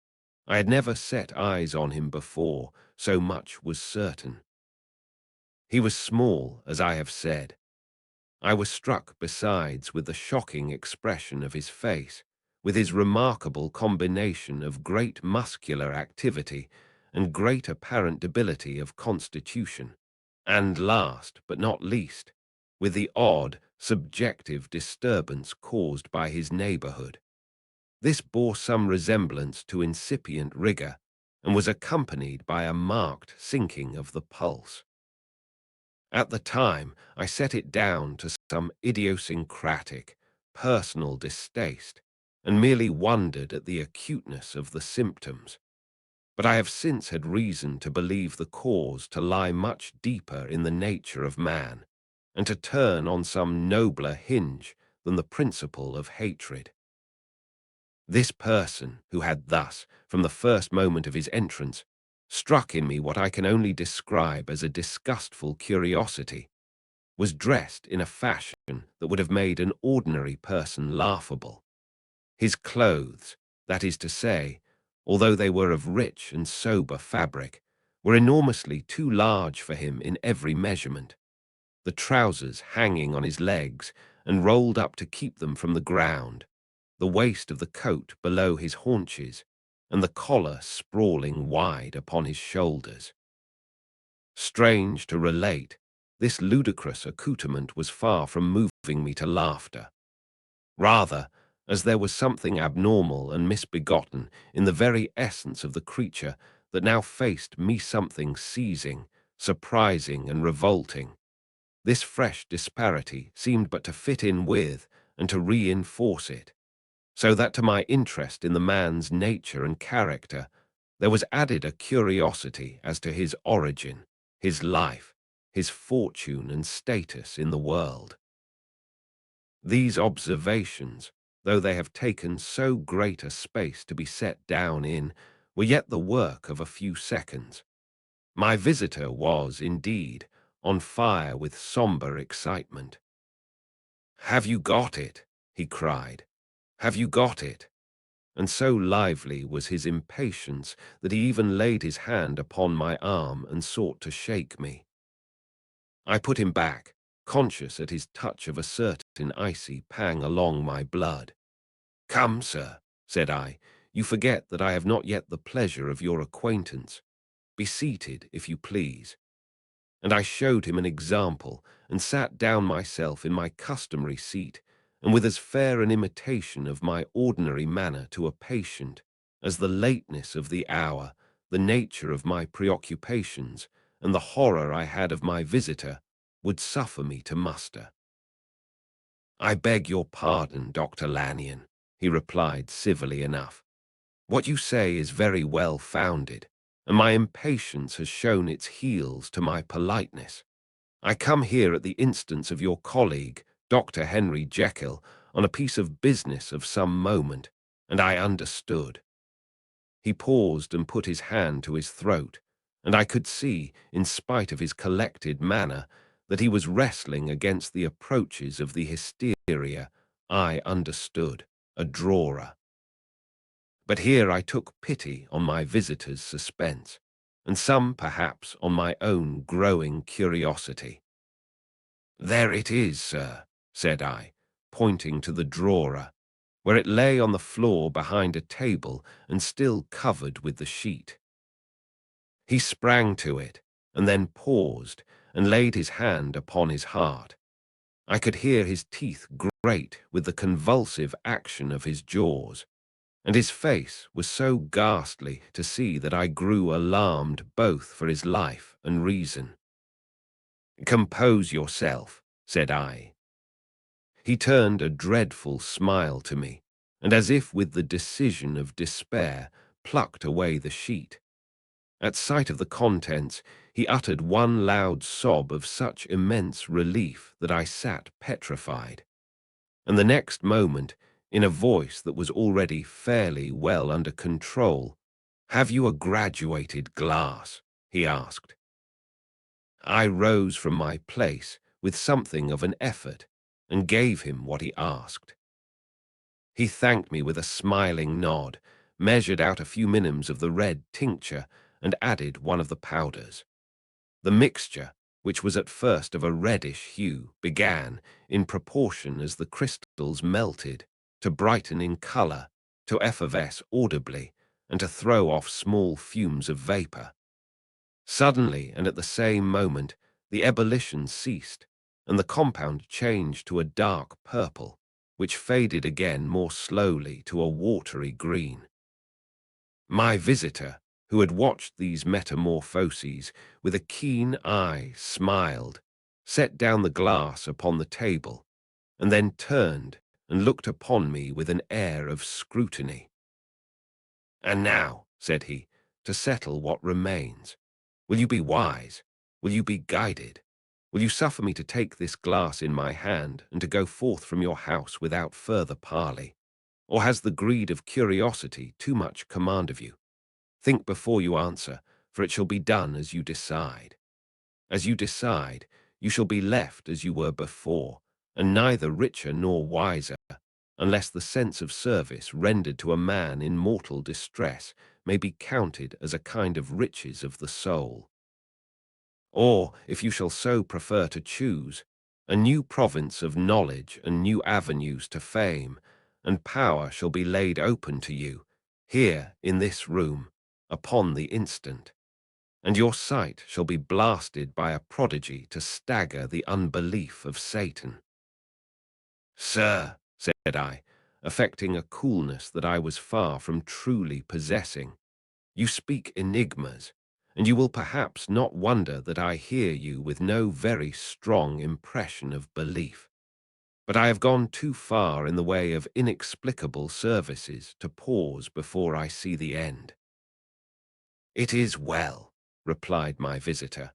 I had never set eyes on him before, so much was certain. He was small, as I have said. I was struck, besides, with the shocking expression of his face, with his remarkable combination of great muscular activity and great apparent debility of constitution, and last but not least, with the odd, subjective disturbance caused by his neighborhood. This bore some resemblance to incipient rigor, and was accompanied by a marked sinking of the pulse. At the time, I set it down to some idiosyncratic, personal distaste, and merely wondered at the acuteness of the symptoms. But I have since had reason to believe the cause to lie much deeper in the nature of man, and to turn on some nobler hinge than the principle of hatred. This person, who had thus, from the first moment of his entrance, struck in me what I can only describe as a disgustful curiosity, was dressed in a fashion that would have made an ordinary person laughable. His clothes, that is to say, although they were of rich and sober fabric, were enormously too large for him in every measurement, the trousers hanging on his legs and rolled up to keep them from the ground, the waist of the coat below his haunches, and the collar sprawling wide upon his shoulders. Strange to relate, this ludicrous accoutrement was far from moving me to laughter. Rather, as there was something abnormal and misbegotten in the very essence of the creature that now faced me, something seizing, surprising, and revolting. This fresh disparity seemed but to fit in with and to reinforce it, so that to my interest in the man's nature and character there was added a curiosity as to his origin, his life, his fortune and status in the world. These observations, though they have taken so great a space to be set down in, were yet the work of a few seconds. My visitor was, indeed, on fire with sombre excitement. "Have you got it?" he cried. "Have you got it?" And so lively was his impatience that he even laid his hand upon my arm and sought to shake me. I put him back, conscious at his touch of a certain icy pang along my blood. "Come, sir," said I, "you forget that I have not yet the pleasure of your acquaintance. Be seated, if you please." And I showed him an example, and sat down myself in my customary seat, and with as fair an imitation of my ordinary manner to a patient, as the lateness of the hour, the nature of my preoccupations, and the horror I had of my visitor, would suffer me to muster. "I beg your pardon, Dr. Lanyon," he replied civilly enough. "What you say is very well founded, and my impatience has shown its heels to my politeness. I come here at the instance of your colleague, Dr. Henry Jekyll, on a piece of business of some moment, and I understood." He paused and put his hand to his throat, and I could see, in spite of his collected manner, that he was wrestling against the approaches of the hysteria I understood, a drawer. But here I took pity on my visitor's suspense, and some, perhaps, on my own growing curiosity. "There it is, sir," said I, pointing to the drawer, where it lay on the floor behind a table and still covered with the sheet. He sprang to it, and then paused and laid his hand upon his heart. I could hear his teeth grate with the convulsive action of his jaws, and his face was so ghastly to see that I grew alarmed both for his life and reason. "Compose yourself," said I. He turned a dreadful smile to me, and as if with the decision of despair, plucked away the sheet. At sight of the contents, he uttered one loud sob of such immense relief that I sat petrified. And the next moment, in a voice that was already fairly well under control, "Have you a graduated glass?" he asked. I rose from my place with something of an effort and gave him what he asked. He thanked me with a smiling nod, measured out a few minims of the red tincture, and added one of the powders. The mixture, which was at first of a reddish hue, began, in proportion as the crystals melted, to brighten in colour, to effervesce audibly, and to throw off small fumes of vapour. Suddenly, and at the same moment, the ebullition ceased, and the compound changed to a dark purple, which faded again more slowly to a watery green. My visitor, who had watched these metamorphoses with a keen eye, smiled, set down the glass upon the table, and then turned and looked upon me with an air of scrutiny. "And now," said he, "to settle what remains. Will you be wise? Will you be guided? Will you suffer me to take this glass in my hand and to go forth from your house without further parley? Or has the greed of curiosity too much command of you? Think before you answer, for it shall be done as you decide. As you decide, you shall be left as you were before, and neither richer nor wiser, unless the sense of service rendered to a man in mortal distress may be counted as a kind of riches of the soul. Or, if you shall so prefer to choose, a new province of knowledge and new avenues to fame and power shall be laid open to you, here in this room, upon the instant, and your sight shall be blasted by a prodigy to stagger the unbelief of Satan. Sir, said I, affecting a coolness that I was far from truly possessing, you speak enigmas, and you will perhaps not wonder that I hear you with no very strong impression of belief. But I have gone too far in the way of inexplicable services to pause before I see the end. It is well, replied my visitor.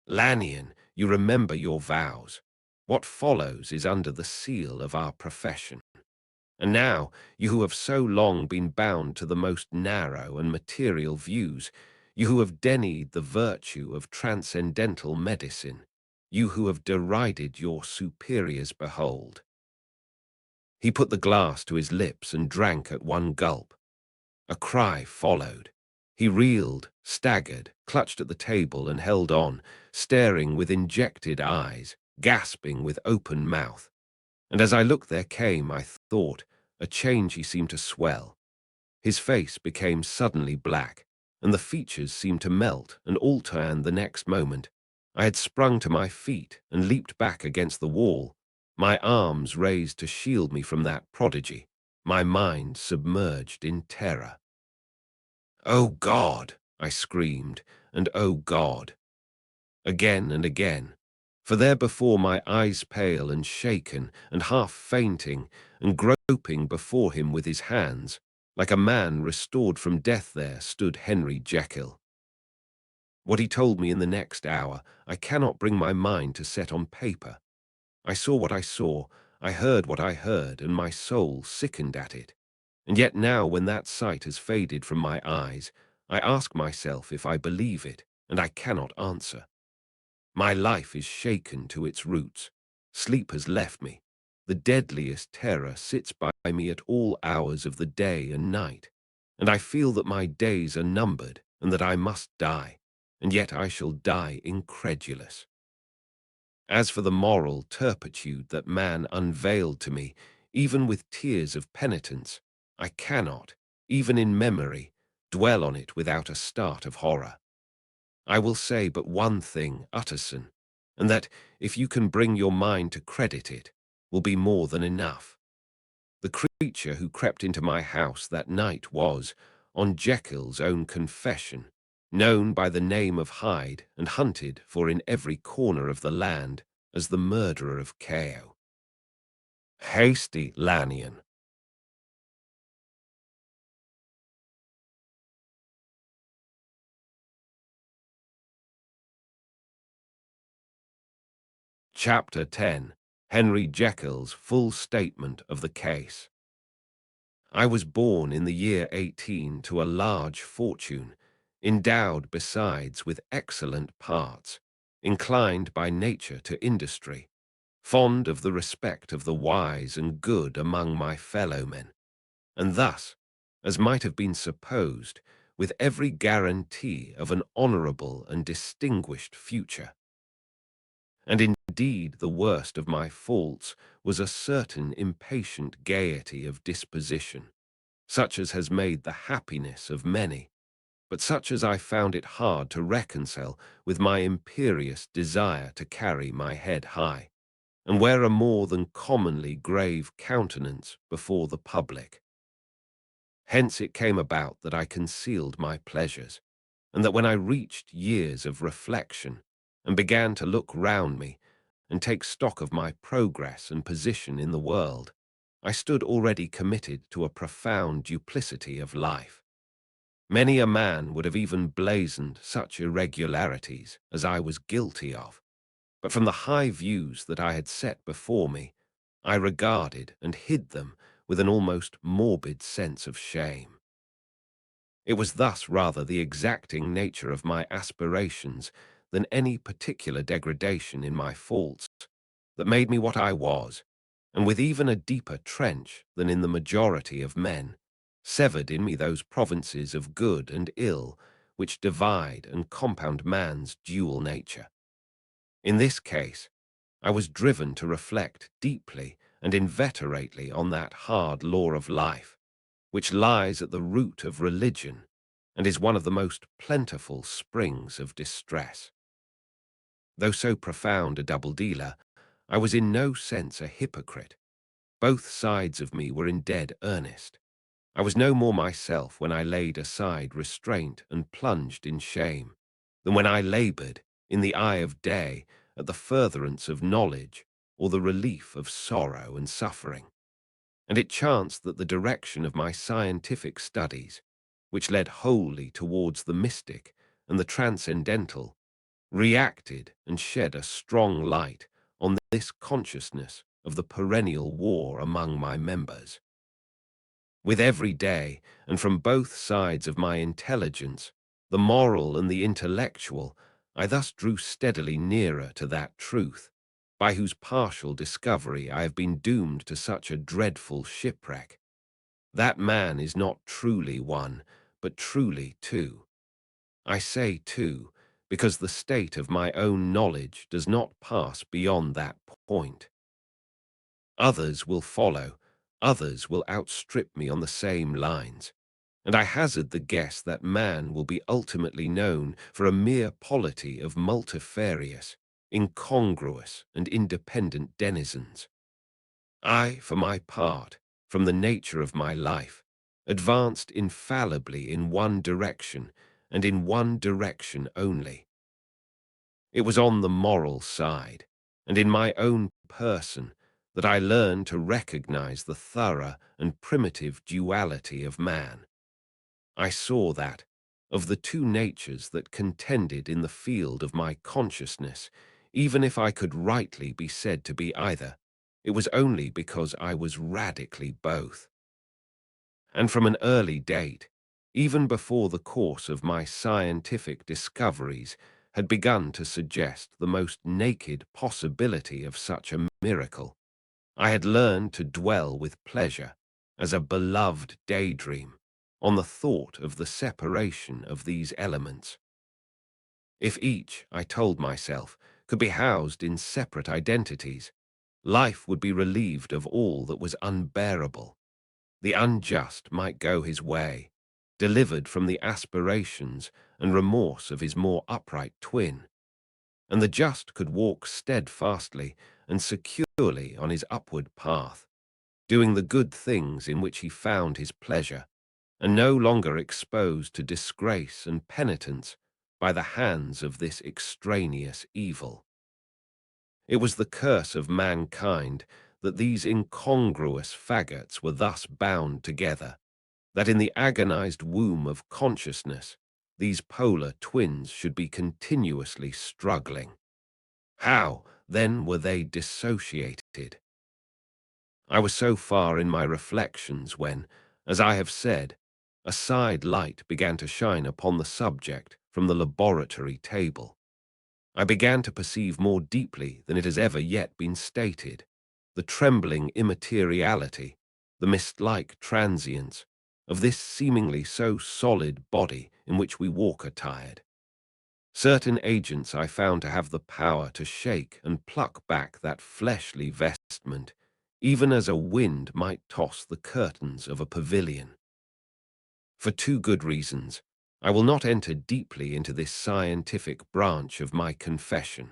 Lanyon, you remember your vows. What follows is under the seal of our profession. And now, you who have so long been bound to the most narrow and material views, you who have denied the virtue of transcendental medicine, you who have derided your superiors, behold. He put the glass to his lips and drank at one gulp. A cry followed. He reeled, staggered, clutched at the table and held on, staring with injected eyes, gasping with open mouth. And as I looked there came, I thought, a change. He seemed to swell. His face became suddenly black, and the features seemed to melt and alter, and the next moment I had sprung to my feet and leaped back against the wall, my arms raised to shield me from that prodigy, my mind submerged in terror. "Oh God!" I screamed, and "Oh God!" again and again. For there before my eyes, pale and shaken and half fainting, and groping before him with his hands, like a man restored from death, there stood Henry Jekyll. What he told me in the next hour I cannot bring my mind to set on paper. I saw what I saw, I heard what I heard, and my soul sickened at it. And yet now, when that sight has faded from my eyes, I ask myself if I believe it, and I cannot answer. My life is shaken to its roots. Sleep has left me. The deadliest terror sits by me at all hours of the day and night, and I feel that my days are numbered and that I must die, and yet I shall die incredulous. As for the moral turpitude that man unveiled to me, even with tears of penitence, I cannot, even in memory, dwell on it without a start of horror. I will say but one thing, Utterson, and that, if you can bring your mind to credit it, will be more than enough. The creature who crept into my house that night was, on Jekyll's own confession, known by the name of Hyde and hunted for in every corner of the land as the murderer of Carew. Hasty Lanyon. Chapter 10. Henry Jekyll's full statement of the case. I was born in the year 18 to a large fortune, endowed besides with excellent parts, inclined by nature to industry, fond of the respect of the wise and good among my fellow-men, and thus, as might have been supposed, with every guarantee of an honorable and distinguished future. And indeed the worst of my faults was a certain impatient gaiety of disposition, such as has made the happiness of many, but such as I found it hard to reconcile with my imperious desire to carry my head high, and wear a more than commonly grave countenance before the public. Hence it came about that I concealed my pleasures, and that when I reached years of reflection, and began to look round me, and take stock of my progress and position in the world, I stood already committed to a profound duplicity of life. Many a man would have even blazoned such irregularities as I was guilty of, but from the high views that I had set before me, I regarded and hid them with an almost morbid sense of shame. It was thus rather the exacting nature of my aspirations than any particular degradation in my faults that made me what I was, and with even a deeper trench than in the majority of men, severed in me those provinces of good and ill which divide and compound man's dual nature. In this case, I was driven to reflect deeply and inveterately on that hard law of life, which lies at the root of religion and is one of the most plentiful springs of distress. Though so profound a double-dealer, I was in no sense a hypocrite. Both sides of me were in dead earnest. I was no more myself when I laid aside restraint and plunged in shame, than when I labored, in the eye of day, at the furtherance of knowledge or the relief of sorrow and suffering. And it chanced that the direction of my scientific studies, which led wholly towards the mystic and the transcendental, reacted and shed a strong light on this consciousness of the perennial war among my members. With every day, and from both sides of my intelligence, the moral and the intellectual, I thus drew steadily nearer to that truth, by whose partial discovery I have been doomed to such a dreadful shipwreck. That man is not truly one, but truly two. I say two, because the state of my own knowledge does not pass beyond that point. Others will follow, others will outstrip me on the same lines, and I hazard the guess that man will be ultimately known for a mere polity of multifarious, incongruous, and independent denizens. I, for my part, from the nature of my life, advanced infallibly in one direction, and in one direction only. It was on the moral side, and in my own person, that I learned to recognize the thorough and primitive duality of man. I saw that, of the two natures that contended in the field of my consciousness, even if I could rightly be said to be either, it was only because I was radically both. And from an early date, even before the course of my scientific discoveries had begun to suggest the most naked possibility of such a miracle, I had learned to dwell with pleasure, as a beloved daydream, on the thought of the separation of these elements. If each, I told myself, could be housed in separate identities, life would be relieved of all that was unbearable. The unjust might go his way, delivered from the aspirations and remorse of his more upright twin, and the just could walk steadfastly and securely on his upward path, doing the good things in which he found his pleasure, and no longer exposed to disgrace and penitence by the hands of this extraneous evil. It was the curse of mankind that these incongruous faggots were thus bound together, that in the agonized womb of consciousness these polar twins should be continuously struggling. How, then, were they dissociated? I was so far in my reflections when, as I have said, a side light began to shine upon the subject from the laboratory table. I began to perceive more deeply than it has ever yet been stated, the trembling immateriality, the mist-like transience of this seemingly so solid body in which we walk attired. Certain agents I found to have the power to shake and pluck back that fleshly vestment, even as a wind might toss the curtains of a pavilion. For two good reasons, I will not enter deeply into this scientific branch of my confession.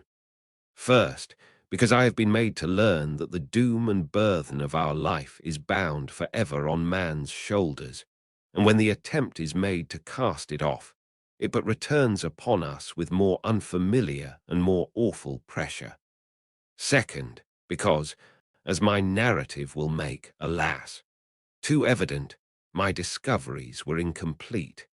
First, because I have been made to learn that the doom and burthen of our life is bound forever on man's shoulders, and when the attempt is made to cast it off, it but returns upon us with more unfamiliar and more awful pressure. Second, because, as my narrative will make, alas, too evident, my discoveries were incomplete.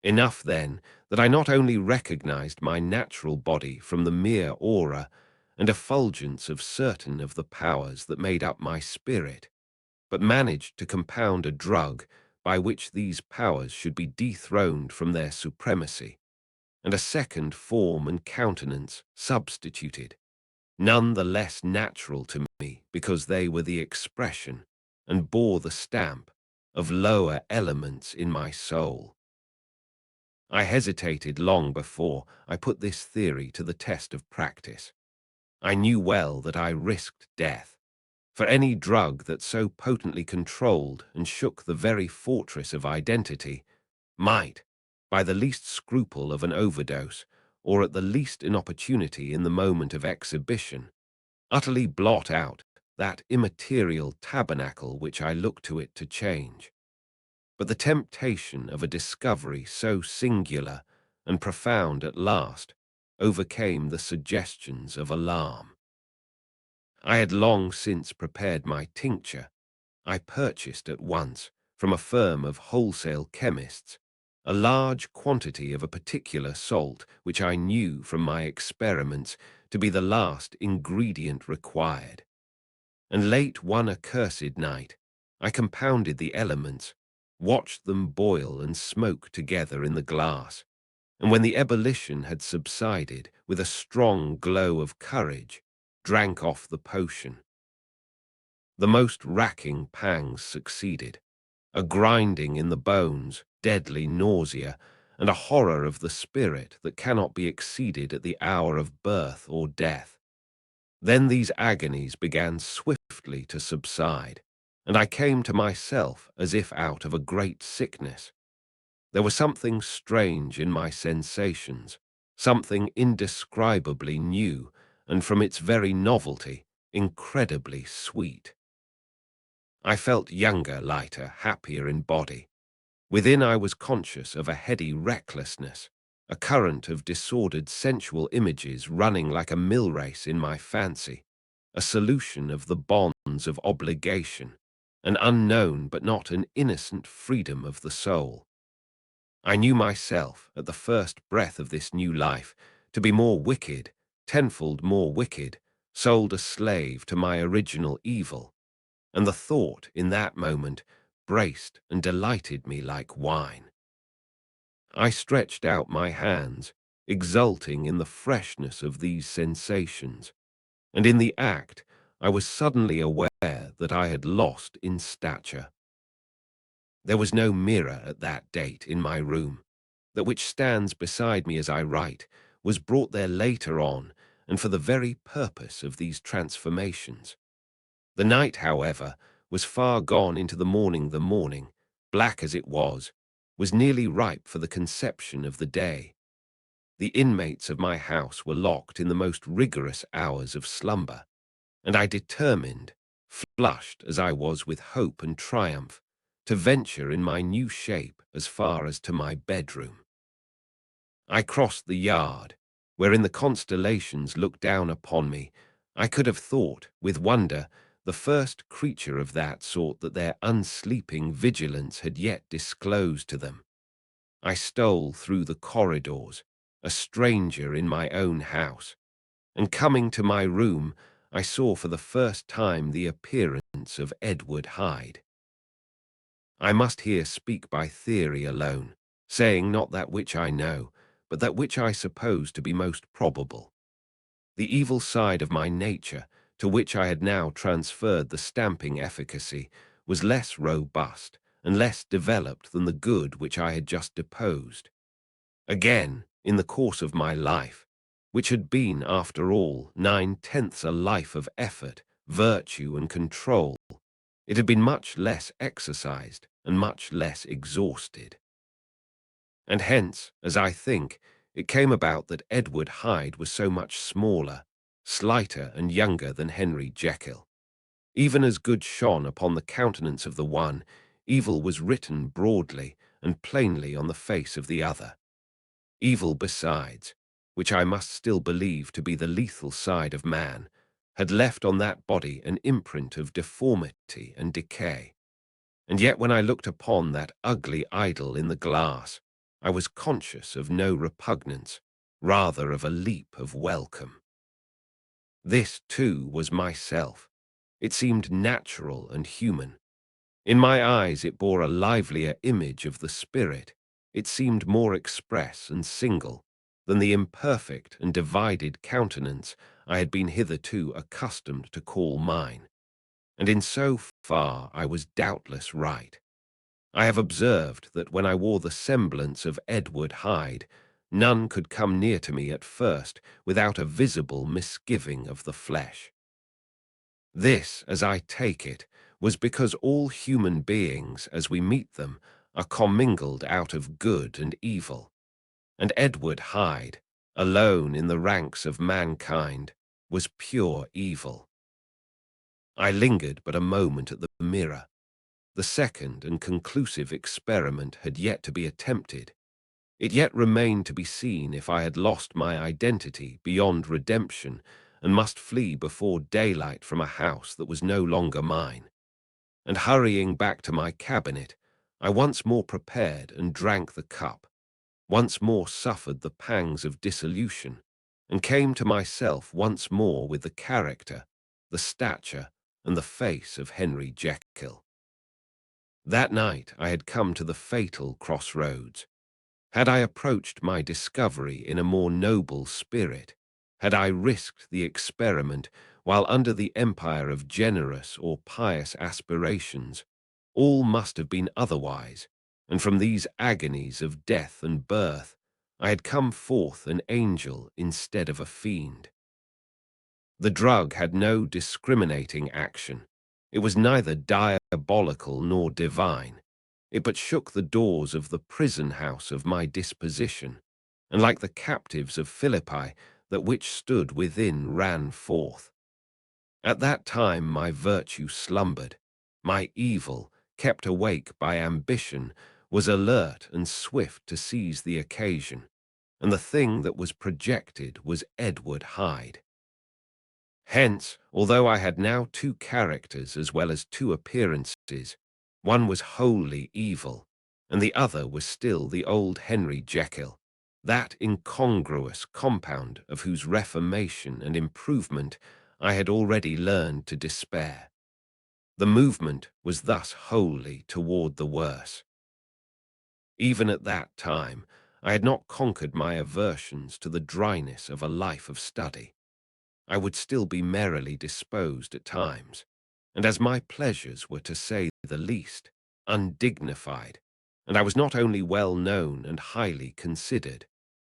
Enough, then, that I not only recognized my natural body from the mere aura and effulgence of certain of the powers that made up my spirit, but managed to compound a drug by which these powers should be dethroned from their supremacy, and a second form and countenance substituted, none the less natural to me because they were the expression and bore the stamp of lower elements in my soul. I hesitated long before I put this theory to the test of practice. I knew well that I risked death, for any drug that so potently controlled and shook the very fortress of identity might, by the least scruple of an overdose, or at the least inopportunity in the moment of exhibition, utterly blot out that immaterial tabernacle which I looked to it to change. But the temptation of a discovery so singular and profound at last overcame the suggestions of alarm. I had long since prepared my tincture. I purchased at once, from a firm of wholesale chemists, a large quantity of a particular salt which I knew from my experiments to be the last ingredient required. And late one accursed night, I compounded the elements, watched them boil and smoke together in the glass, and when the ebullition had subsided, with a strong glow of courage, drank off the potion. The most racking pangs succeeded, a grinding in the bones, deadly nausea, and a horror of the spirit that cannot be exceeded at the hour of birth or death. Then these agonies began swiftly to subside, and I came to myself as if out of a great sickness. There was something strange in my sensations, something indescribably new, and from its very novelty, incredibly sweet. I felt younger, lighter, happier in body. Within I was conscious of a heady recklessness, a current of disordered sensual images running like a mill race in my fancy, a solution of the bonds of obligation, an unknown but not an innocent freedom of the soul. I knew myself, at the first breath of this new life, to be more wicked, tenfold more wicked, sold a slave to my original evil, and the thought in that moment braced and delighted me like wine. I stretched out my hands, exulting in the freshness of these sensations, and in the act I was suddenly aware that I had lost in stature. There was no mirror at that date in my room. That which stands beside me as I write was brought there later on, and for the very purpose of these transformations. The night, however, was far gone into the morning. The morning, black as it was nearly ripe for the conception of the day. The inmates of my house were locked in the most rigorous hours of slumber, and I determined, flushed as I was with hope and triumph, to venture in my new shape as far as to my bedroom. I crossed the yard, wherein the constellations looked down upon me. I could have thought, with wonder, the first creature of that sort that their unsleeping vigilance had yet disclosed to them. I stole through the corridors, a stranger in my own house, and coming to my room, I saw for the first time the appearance of Edward Hyde. I must here speak by theory alone, saying not that which I know, but that which I suppose to be most probable. The evil side of my nature, to which I had now transferred the stamping efficacy, was less robust and less developed than the good which I had just deposed. Again, in the course of my life, which had been, after all, 9/10 a life of effort, virtue, and control, it had been much less exercised and much less exhausted. And hence, as I think, it came about that Edward Hyde was so much smaller, slighter, and younger than Henry Jekyll. Even as good shone upon the countenance of the one, evil was written broadly and plainly on the face of the other. Evil besides, which I must still believe to be the lethal side of man, had left on that body an imprint of deformity and decay. And yet when I looked upon that ugly idol in the glass, I was conscious of no repugnance, rather of a leap of welcome. This, too, was myself. It seemed natural and human. In my eyes it bore a livelier image of the spirit. It seemed more express and single than the imperfect and divided countenance I had been hitherto accustomed to call mine. And in so far I was doubtless right. I have observed that when I wore the semblance of Edward Hyde, none could come near to me at first without a visible misgiving of the flesh. This, as I take it, was because all human beings, as we meet them, are commingled out of good and evil, and Edward Hyde, alone in the ranks of mankind, was pure evil. I lingered but a moment at the mirror. The second and conclusive experiment had yet to be attempted. It yet remained to be seen if I had lost my identity beyond redemption and must flee before daylight from a house that was no longer mine. And hurrying back to my cabinet, I once more prepared and drank the cup, once more suffered the pangs of dissolution, and came to myself once more with the character, the stature, and the face of Henry Jekyll. That night I had come to the fatal crossroads. Had I approached my discovery in a more noble spirit, had I risked the experiment while under the empire of generous or pious aspirations, all must have been otherwise, and from these agonies of death and birth, I had come forth an angel instead of a fiend. The drug had no discriminating action. It was neither diabolical nor divine. It but shook the doors of the prison house of my disposition, and like the captives of Philippi, that which stood within ran forth. At that time my virtue slumbered. My evil, kept awake by ambition, was alert and swift to seize the occasion, and the thing that was projected was Edward Hyde. Hence, although I had now two characters as well as two appearances, one was wholly evil, and the other was still the old Henry Jekyll, that incongruous compound of whose reformation and improvement I had already learned to despair. The movement was thus wholly toward the worse. Even at that time, I had not conquered my aversions to the dryness of a life of study. I would still be merrily disposed at times, and as my pleasures were, to say the least, undignified, and I was not only well known and highly considered,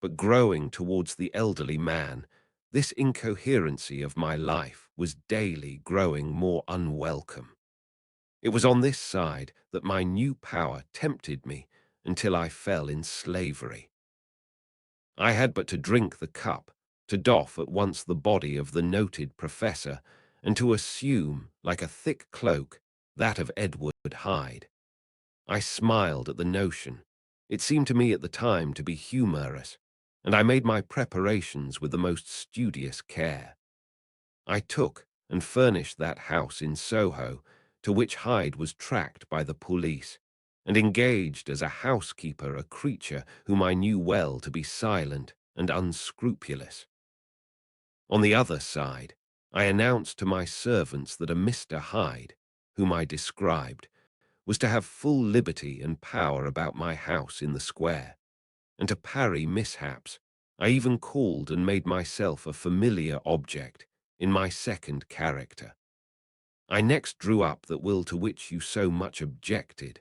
but growing towards the elderly man, this incoherency of my life was daily growing more unwelcome. It was on this side that my new power tempted me until I fell in slavery. I had but to drink the cup, to doff at once the body of the noted professor, and to assume, like a thick cloak, that of Edward Hyde. I smiled at the notion. It seemed to me at the time to be humorous, and I made my preparations with the most studious care. I took and furnished that house in Soho, to which Hyde was tracked by the police, and engaged as a housekeeper a creature whom I knew well to be silent and unscrupulous. On the other side, I announced to my servants that a Mr. Hyde, whom I described, was to have full liberty and power about my house in the square, and to parry mishaps, I even called and made myself a familiar object in my second character. I next drew up that will to which you so much objected,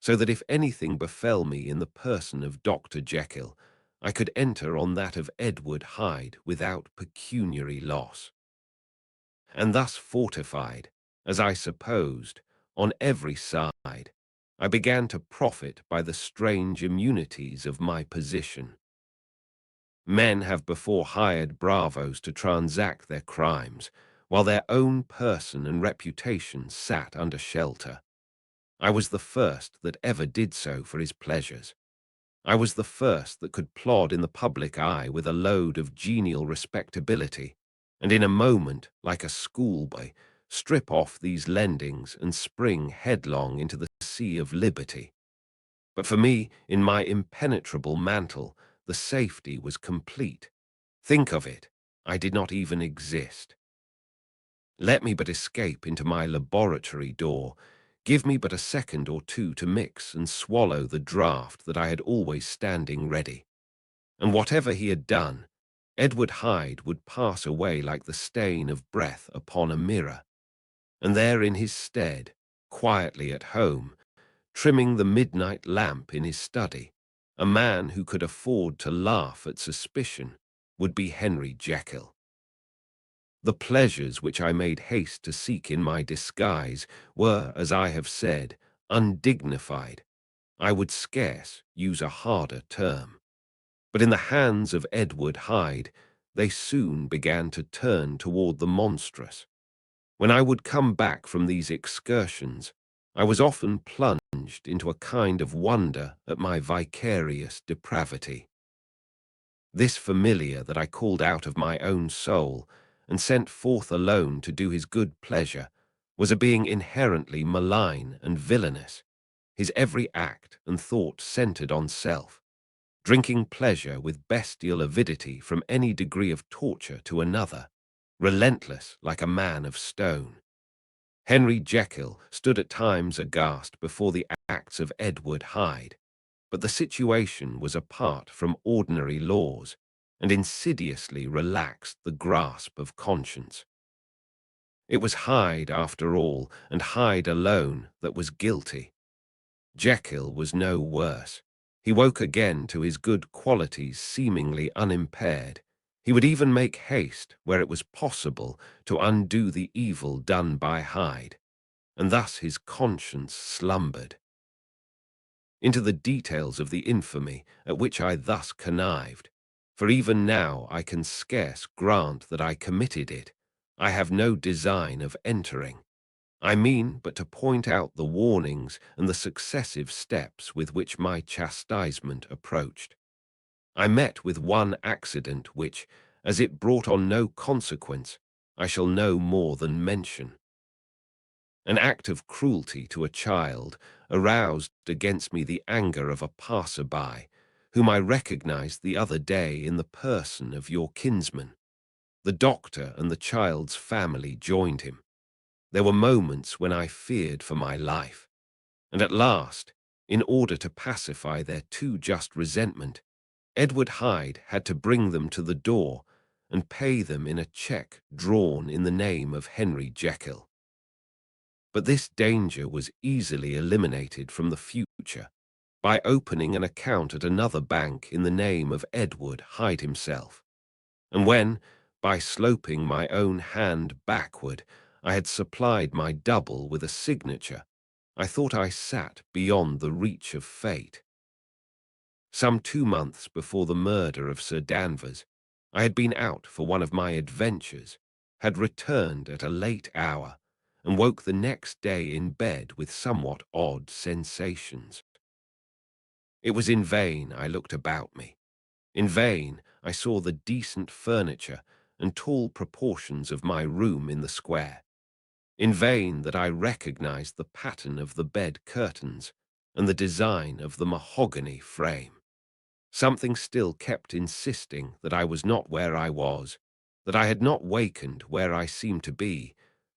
so that if anything befell me in the person of Dr. Jekyll, I could enter on that of Edward Hyde without pecuniary loss. And thus fortified, as I supposed, on every side, I began to profit by the strange immunities of my position. Men have before hired bravos to transact their crimes, while their own person and reputation sat under shelter. I was the first that ever did so for his pleasures. I was the first that could plod in the public eye with a load of genial respectability, and in a moment, like a schoolboy, strip off these lendings and spring headlong into the sea of liberty. But for me, in my impenetrable mantle, the safety was complete. Think of it, I did not even exist. Let me but escape into my laboratory door, Give me but a second or two to mix and swallow the draught that I had always standing ready. And whatever he had done, Edward Hyde would pass away like the stain of breath upon a mirror, and there in his stead, quietly at home, trimming the midnight lamp in his study, a man who could afford to laugh at suspicion would be Henry Jekyll. The pleasures which I made haste to seek in my disguise were, as I have said, undignified. I would scarce use a harder term. But in the hands of Edward Hyde, they soon began to turn toward the monstrous. When I would come back from these excursions, I was often plunged into a kind of wonder at my vicarious depravity. This familiar that I called out of my own soul and sent forth alone to do his good pleasure was a being inherently malign and villainous, his every act and thought centered on self, drinking pleasure with bestial avidity from any degree of torture to another, relentless like a man of stone. Henry Jekyll stood at times aghast before the acts of Edward Hyde, but the situation was apart from ordinary laws and insidiously relaxed the grasp of conscience. It was Hyde, after all, and Hyde alone, that was guilty. Jekyll was no worse. He woke again to his good qualities seemingly unimpaired. He would even make haste, where it was possible, to undo the evil done by Hyde, and thus his conscience slumbered. Into the details of the infamy at which I thus connived, for even now I can scarce grant that I committed it, I have no design of entering. I mean but to point out the warnings and the successive steps with which my chastisement approached. I met with one accident which, as it brought on no consequence, I shall no more than mention. An act of cruelty to a child aroused against me the anger of a passer-by, whom I recognized the other day in the person of your kinsman. The doctor and the child's family joined him. There were moments when I feared for my life, and at last, in order to pacify their too just resentment, Edward Hyde had to bring them to the door and pay them in a cheque drawn in the name of Henry Jekyll. But this danger was easily eliminated from the future by opening an account at another bank in the name of Edward Hyde himself. And when, by sloping my own hand backward, I had supplied my double with a signature, I thought I sat beyond the reach of fate. Some 2 months before the murder of Sir Danvers, I had been out for one of my adventures, had returned at a late hour, and woke the next day in bed with somewhat odd sensations. It was in vain I looked about me. In vain I saw the decent furniture and tall proportions of my room in the square. In vain that I recognized the pattern of the bed curtains and the design of the mahogany frame. Something still kept insisting that I was not where I was, that I had not wakened where I seemed to be,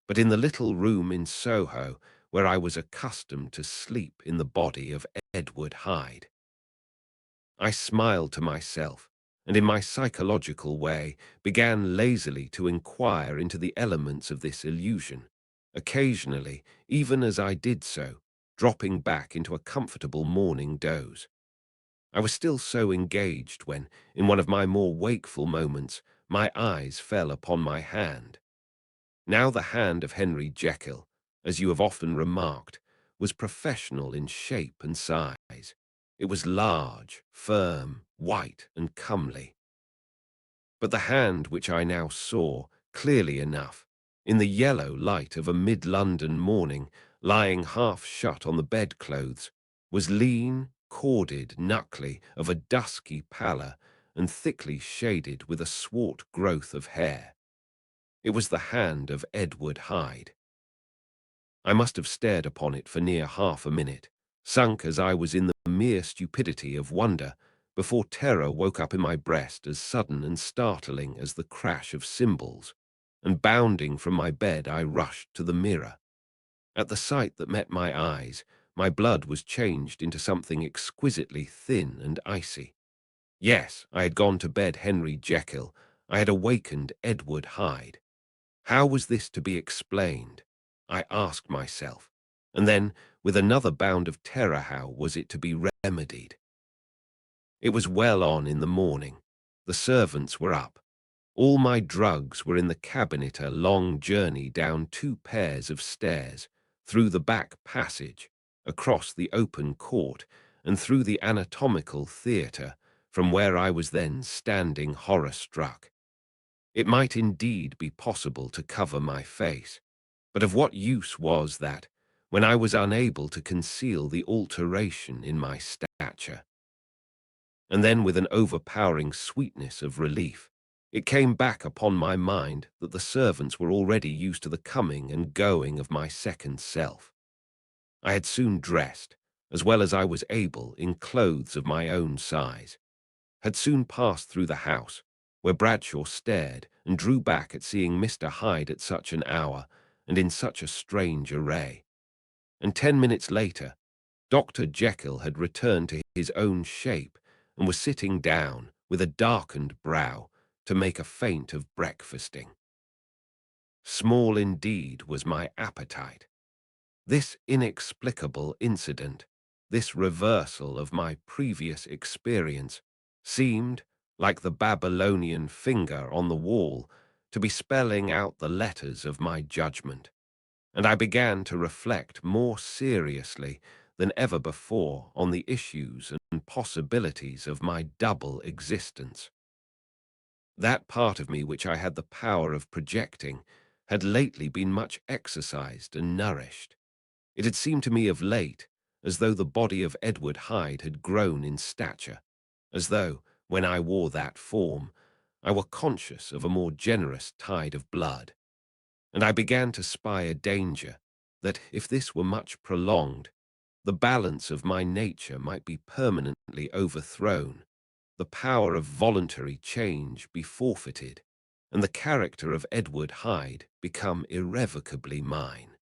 but in the little room in Soho where I was accustomed to sleep in the body of Edward Hyde. I smiled to myself, and in my psychological way began lazily to inquire into the elements of this illusion, occasionally, even as I did so, dropping back into a comfortable morning doze. I was still so engaged when, in one of my more wakeful moments, my eyes fell upon my hand. Now the hand of Henry Jekyll, as you have often remarked, was professional in shape and size. It was large, firm, white, and comely. But the hand which I now saw, clearly enough, in the yellow light of a mid-London morning, lying half shut on the bedclothes, was lean, corded, knuckly, of a dusky pallor, and thickly shaded with a swart growth of hair. It was the hand of Edward Hyde. I must have stared upon it for near half a minute, sunk as I was in the mere stupidity of wonder, before terror woke up in my breast as sudden and startling as the crash of cymbals, and bounding from my bed I rushed to the mirror. At the sight that met my eyes, my blood was changed into something exquisitely thin and icy. Yes, I had gone to bed Henry Jekyll. I had awakened Edward Hyde. How was this to be explained? I asked myself. And then, with another bound of terror, how was it to be remedied? It was well on in the morning. The servants were up. All my drugs were in the cabinet, a long journey down 2 pairs of stairs, through the back passage, across the open court, and through the anatomical theatre, from where I was then standing horror-struck. It might indeed be possible to cover my face, but of what use was that, when I was unable to conceal the alteration in my stature? And then, with an overpowering sweetness of relief, it came back upon my mind that the servants were already used to the coming and going of my second self. I had soon dressed, as well as I was able, in clothes of my own size, had soon passed through the house, where Bradshaw stared and drew back at seeing Mr. Hyde at such an hour and in such a strange array. And 10 minutes later, Dr. Jekyll had returned to his own shape and was sitting down, with a darkened brow, to make a feint of breakfasting. Small indeed was my appetite. This inexplicable incident, this reversal of my previous experience, seemed, like the Babylonian finger on the wall, to be spelling out the letters of my judgment, and I began to reflect more seriously than ever before on the issues and possibilities of my double existence. That part of me which I had the power of projecting had lately been much exercised and nourished. It had seemed to me of late as though the body of Edward Hyde had grown in stature, as though, when I wore that form, I were conscious of a more generous tide of blood. And I began to spy a danger that, if this were much prolonged, the balance of my nature might be permanently overthrown, the power of voluntary change be forfeited, and the character of Edward Hyde become irrevocably mine.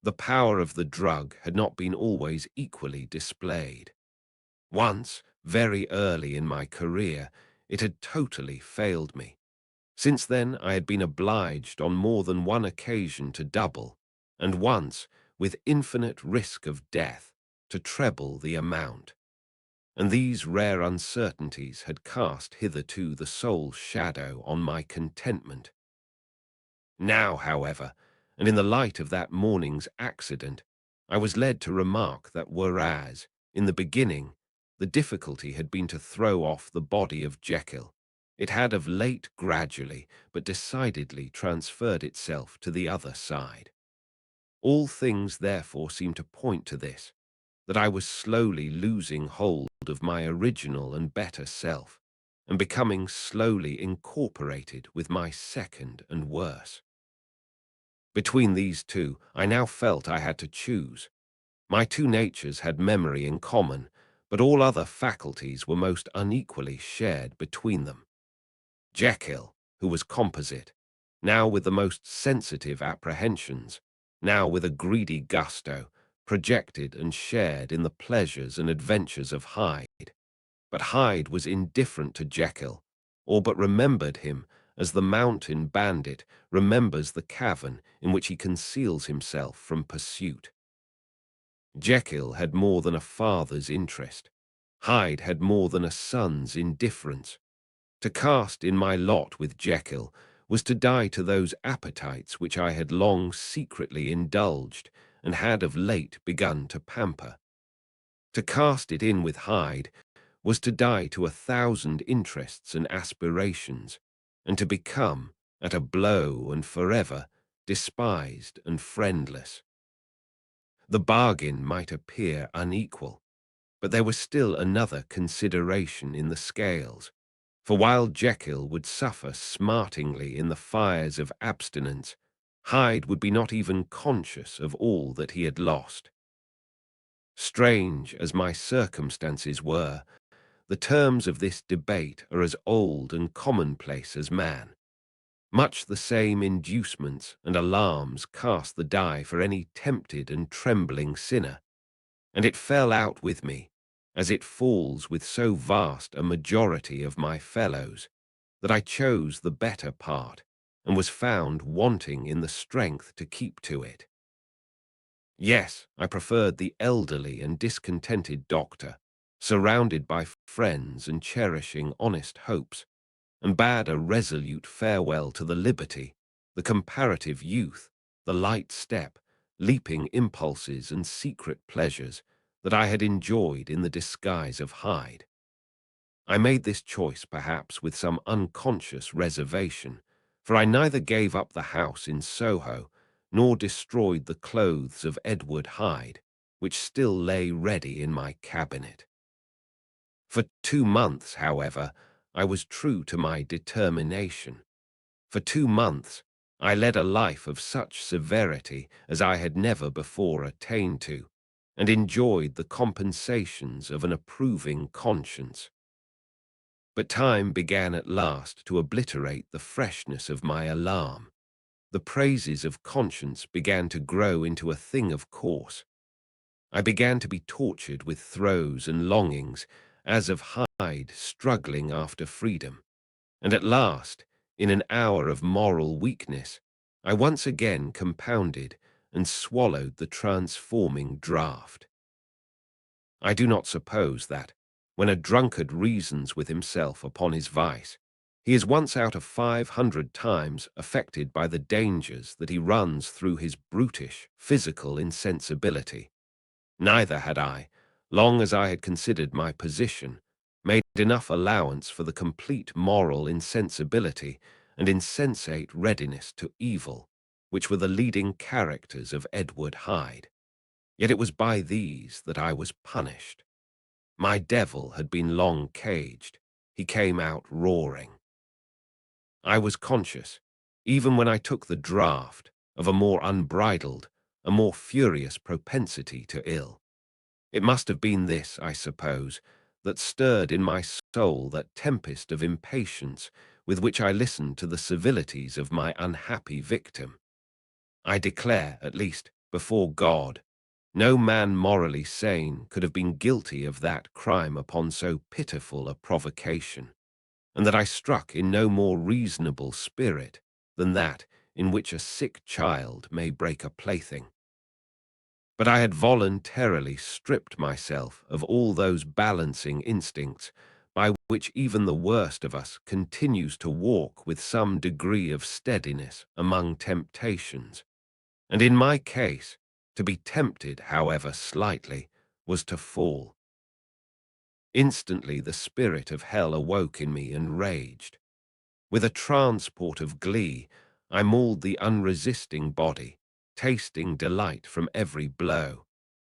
The power of the drug had not been always equally displayed. Once, very early in my career, it had totally failed me. Since then I had been obliged on more than one occasion to double, and once, with infinite risk of death, to treble the amount. And these rare uncertainties had cast hitherto the sole shadow on my contentment. Now, however, and in the light of that morning's accident, I was led to remark that whereas, in the beginning, the difficulty had been to throw off the body of Jekyll, it had of late gradually but decidedly transferred itself to the other side. All things therefore seemed to point to this, that I was slowly losing hold of my original and better self, and becoming slowly incorporated with my second and worse. Between these two, I now felt I had to choose. My two natures had memory in common, but all other faculties were most unequally shared between them. Jekyll, who was composite, now with the most sensitive apprehensions, now with a greedy gusto, projected and shared in the pleasures and adventures of Hyde. But Hyde was indifferent to Jekyll, or but remembered him as the mountain bandit remembers the cavern in which he conceals himself from pursuit. Jekyll had more than a father's interest. Hyde had more than a son's indifference. To cast in my lot with Jekyll was to die to those appetites which I had long secretly indulged and had of late begun to pamper. To cast it in with Hyde was to die to 1,000 interests and aspirations, and to become, at a blow and forever, despised and friendless. The bargain might appear unequal, but there was still another consideration in the scales, for while Jekyll would suffer smartingly in the fires of abstinence, Hyde would be not even conscious of all that he had lost. Strange as my circumstances were, the terms of this debate are as old and commonplace as man. Much the same inducements and alarms cast the die for any tempted and trembling sinner, and it fell out with me, as it falls with so vast a majority of my fellows, that I chose the better part, and was found wanting in the strength to keep to it. Yes, I preferred the elderly and discontented doctor, surrounded by friends and cherishing honest hopes, and bade a resolute farewell to the liberty, the comparative youth, the light step, leaping impulses and secret pleasures that I had enjoyed in the disguise of Hyde. I made this choice perhaps with some unconscious reservation, for I neither gave up the house in Soho nor destroyed the clothes of Edward Hyde, which still lay ready in my cabinet. For 2 months, however, I was true to my determination. For 2 months, I led a life of such severity as I had never before attained to, and enjoyed the compensations of an approving conscience. But time began at last to obliterate the freshness of my alarm. The praises of conscience began to grow into a thing of course. I began to be tortured with throes and longings, as of Hyde struggling after freedom. And at last, in an hour of moral weakness, I once again compounded and swallowed the transforming draught. I do not suppose that, when a drunkard reasons with himself upon his vice, he is once out of 500 times affected by the dangers that he runs through his brutish physical insensibility. Neither had I, long as I had considered my position, made enough allowance for the complete moral insensibility and insensate readiness to evil, which were the leading characters of Edward Hyde. Yet it was by these that I was punished. My devil had been long caged. He came out roaring. I was conscious, even when I took the draught, of a more unbridled, a more furious propensity to ill. It must have been this, I suppose, that stirred in my soul that tempest of impatience with which I listened to the civilities of my unhappy victim. I declare, at least, before God, no man morally sane could have been guilty of that crime upon so pitiful a provocation, and that I struck in no more reasonable spirit than that in which a sick child may break a plaything. But I had voluntarily stripped myself of all those balancing instincts by which even the worst of us continues to walk with some degree of steadiness among temptations. And in my case, to be tempted, however slightly, was to fall. Instantly the spirit of hell awoke in me and raged. With a transport of glee, I mauled the unresisting body, tasting delight from every blow.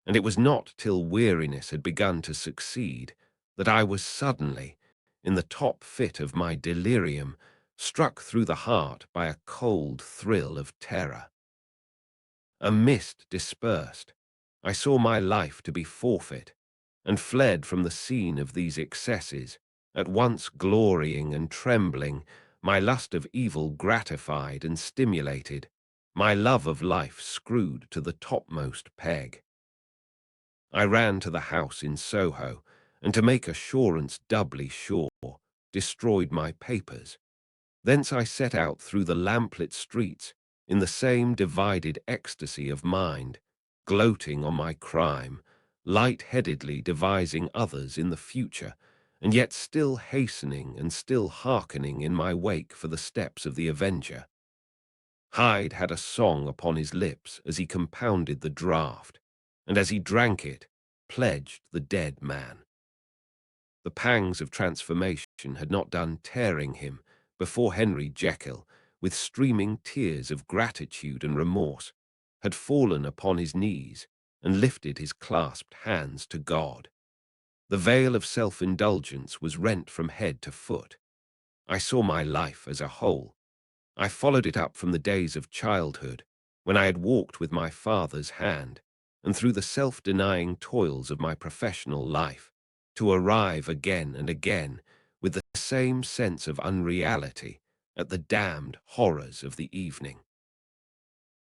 And it was not till weariness had begun to succeed that I was suddenly, in the top fit of my delirium, struck through the heart by a cold thrill of terror. A mist dispersed. I saw my life to be forfeit, and fled from the scene of these excesses, at once glorying and trembling, my lust of evil gratified and stimulated, my love of life screwed to the topmost peg. I ran to the house in Soho, and to make assurance doubly sure, destroyed my papers. Thence I set out through the lamplit streets, in the same divided ecstasy of mind, gloating on my crime, light-headedly devising others in the future, and yet still hastening and still hearkening in my wake for the steps of the avenger. Hyde had a song upon his lips as he compounded the draught, and as he drank it, pledged the dead man. The pangs of transformation had not done tearing him before Henry Jekyll, with streaming tears of gratitude and remorse, had fallen upon his knees and lifted his clasped hands to God. The veil of self-indulgence was rent from head to foot. I saw my life as a whole. I followed it up from the days of childhood, when I had walked with my father's hand, and through the self-denying toils of my professional life, to arrive again and again with the same sense of unreality, at the damned horrors of the evening.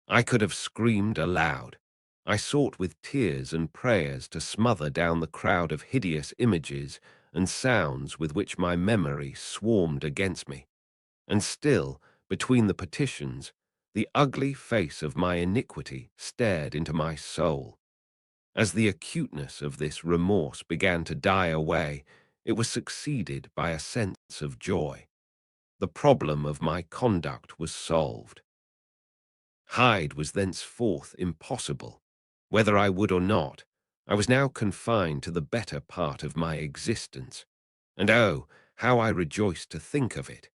I could have screamed aloud. I sought with tears and prayers to smother down the crowd of hideous images and sounds with which my memory swarmed against me. And still, between the petitions, the ugly face of my iniquity stared into my soul. As the acuteness of this remorse began to die away, it was succeeded by a sense of joy. The problem of my conduct was solved. Hyde was thenceforth impossible. Whether I would or not, I was now confined to the better part of my existence. And oh, how I rejoiced to think of it!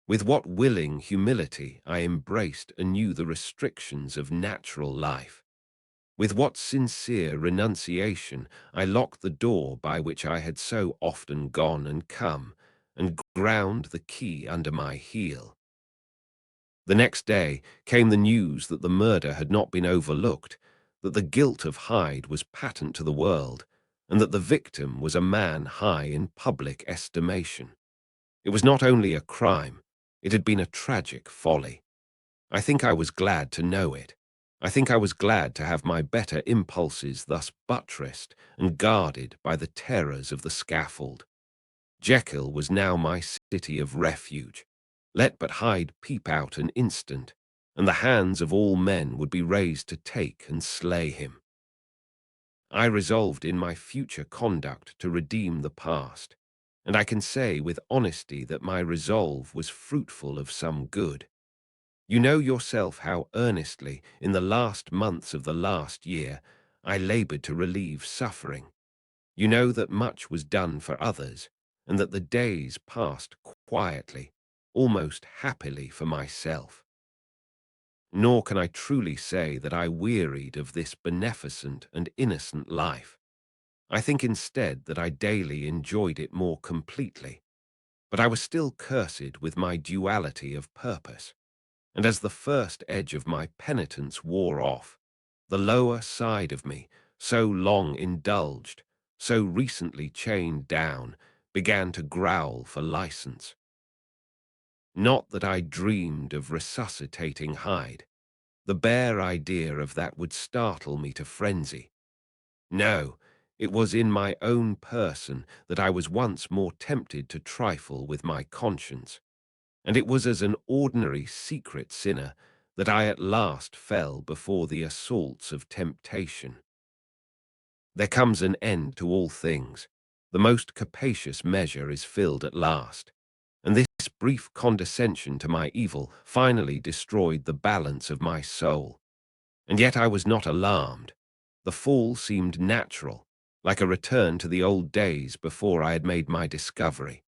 With what willing humility I embraced anew the restrictions of natural life. With what sincere renunciation I locked the door by which I had so often gone and come, and ground the key under my heel. The next day came the news that the murder had not been overlooked, that the guilt of Hyde was patent to the world, and that the victim was a man high in public estimation. It was not only a crime, it had been a tragic folly. I think I was glad to know it. I think I was glad to have my better impulses thus buttressed and guarded by the terrors of the scaffold. Jekyll was now my city of refuge. Let but Hyde peep out an instant, and the hands of all men would be raised to take and slay him. I resolved in my future conduct to redeem the past, and I can say with honesty that my resolve was fruitful of some good. You know yourself how earnestly, in the last months of the last year, I labored to relieve suffering. You know that much was done for others, and that the days passed quietly, almost happily for myself. Nor can I truly say that I wearied of this beneficent and innocent life. I think instead that I daily enjoyed it more completely, but I was still cursed with my duality of purpose. And as the first edge of my penitence wore off, the lower side of me, so long indulged, so recently chained down, began to growl for license. Not that I dreamed of resuscitating Hyde. The bare idea of that would startle me to frenzy. No, it was in my own person that I was once more tempted to trifle with my conscience, and it was as an ordinary secret sinner that I at last fell before the assaults of temptation. There comes an end to all things. The most capacious measure is filled at last, and this brief condescension to my evil finally destroyed the balance of my soul. And yet I was not alarmed. The fall seemed natural, like a return to the old days before I had made my discovery.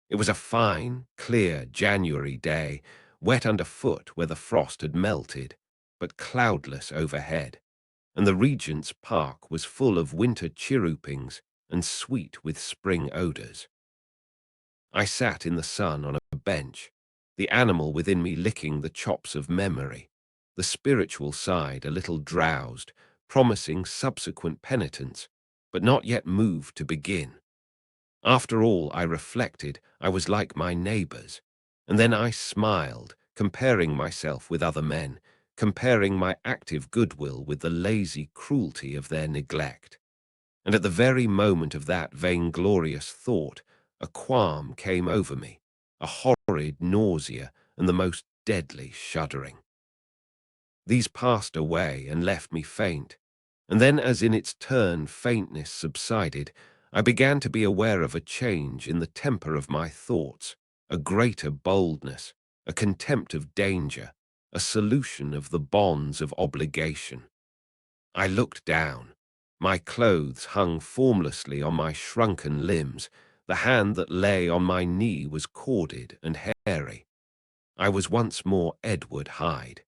It was a fine, clear January day, wet underfoot where the frost had melted, but cloudless overhead, and the Regent's Park was full of winter chirrupings and sweet with spring odors. I sat in the sun on a bench, the animal within me licking the chops of memory, the spiritual side a little drowsed, promising subsequent penitence, but not yet moved to begin. After all, I reflected, I was like my neighbors, and then I smiled, comparing myself with other men, comparing my active goodwill with the lazy cruelty of their neglect. And at the very moment of that vainglorious thought, a qualm came over me, a horrid nausea and the most deadly shuddering. These passed away and left me faint, and then as in its turn faintness subsided, I began to be aware of a change in the temper of my thoughts, a greater boldness, a contempt of danger, a solution of the bonds of obligation. I looked down. My clothes hung formlessly on my shrunken limbs. The hand that lay on my knee was corded and hairy. I was once more Edward Hyde.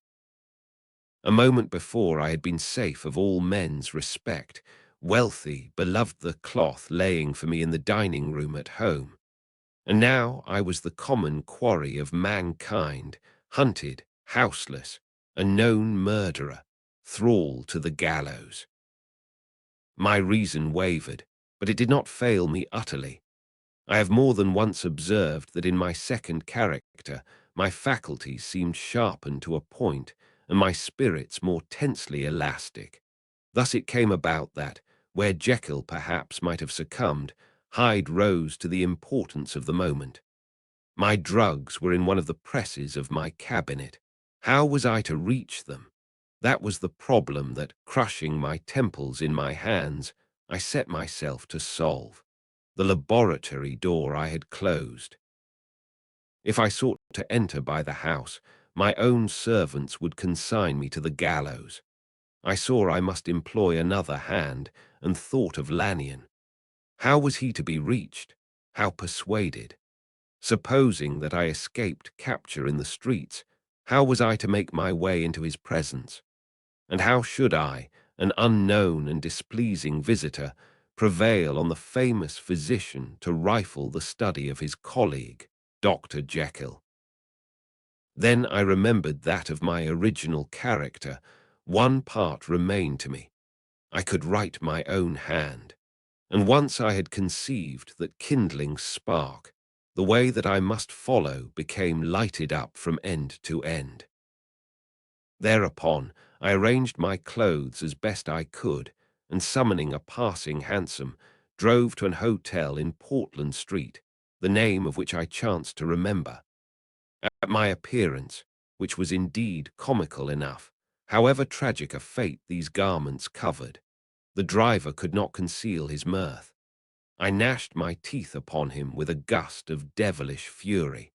A moment before I had been safe of all men's respect, wealthy, beloved the cloth laying for me in the dining room at home. And now I was the common quarry of mankind, hunted, houseless, a known murderer, thrall to the gallows. My reason wavered, but it did not fail me utterly. I have more than once observed that in my second character, My faculties seemed sharpened to a point, and my spirits more tensely elastic. Thus it came about that, where Jekyll perhaps might have succumbed, Hyde rose to the importance of the moment. My drugs were in one of the presses of my cabinet. How was I to reach them? That was the problem that, crushing my temples in my hands, I set myself to solve. The laboratory door I had closed. If I sought to enter by the house, my own servants would consign me to the gallows. I saw I must employ another hand, and thought of Lanyon. How was he to be reached? How persuaded? Supposing that I escaped capture in the streets, how was I to make my way into his presence? And how should I, an unknown and displeasing visitor, prevail on the famous physician to rifle the study of his colleague, Dr. Jekyll? Then I remembered that of my original character. One part remained to me. I could write my own hand. And once I had conceived that kindling spark, the way that I must follow became lighted up from end to end. Thereupon, I arranged my clothes as best I could, and summoning a passing hansom, drove to an hotel in Portland Street, the name of which I chanced to remember. At my appearance, which was indeed comical enough, however tragic a fate these garments covered, the driver could not conceal his mirth. I gnashed my teeth upon him with a gust of devilish fury,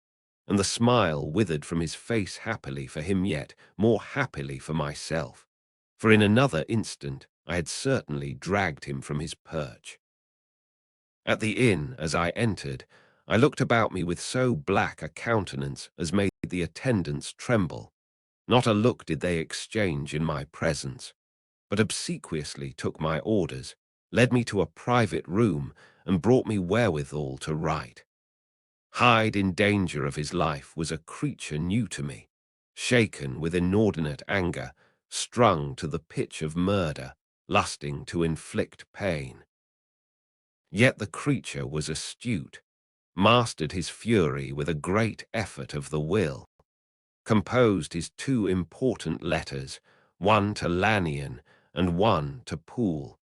and the smile withered from his face happily for him, yet more happily for myself, for in another instant I had certainly dragged him from his perch. At the inn, as I entered, I looked about me with so black a countenance as made the attendants tremble. Not a look did they exchange in my presence, but obsequiously took my orders, led me to a private room, and brought me wherewithal to write. Hyde in danger of his life was a creature new to me, shaken with inordinate anger, strung to the pitch of murder, lusting to inflict pain. Yet the creature was astute, mastered his fury with a great effort of the will, composed his two important letters, one to Lanyon and one to Poole,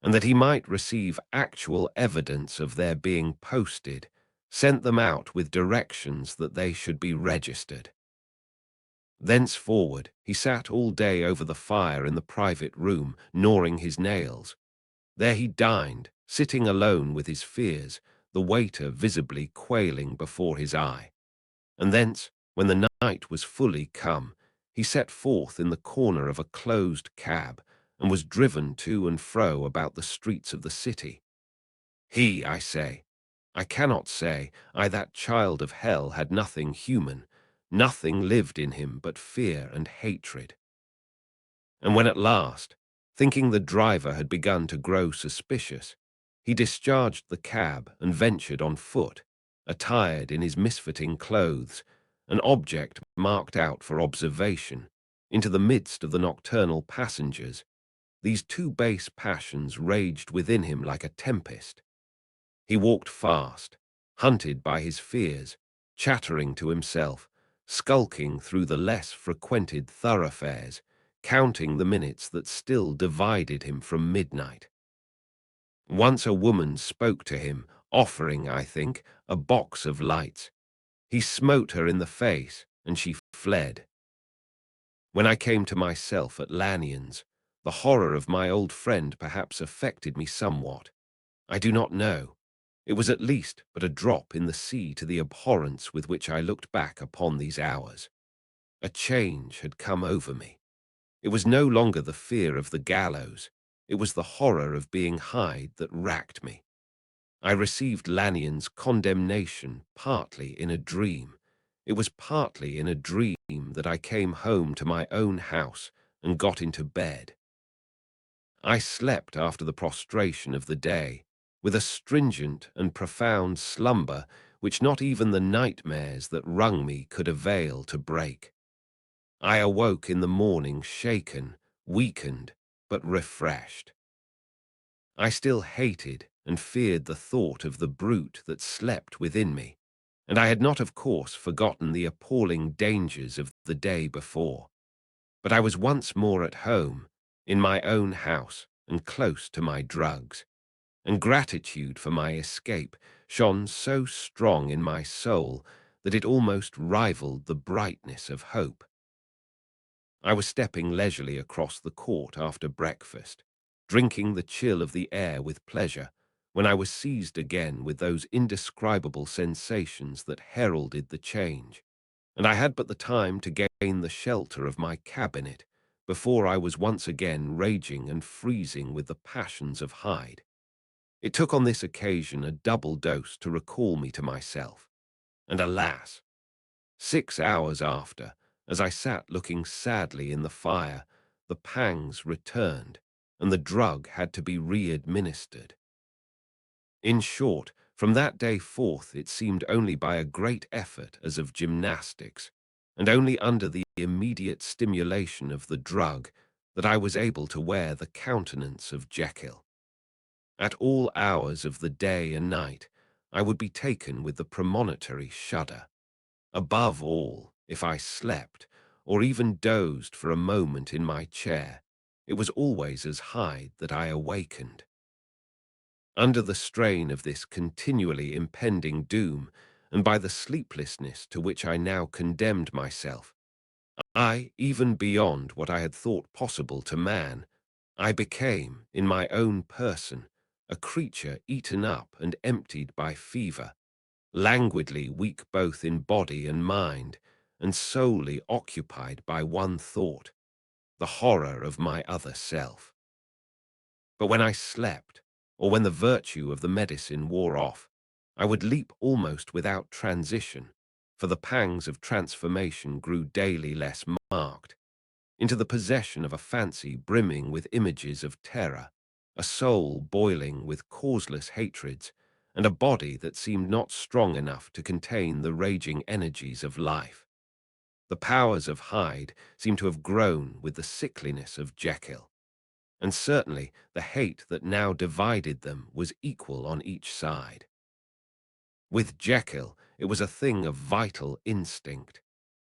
and that he might receive actual evidence of their being posted, sent them out with directions that they should be registered. Thenceforward he sat all day over the fire in the private room, gnawing his nails. There he dined, sitting alone with his fears, the waiter visibly quailing before his eye. And thence, when the night was fully come, he set forth in the corner of a closed cab, and was driven to and fro about the streets of the city. He, I say, I cannot say, that child of hell had nothing human, nothing lived in him but fear and hatred. And when at last, thinking the driver had begun to grow suspicious, he discharged the cab and ventured on foot, attired in his misfitting clothes, an object marked out for observation, into the midst of the nocturnal passengers, these two base passions raged within him like a tempest. He walked fast, hunted by his fears, chattering to himself, skulking through the less frequented thoroughfares, counting the minutes that still divided him from midnight. Once a woman spoke to him, offering, I think, a box of lights. He smote her in the face, and she fled. When I came to myself at Lanyons, the horror of my old friend perhaps affected me somewhat. I do not know. It was at least but a drop in the sea to the abhorrence with which I looked back upon these hours. A change had come over me. It was no longer the fear of the gallows. It was the horror of being Hyde that racked me. I received Lanyon's condemnation partly in a dream. It was partly in a dream that I came home to my own house and got into bed. I slept after the prostration of the day, with a stringent and profound slumber which not even the nightmares that wrung me could avail to break. I awoke in the morning shaken, weakened, but refreshed. I still hated and feared the thought of the brute that slept within me, and I had not, of course, forgotten the appalling dangers of the day before. But I was once more at home, in my own house, and close to my drugs, and gratitude for my escape shone so strong in my soul that it almost rivaled the brightness of hope. I was stepping leisurely across the court after breakfast, drinking the chill of the air with pleasure, when I was seized again with those indescribable sensations that heralded the change, and I had but the time to gain the shelter of my cabinet before I was once again raging and freezing with the passions of Hyde. It took on this occasion a double dose to recall me to myself, and alas, 6 hours after, as I sat looking sadly in the fire, the pangs returned, and the drug had to be re-administered. In short, from that day forth it seemed only by a great effort as of gymnastics, and only under the immediate stimulation of the drug, that I was able to wear the countenance of Jekyll. At all hours of the day and night, I would be taken with the premonitory shudder. Above all, if I slept, or even dozed for a moment in my chair, it was always as Hyde that I awakened. Under the strain of this continually impending doom, and by the sleeplessness to which I now condemned myself, even beyond what I had thought possible to man, I became, in my own person, a creature eaten up and emptied by fever, languidly weak both in body and mind, and solely occupied by one thought, the horror of my other self. But when I slept, or when the virtue of the medicine wore off, I would leap almost without transition, for the pangs of transformation grew daily less marked, into the possession of a fancy brimming with images of terror, a soul boiling with causeless hatreds, and a body that seemed not strong enough to contain the raging energies of life. The powers of Hyde seemed to have grown with the sickliness of Jekyll, and certainly the hate that now divided them was equal on each side. With Jekyll, it was a thing of vital instinct.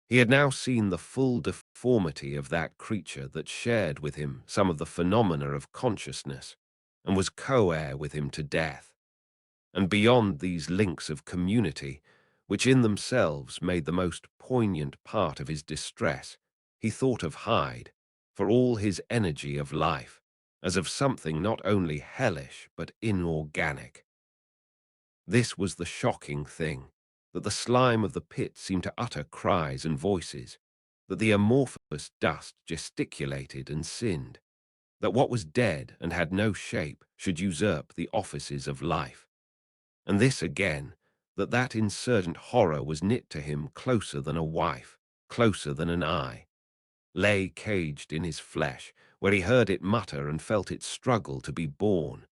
He had now seen the full deformity of that creature that shared with him some of the phenomena of consciousness, and was co-heir with him to death. And beyond these links of community, which in themselves made the most poignant part of his distress, he thought of Hyde, for all his energy of life, as of something not only hellish but inorganic. This was the shocking thing, that the slime of the pit seemed to utter cries and voices, that the amorphous dust gesticulated and sinned, that what was dead and had no shape should usurp the offices of life. And this again, that that insurgent horror was knit to him closer than a wife, closer than an eye, lay caged in his flesh, where he heard it mutter and felt it struggle to be born,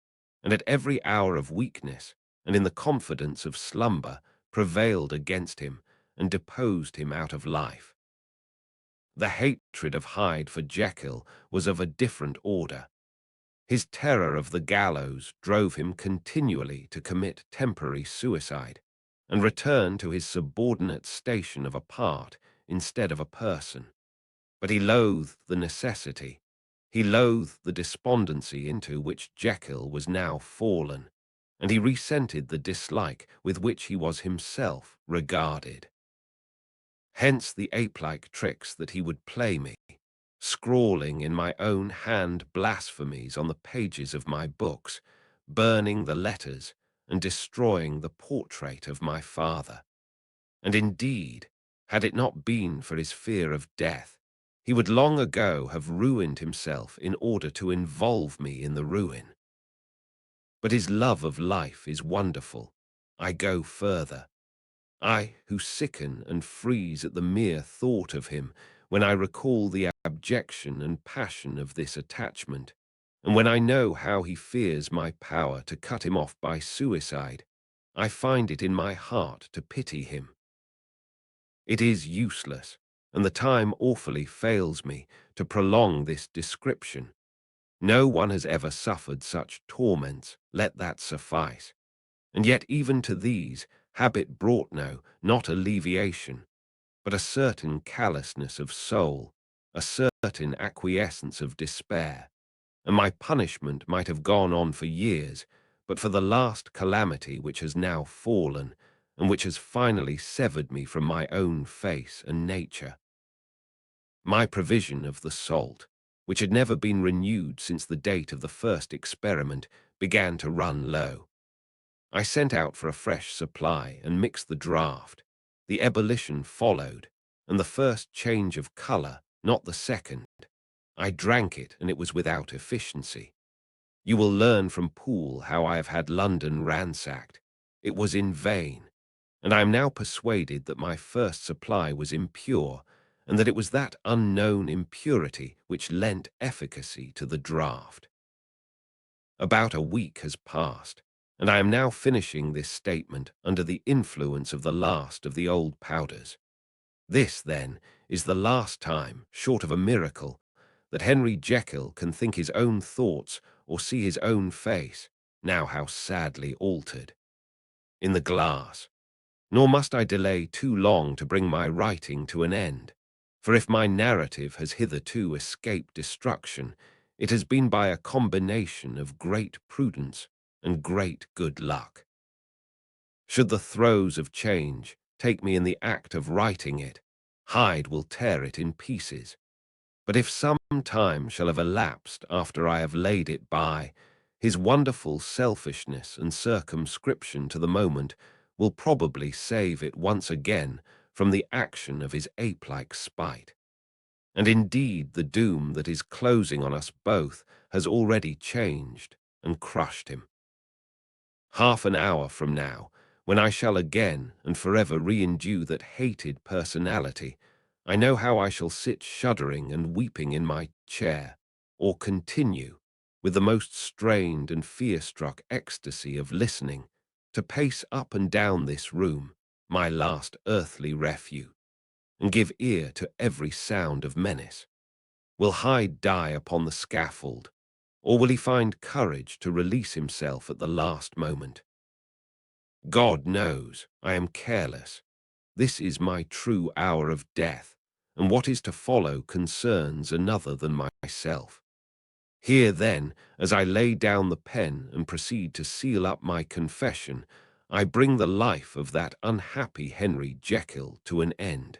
and at every hour of weakness, and in the confidence of slumber, prevailed against him and deposed him out of life. The hatred of Hyde for Jekyll was of a different order. His terror of the gallows drove him continually to commit temporary suicide, and return to his subordinate station of a part instead of a person. But he loathed the necessity. He loathed the despondency into which Jekyll was now fallen, and he resented the dislike with which he was himself regarded. Hence the ape-like tricks that he would play me, scrawling in my own hand blasphemies on the pages of my books, burning the letters, and destroying the portrait of my father. And indeed, had it not been for his fear of death, he would long ago have ruined himself in order to involve me in the ruin. But his love of life is wonderful. I go further. I, who sicken and freeze at the mere thought of him, when I recall the abjection and passion of this attachment, and when I know how he fears my power to cut him off by suicide, I find it in my heart to pity him. It is useless, and the time awfully fails me to prolong this description. No one has ever suffered such torments, let that suffice. And yet even to these, Habit brought not alleviation, but a certain callousness of soul, a certain acquiescence of despair, and my punishment might have gone on for years, but for the last calamity which has now fallen, and which has finally severed me from my own face and nature. My provision of the salt, which had never been renewed since the date of the first experiment, began to run low. I sent out for a fresh supply and mixed the draught. The ebullition followed, and the first change of colour, not the second. I drank it, and it was without efficiency. You will learn from Poole how I have had London ransacked. It was in vain, and I am now persuaded that my first supply was impure, and that it was that unknown impurity which lent efficacy to the draught. About a week has passed, and I am now finishing this statement under the influence of the last of the old powders. This, then, is the last time, short of a miracle, that Henry Jekyll can think his own thoughts or see his own face, now how sadly altered, in the glass. Nor must I delay too long to bring my writing to an end, for if my narrative has hitherto escaped destruction, it has been by a combination of great prudence and great good luck. Should the throes of change take me in the act of writing it, Hyde will tear it in pieces. But if some time shall have elapsed after I have laid it by, his wonderful selfishness and circumscription to the moment will probably save it once again from the action of his ape-like spite. And indeed the doom that is closing on us both has already changed and crushed him. Half an hour from now, when I shall again and forever re-endue that hated personality, I know how I shall sit shuddering and weeping in my chair, or continue, with the most strained and fear-struck ecstasy of listening, to pace up and down this room, my last earthly refuge, and give ear to every sound of menace. Will Hyde die upon the scaffold, or will he find courage to release himself at the last moment? God knows I am careless. This is my true hour of death, and what is to follow concerns another than myself. Here, then, as I lay down the pen and proceed to seal up my confession, I bring the life of that unhappy Henry Jekyll to an end.